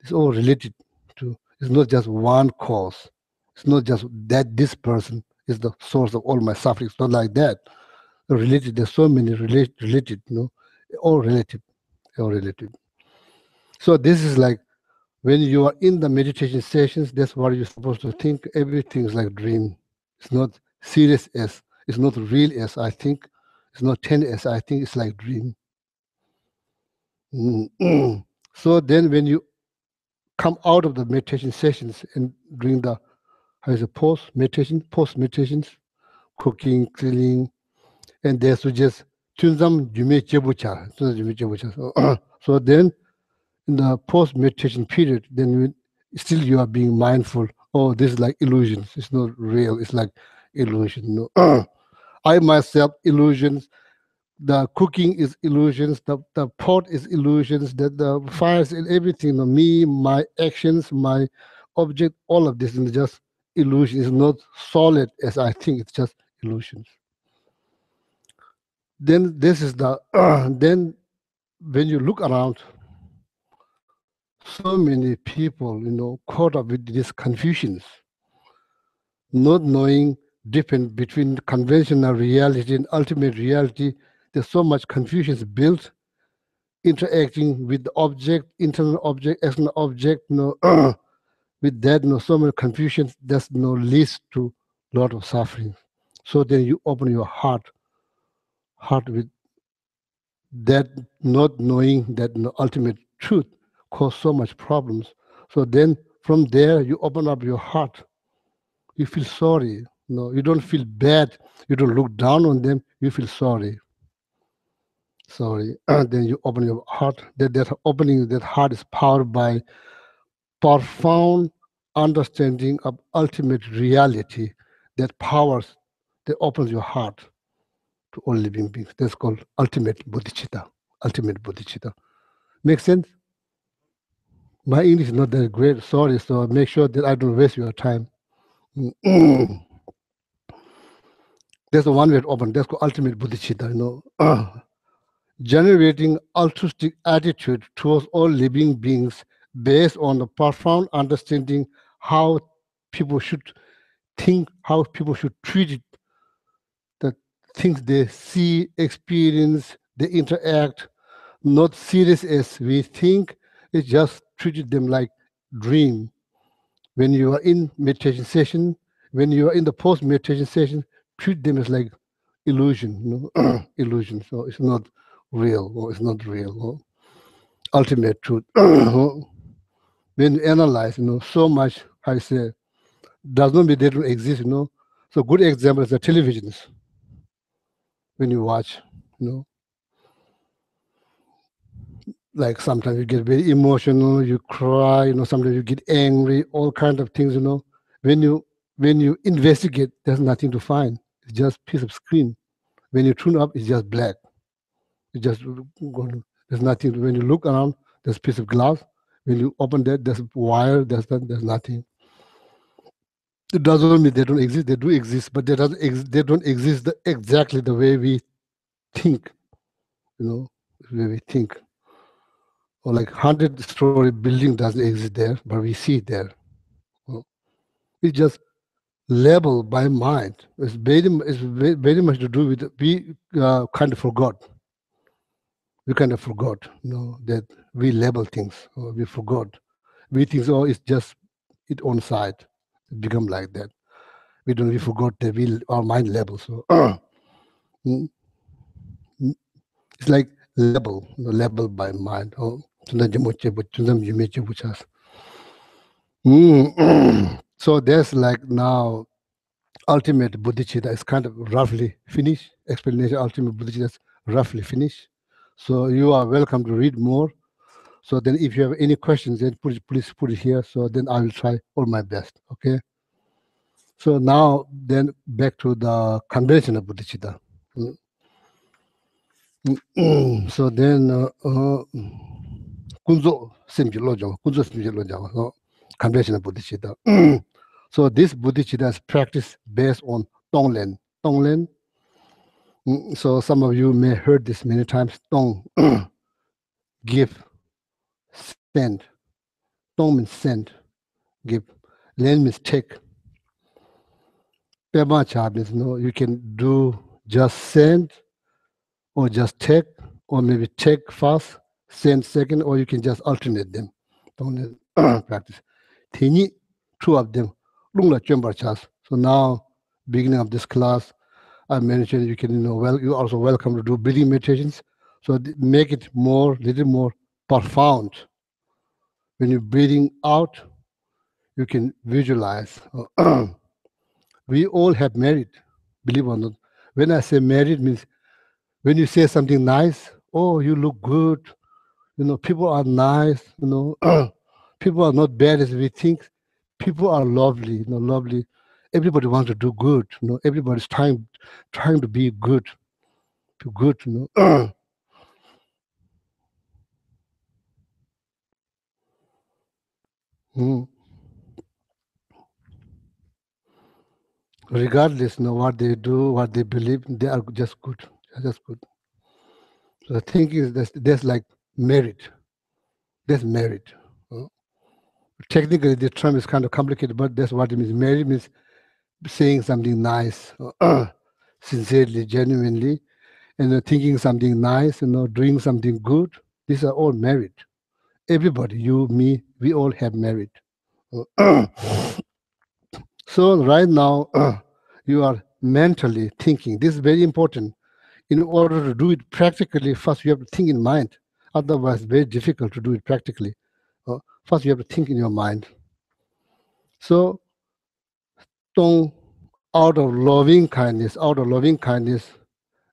It's all related to. It's not just one cause. It's not just that this person is the source of all my suffering. It's not like that. Related. There's so many related. All relative. All relative. So this is like when you are in the meditation sessions. That's what you're supposed to think. Everything is like dream. It's not serious as. It's not real as I think. It's not 10 as I think. It's like dream. So then when you come out of the meditation sessions and during the post meditations, cooking, cleaning, and they suggest tunzam jume chebucha. So then in the post meditation period, then still you are being mindful. Oh, this is like illusions. It's not real. It's like illusion. I myself illusions. The cooking is illusions, the pot is illusions, the fires and everything, me, my actions, my object, all of this is just illusion. It's not solid as I think, it's just illusions. Then this is the, then when you look around, so many people, caught up with these confusions, not knowing difference between conventional reality and ultimate reality. There's so much confusion built, interacting with the object, internal object, external object, with that, so many confusions, that's leads to a lot of suffering. So then you open your heart with that, not knowing that ultimate truth cause so much problems. So then from there, you open up your heart. You feel sorry. You don't feel bad. You don't look down on them. You feel sorry. Then you open your heart. That opening that heart is powered by profound understanding of ultimate reality that opens your heart to all living beings. That's called ultimate bodhicitta. Ultimate bodhicitta. Make sense? My English is not that great. Sorry. So make sure that I don't waste your time. There's a one way to open. That's called ultimate bodhicitta. You know, generating altruistic attitude towards all living beings based on the profound understanding how people should think, how people should treat it, the things they see, experience, they interact, not serious as we think. It just treated them like dream. When you are in meditation session, when you are in the post meditation session, treat them as like illusion, you know, illusion. So it's not real, or it's not real, or ultimate truth. When you analyze, you know, so much, I say, does not mean they don't exist, you know. So good example is the televisions. When you watch, you know, like sometimes you get very emotional, you cry, you know, sometimes you get angry, all kinds of things, you know. When you investigate, there's nothing to find. It's just piece of screen. When you tune up, it's just black. It's just there's nothing. When you look around, there's a piece of glass. When you open that, there's a wire. There's nothing. It doesn't mean they don't exist. They do exist, but they don't exist exactly the way we think. You know, the way we think. Or like 100-story building doesn't exist there, but we see it there. You know? It's just labeled by mind. It's very much to do with we kind of forgot. We kind of forgot, you know, that we label things. Or we forgot. We think, oh, it's just its own side. It become like that. We forgot that our mind labels. So it's like label, label by mind. Oh, so there's like now ultimate bodhicitta is kind of roughly finished. Explanation ultimate bodhicitta is roughly finished. So you are welcome to read more. So then if you have any questions, then please put it here. So then I will try all my best. Okay. So now then back to the conventional bodhicitta. So then kunzo simjilo jama, conventional bodhicitta. So this bodhicitta is practiced based on Tonglen. Tonglen. So some of you may heard this many times. Tong, give, send. Tong means send, give. Len means take. Pema cha means no, you can do just send, or just take, or maybe take first, send second, or you can just alternate them. Tonglen practice. Tini, two of them. Lungla chamber chas. So now, beginning of this class, I mentioned you can, you know, well, you're also welcome to do breathing meditations. So make it little more profound. When you're breathing out, you can visualize. We all have merit, believe it or not. When I say merit, means when you say something nice, oh, you look good. You know, people are nice. You know, people are not bad as we think. People are lovely. You know, lovely. Everybody wants to do good. You know, everybody's trying to be good. To good. You know. Regardless, you know, what they do, what they believe, they are just good. They're just good. So the thing is, there's like merit. There's merit. Technically, the term is kind of complicated, but that's what it means. Merit means saying something nice, sincerely, genuinely, and thinking something nice, you know, doing something good. These are all merit. Everybody, you, me, we all have merit. So right now, you are mentally thinking. This is very important. In order to do it practically, first you have to think in mind. Otherwise, very difficult to do it practically. First, you have to think in your mind. So, out of loving kindness,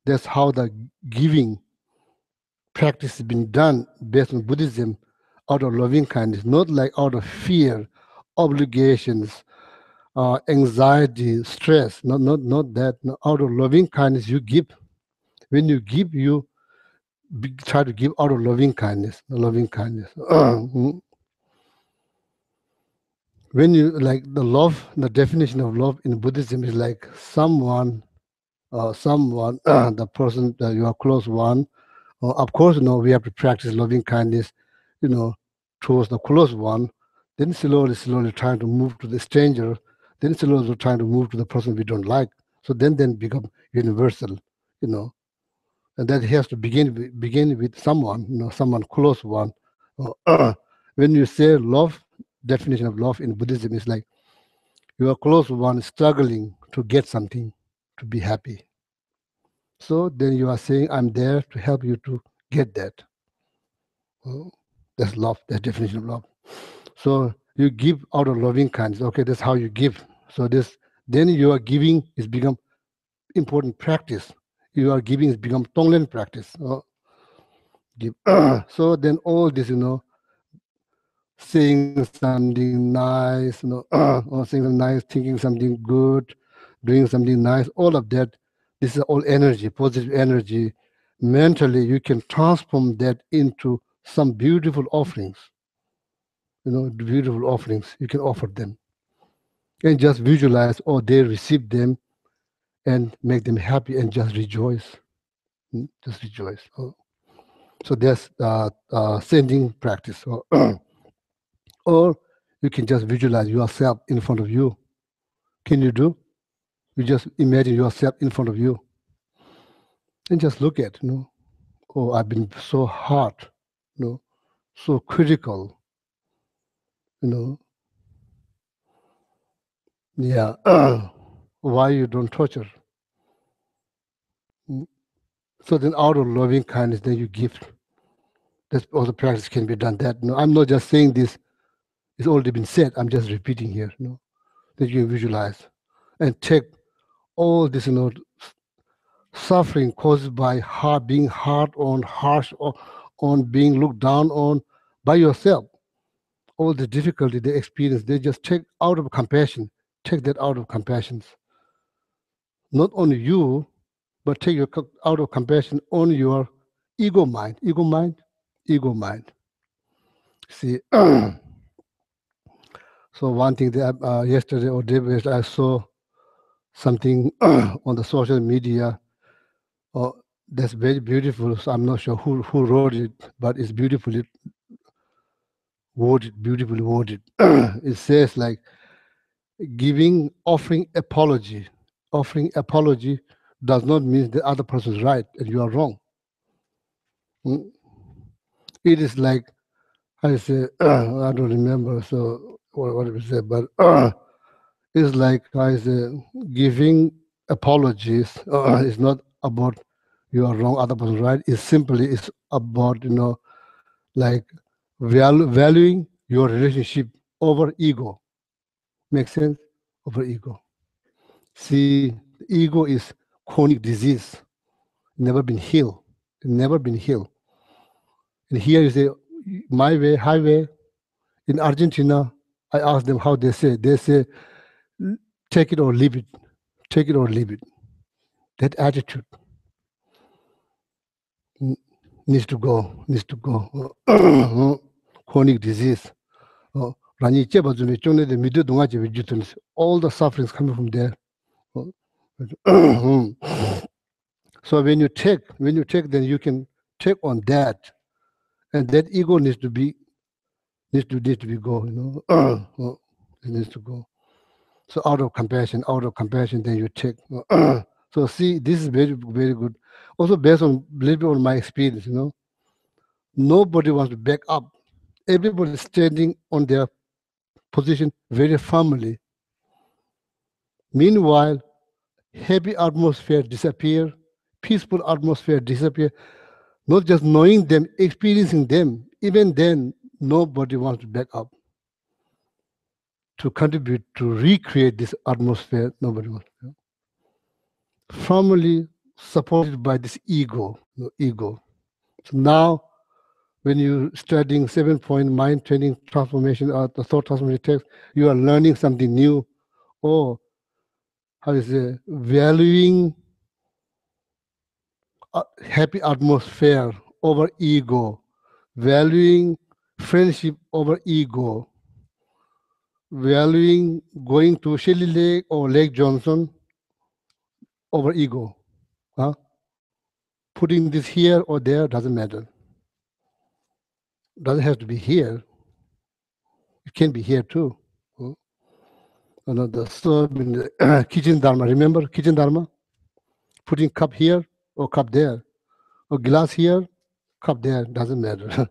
that's how the giving practice has been done based on Buddhism, out of loving kindness, not like out of fear, obligations, anxiety, stress, not that. No, out of loving kindness, you give. When you give, you try to give out of loving kindness. When you like the love, the definition of love in Buddhism is like someone someone, the person that you are close one, of course, we have to practice loving kindness, towards the close one. Then slowly trying to move to the stranger. Then slowly trying to move to the person we don't like. So then become universal, and that has to begin with someone, someone close one. When you say love, definition of love in Buddhism is like your close one struggling to get something, to be happy. So then you are saying, I'm there to help you to get that. That's love, that's definition of love. So you give out of loving kindness. Okay, that's how you give. So then your giving is become important practice. Your giving has become Tonglen practice. Give. So then all this, saying something nice, or saying something nice, thinking something good, doing something nice, all of that, this is all energy, positive energy. Mentally, you can transform that into some beautiful offerings. Beautiful offerings, you can offer them. And just visualize, they receive them and make them happy and just rejoice. Just rejoice. So there's sending practice. Or you can just visualize yourself in front of you. Can you do? You just imagine yourself in front of you. And just look at, I've been so hard, so critical, yeah. Why you don't torture? So then out of loving kindness, then you give. That's also practice can be done that. I'm not just saying this, it's already been said. I'm just repeating here, that you visualize and take all this, suffering caused by being hard on, harsh on, being looked down on by yourself. All the difficulty they experience, they just take out of compassion. Take that out of compassion. Not only you, but take out of compassion on your ego mind. Ego mind. See, so one thing that yesterday or day before, I saw something on the social media. That's very beautiful. So I'm not sure who wrote it, but it's beautifully worded. It says like offering apology. Offering apology does not mean the other person is right and you are wrong. It is like, I say, I don't remember, so what it said, but it's like I say, giving apologies is not about you are wrong, other person right. It's about, like valuing your relationship over ego. Makes sense? Over ego. See, ego is chronic disease, never been healed. And here you say, my way, highway. In Argentina, I asked them how they say. They say, take it or leave it. Take it or leave it. That attitude needs to go. Chronic disease. All the sufferings coming from there. So when you take, then you can take on that, and that ego needs to be go. It needs to go. So out of compassion, then you take. So see, this is very, very good. Also based on a little bit on my experience, nobody wants to back up. Everybody is standing on their position very firmly. Meanwhile, happy atmosphere disappear, peaceful atmosphere disappear. Not just knowing them, experiencing them. Even then, nobody wants to back up to contribute to recreate this atmosphere. Nobody wants to. Firmly supported by this ego. So now, when you're studying 7-point mind training transformation or the thought transformation text, you are learning something new, or valuing a happy atmosphere over ego, valuing friendship over ego, valuing going to Shelley Lake or Lake Johnson over ego. Huh? Putting this here or there doesn't matter. Doesn't have to be here. It can be here too. The serve in the kitchen dharma. Remember kitchen dharma? Putting cup here or cup there, or glass here, cup there, doesn't matter.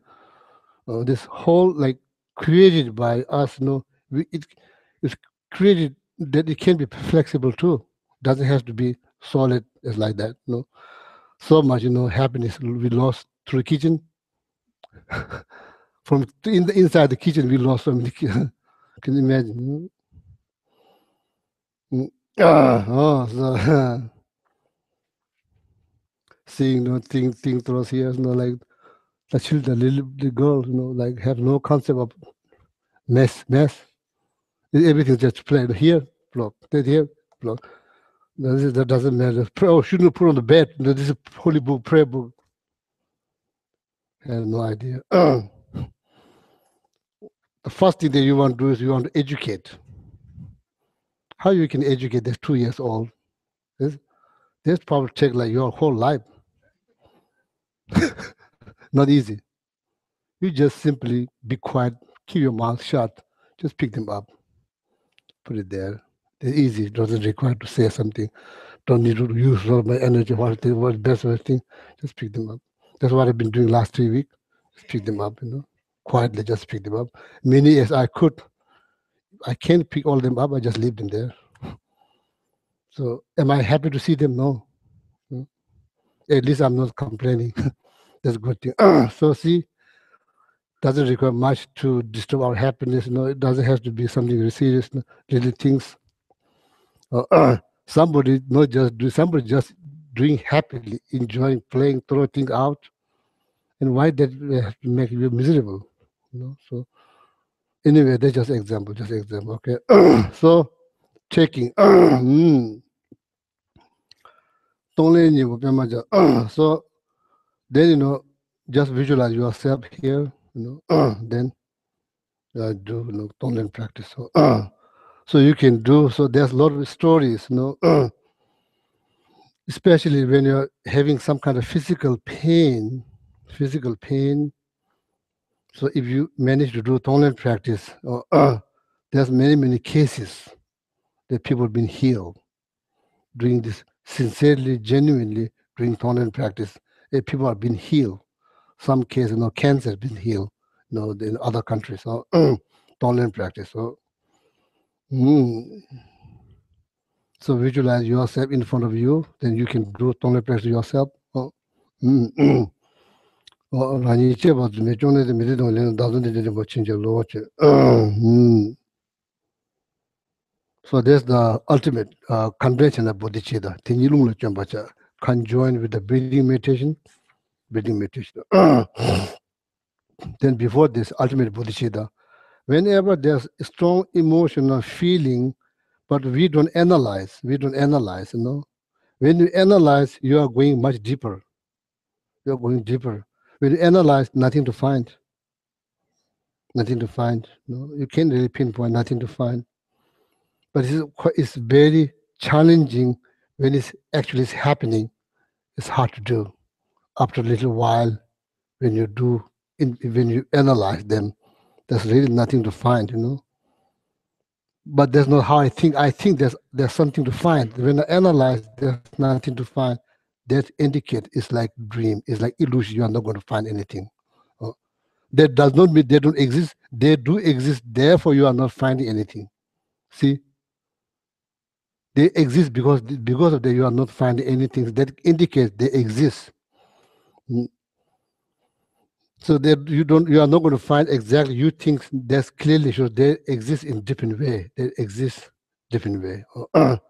This whole like created by us, it's created that it can be flexible too. Doesn't have to be solid as like that. So much happiness we lost through the kitchen. From inside the kitchen, we lost so many. Can you imagine? So seeing things throws here, like the children, the girls, like have no concept of mess. Everything just played here, block, that here, block. That doesn't matter. Oh, shouldn't put on the bed. This is a holy book, prayer book. I have no idea. The first thing that you want to do is you want to educate. How you can educate this 2 years old? This probably take like your whole life. Not easy. You just simply be quiet, keep your mouth shut, just pick them up, put it there. It's easy. It doesn't require to say something. Don't need to use all my energy. What's best thing? Just pick them up. That's what I've been doing last 3 weeks. Just pick them up, quietly just pick them up. Many as I could. I can't pick all them up. I just leave them there. So am I happy to see them? No. At least I'm not complaining. That's a good thing. So see, doesn't require much to disturb our happiness. It doesn't have to be something very serious. Little things. Somebody just doing happily, enjoying, playing, throw things out. And why that have to make you miserable? So anyway, that's just example. Okay. So checking. So then just visualize yourself here. Then do Tonglen practice. So you can do. So there's a lot of stories. Especially when you're having some kind of physical pain. So if you manage to do Tonglen practice, there's many cases that people have been healed doing this sincerely, genuinely doing Tonglen practice. People have been healed. Some cases, cancer has been healed, in other countries. So Tonglen practice. So visualize yourself in front of you, then you can do Tonglen practice yourself. So there's the ultimate convention of bodhicitta. Conjoined with the breathing meditation. Then before this ultimate bodhicitta, whenever there's a strong emotional feeling, but we don't analyze. When you analyze, you are going much deeper. When you analyze, nothing to find. You can't really pinpoint, nothing to find. But it's very challenging when it's actually happening. It's hard to do. After a little while, when you analyze them, there's really nothing to find, But that's not how I think. I think there's something to find. When I analyze, there's nothing to find. That indicate it's like dream. It's like illusion. You are not going to find anything. That does not mean they don't exist. They do exist. Therefore, you are not finding anything. See, they exist because of that you are not finding anything. That indicates they exist. So that you are not going to find exactly. You think that's clearly shows they exist in different way. They exist different way.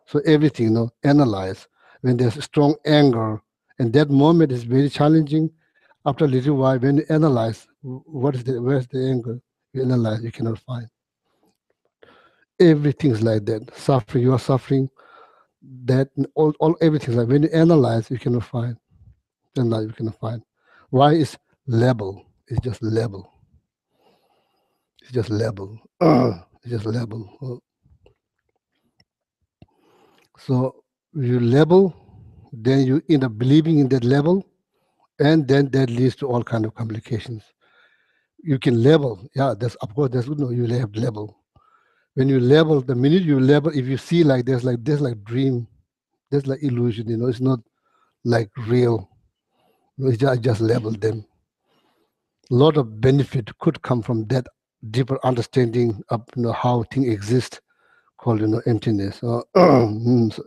So everything, analyze. When there's strong anger, and that moment is very challenging. After a little while, when you analyze, where's the anger? You analyze, you cannot find. Everything's like that. Suffering, you are suffering. That all everything's like when you analyze, you cannot find. Analyze, you cannot find. Why is label? It's just label. It's just label. It's just label. So you label, then you end up believing in that level, and then that leads to all kind of complications. You can label, yeah, that's of course that's good. No, you have level. When you label, the minute you label, if you see like there's like dream, there's like illusion, it's not like real. I just label them. A lot of benefit could come from that deeper understanding of how things exist, called emptiness. So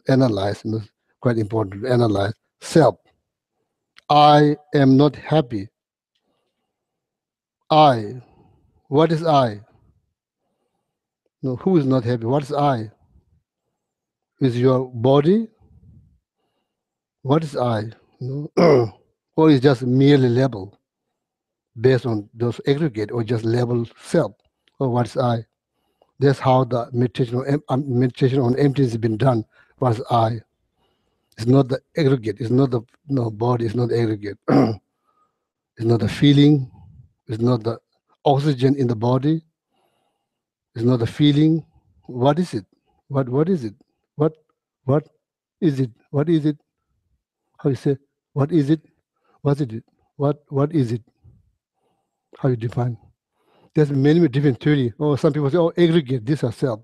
analyze, quite important to analyze self. I am not happy. I. What is I? No, who is not happy? What is I? Is your body? What is I? Or is just merely label based on those aggregate, or just label self? Or what is I? That's how the meditation on emptiness has been done. What is I? It's not the aggregate. It's not the body. It's not aggregate. It's not the feeling. It's not the oxygen in the body. It's not the feeling. What is it? What is it? What is it? What is it? How you say? What is it? What is it? What is it? How you define? There's many different theory. Or some people say, oh, aggregate, this are self.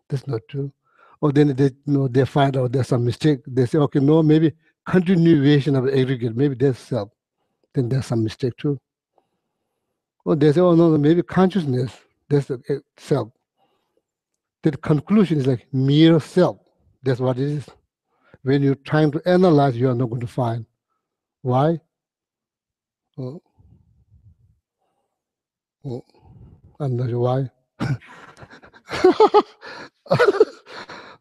That's not true. Or then they find out there's some mistake. They say, okay, no, maybe continuation of the aggregate, maybe that's self. Then there's some mistake too. Or they say, oh no, maybe consciousness, that's the self. The conclusion is like mere self. That's what it is. When you're trying to analyze, you are not going to find. Why? I'm not sure why.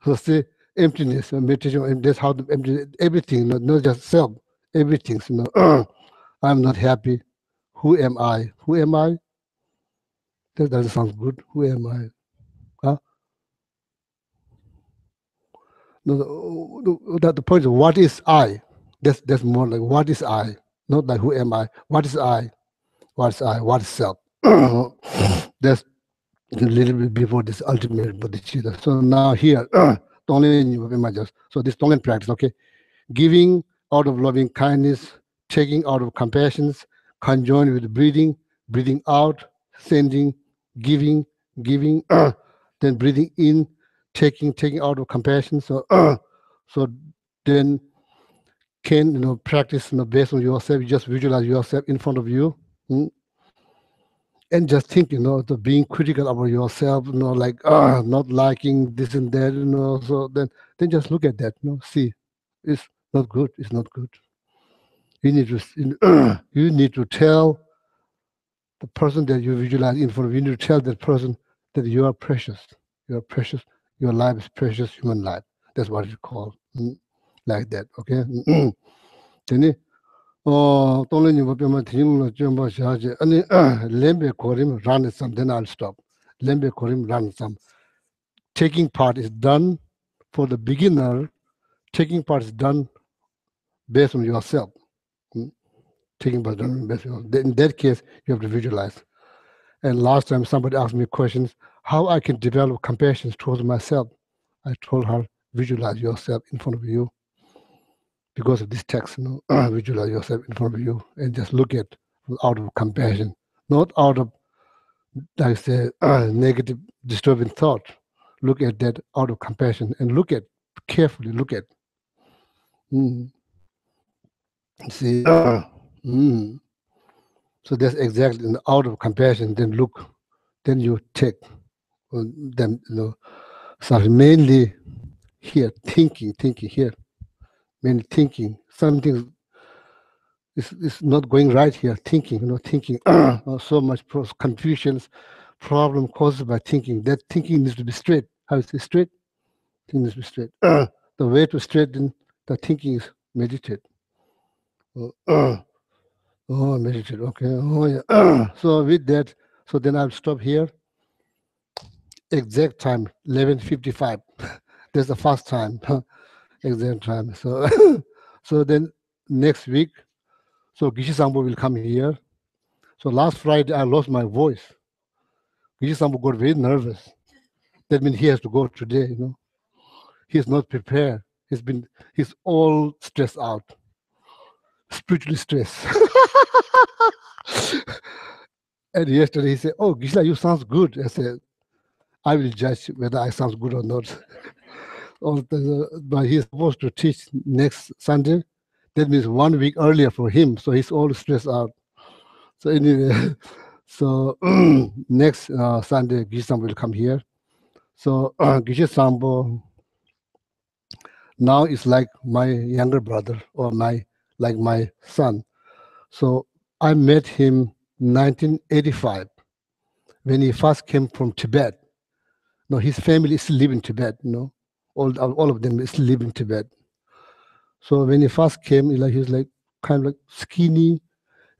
So see, emptiness, meditation, that's how the empty everything, not just self, everything. I'm not happy. Who am I? Who am I? That doesn't sound good. Who am I? Huh? No, the point is, what is I? That's more like, what is I? Not like, who am I? What is I? What is I? What is self? That's a little bit before this ultimate bodhicitta. So now here, so this Tonglen practice, okay? Giving out of loving kindness, taking out of compassion, conjoined with breathing, breathing out, sending, giving, then breathing in, taking out of compassion. So so then can practice based on yourself. You just visualize yourself in front of you. And just think, the being critical about yourself, like not liking this and that, so then just look at that, see, it's not good, it's not good. You need to you need to tell the person that you visualize in front of you, you need to tell that person that you are precious, your life is precious, human life. That's what it's called, like that, okay? Then lembe korim run some, then I'll stop. Lembe korim run some. Taking part is done for the beginner. Taking part is done based on yourself. Taking part is done based on yourself. In that case, you have to visualize. And last time somebody asked me questions, how I can develop compassion towards myself. I told her, visualize yourself in front of you. Because of this text, visualize yourself in front of you and just look at out of compassion, not out of, like I say, negative, disturbing thought. Look at that out of compassion and look at, carefully look at. See, so that's exactly out of compassion, then look, then you take, then, so mainly here, thinking here. When thinking, something is not going right here, thinking, so much confusions, problem caused by thinking. That thinking needs to be straight. How is it straight? Thinking needs to be straight. The way to straighten the thinking is meditate. Meditate, okay. Yeah. So with that, so then I'll stop here. Exact time, 11:55. That's the first time. Exact time. So so then next week, so Gishi Sambo will come here. So last Friday I lost my voice. Gishi Sambo got very nervous. That means he has to go today, He's not prepared. he's all stressed out, spiritually stressed. And yesterday he said, "Oh, Gisela, you sounds good." I said, "I will judge whether I sound good or not." But he's supposed to teach next Sunday. That means 1 week earlier for him, so he's all stressed out. So anyway, so next Sunday, Gisam will come here. So Gishe Sambo now is like my younger brother or my son. So I met him 1985 when he first came from Tibet. No, his family still live in Tibet. All of them still live in Tibet. So when he first came, he was like kind of like skinny.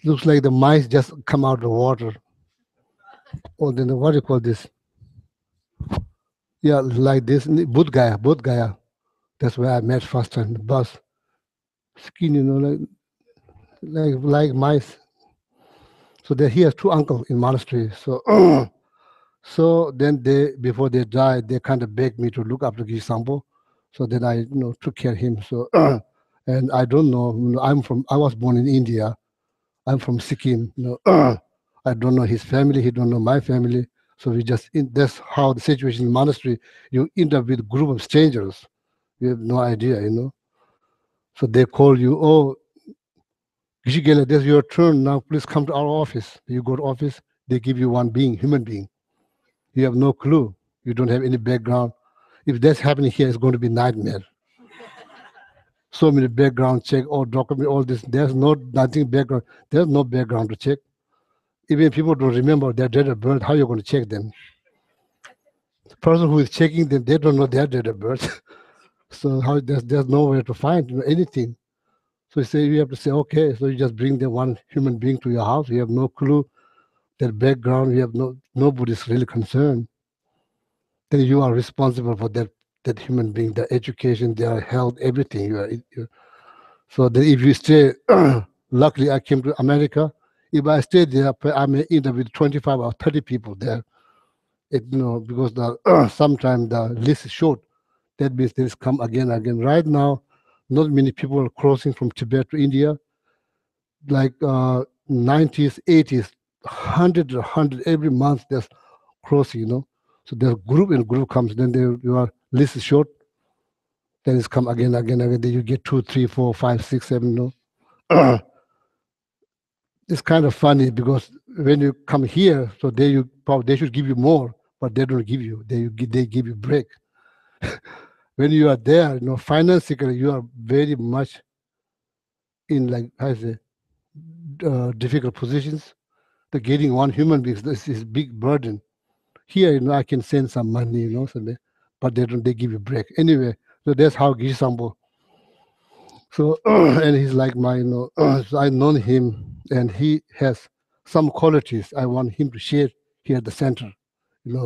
Looks like the mice just come out of the water. Or then what do you call this? Yeah, like this. Bodh Gaya. That's where I met first time. The bus, skinny, like mice. So he has two uncles in monastery. So so then before they died, they kind of begged me to look after Gishe Sambo. So then I took care of him. So and I don't know. I was born in India. I'm from Sikkim. I don't know his family. He don't know my family. So that's how the situation in monastery. You end up with a group of strangers. You have no idea, So they call you, "Oh, Gishe Gela, this is your turn now. Please come to our office." You go to office. They give you one being, human being. You have no clue. You don't have any background. If that's happening here, it's going to be nightmare. So many background check, or document, all this. There's nothing background. There's no background to check. Even if people don't remember their date of birth, how are you going to check them? The person who is checking them, they don't know their date of birth. So there's nowhere to find anything. So you have to say, okay, so you just bring the one human being to your house. You have no clue their background. You have nobody's really concerned. Then you are responsible for that human being, their education, their health, everything. So then if you stay, luckily I came to America. If I stay there, I may end up with 25 or 30 people there. Because sometimes the list is short. That means things come again. Right now, not many people are crossing from Tibet to India. Like 90s, 80s, 100 every month there's crossing, So there's group and group comes, then your list is short. Then it's come again. Then you get 2, 3, 4, 5, 6, 7, It's kind of funny because when you come here, so they should give you more, but they don't give you. They give you break. When you are there, financially you are very much in difficult positions. The getting one human being is big burden. Here, I can send some money, but they give you break anyway. So that's how Gishe Sambo. So and he's like my, so I known him, and he has some qualities I want him to share here at the center.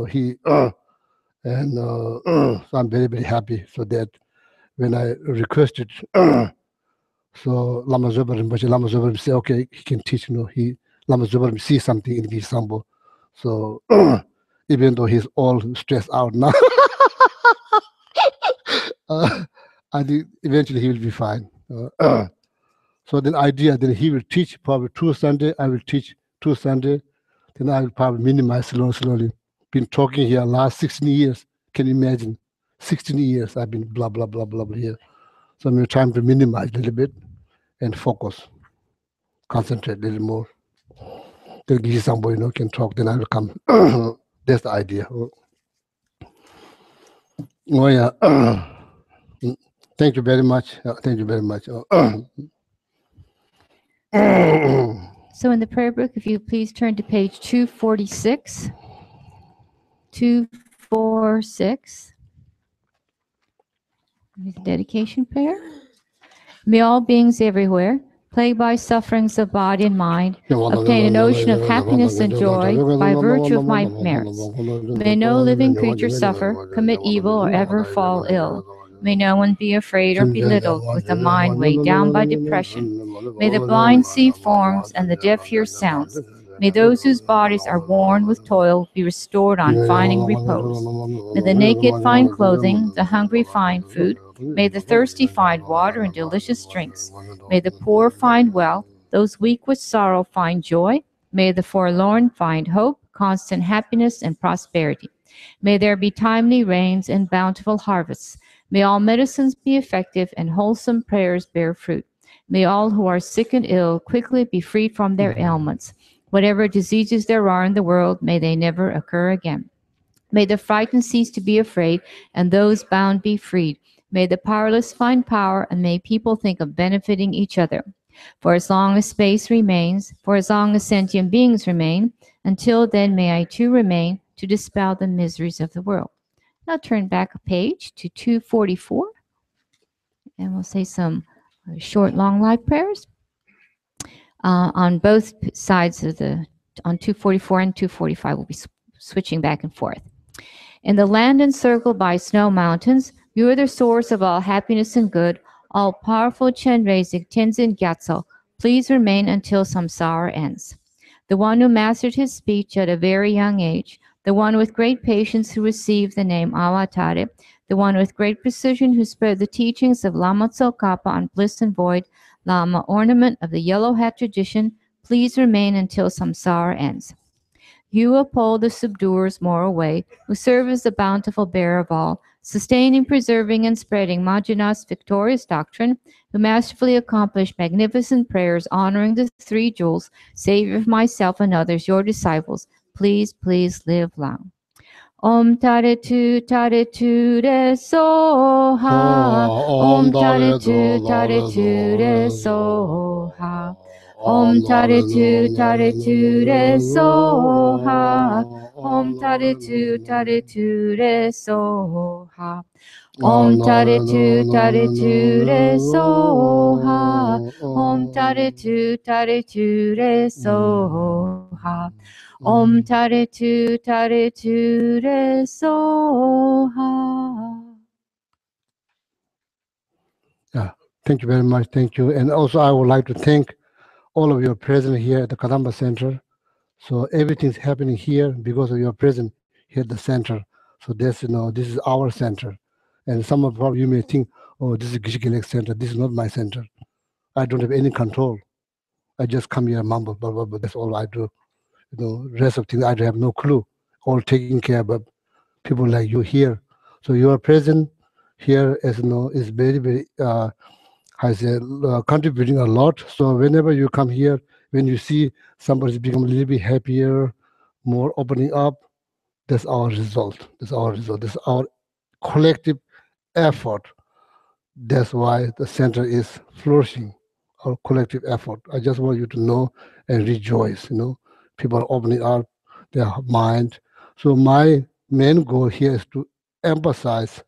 He and so I'm very, very happy. So that when I requested, so Lama Zobarim say, okay, he can teach. Lama Zobarim see something in Gishe Sambo. So even though he's all stressed out now, I think eventually he will be fine. So then then he will teach probably 2 Sunday. I will teach 2 Sunday. Then I will probably minimize slowly. Been talking here last 16 years. Can you imagine? 16 years I've been blah, blah, blah, blah, blah here. So I'm trying to minimize a little bit and focus, concentrate a little more. Then Gishe Sambo, can talk, then I will come. That's the idea. Oh, yeah. Thank you very much. Thank you very much. So in the prayer book, if you please turn to page 246. 246. There's a dedication prayer. May all beings everywhere, plagued by sufferings of body and mind, obtain an ocean of happiness and joy by virtue of my merits. May no living creature suffer, commit evil, or ever fall ill. May no one be afraid or belittled with a mind weighed down by depression. May the blind see forms and the deaf hear sounds. May those whose bodies are worn with toil be restored on finding repose. May the naked find clothing, the hungry find food, May the thirsty find water and delicious drinks. May the poor find wealth, those weak with sorrow find joy. May the forlorn find hope, constant happiness, and prosperity. May there be timely rains and bountiful harvests. May all medicines be effective and wholesome prayers bear fruit. May all who are sick and ill quickly be freed from their ailments. Whatever diseases there are in the world, may they never occur again. May the frightened cease to be afraid, and those bound be freed. May the powerless find power, and may people think of benefiting each other. For as long as space remains, for as long as sentient beings remain, until then may I too remain to dispel the miseries of the world. Now turn back a page to 244, and we'll say some short, long life prayers on both sides of on 244 and 245. We'll be switching back and forth. In the land encircled by snow mountains, you are the source of all happiness and good. All powerful Chenrezig Tenzin Gyatso, please remain until samsara ends. The one who mastered his speech at a very young age, the one with great patience who received the name Awatare, the one with great precision who spread the teachings of Lama Tsongkhapa on bliss and void, Lama ornament of the yellow hat tradition, please remain until samsara ends. You uphold the subduer's moral way, who serve as the bountiful bearer of all, sustaining, preserving, and spreading Majjhina's victorious doctrine, who masterfully accomplished magnificent prayers honoring the three jewels, Savior of myself and others, your disciples, please, please live long. Om Tare Tu Re Soha. Om Tare Tu Re Soha. Om Tare Tu Re Soha. Om Tare Tu Re Soha. Om Tare Tu Re Soha. Om Tare Tu Re Soha. Om Tare Tu Re Soha. Yeah, thank you very much. Thank you. And also, I would like to thank all of your presence here at the Kadamba Center. So everything's happening here because of your presence here at the center. So this is our center. And some of you may think, oh, this is Geshe-Gelek Center. This is not my center. I don't have any control. I just come here and mumble, blah, blah, blah. That's all I do. Rest of things I have no clue. All taken care of, but people like you here. So your presence here is very, very contributing a lot. So whenever you come here, when you see somebody's become a little bit happier, more opening up, that's our result. That's our result. That's our collective effort. That's why the center is flourishing, our collective effort. I just want you to know and rejoice, People are opening up their mind. So my main goal here is to emphasize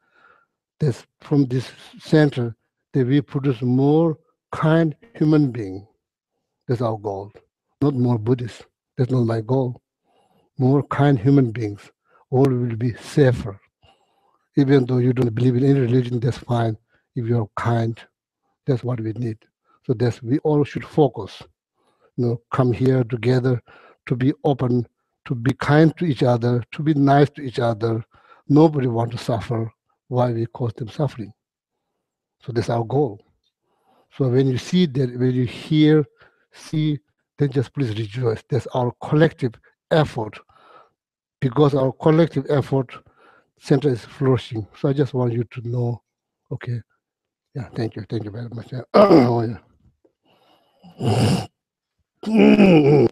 this from this center that we produce more kind human beings. That's our goal. Not more Buddhists. That's not my goal. More kind human beings. All will be safer. Even though you don't believe in any religion, that's fine. If you're kind, that's what we need. So we all should focus. Come here together to be open, to be kind to each other, to be nice to each other. Nobody wants to suffer. Why we cause them suffering? So that's our goal. So when you see that, when you see, then just please rejoice. That's our collective effort. Because our collective effort, center is flourishing. So I just want you to know, okay. Yeah, thank you. Thank you very much. Oh, yeah.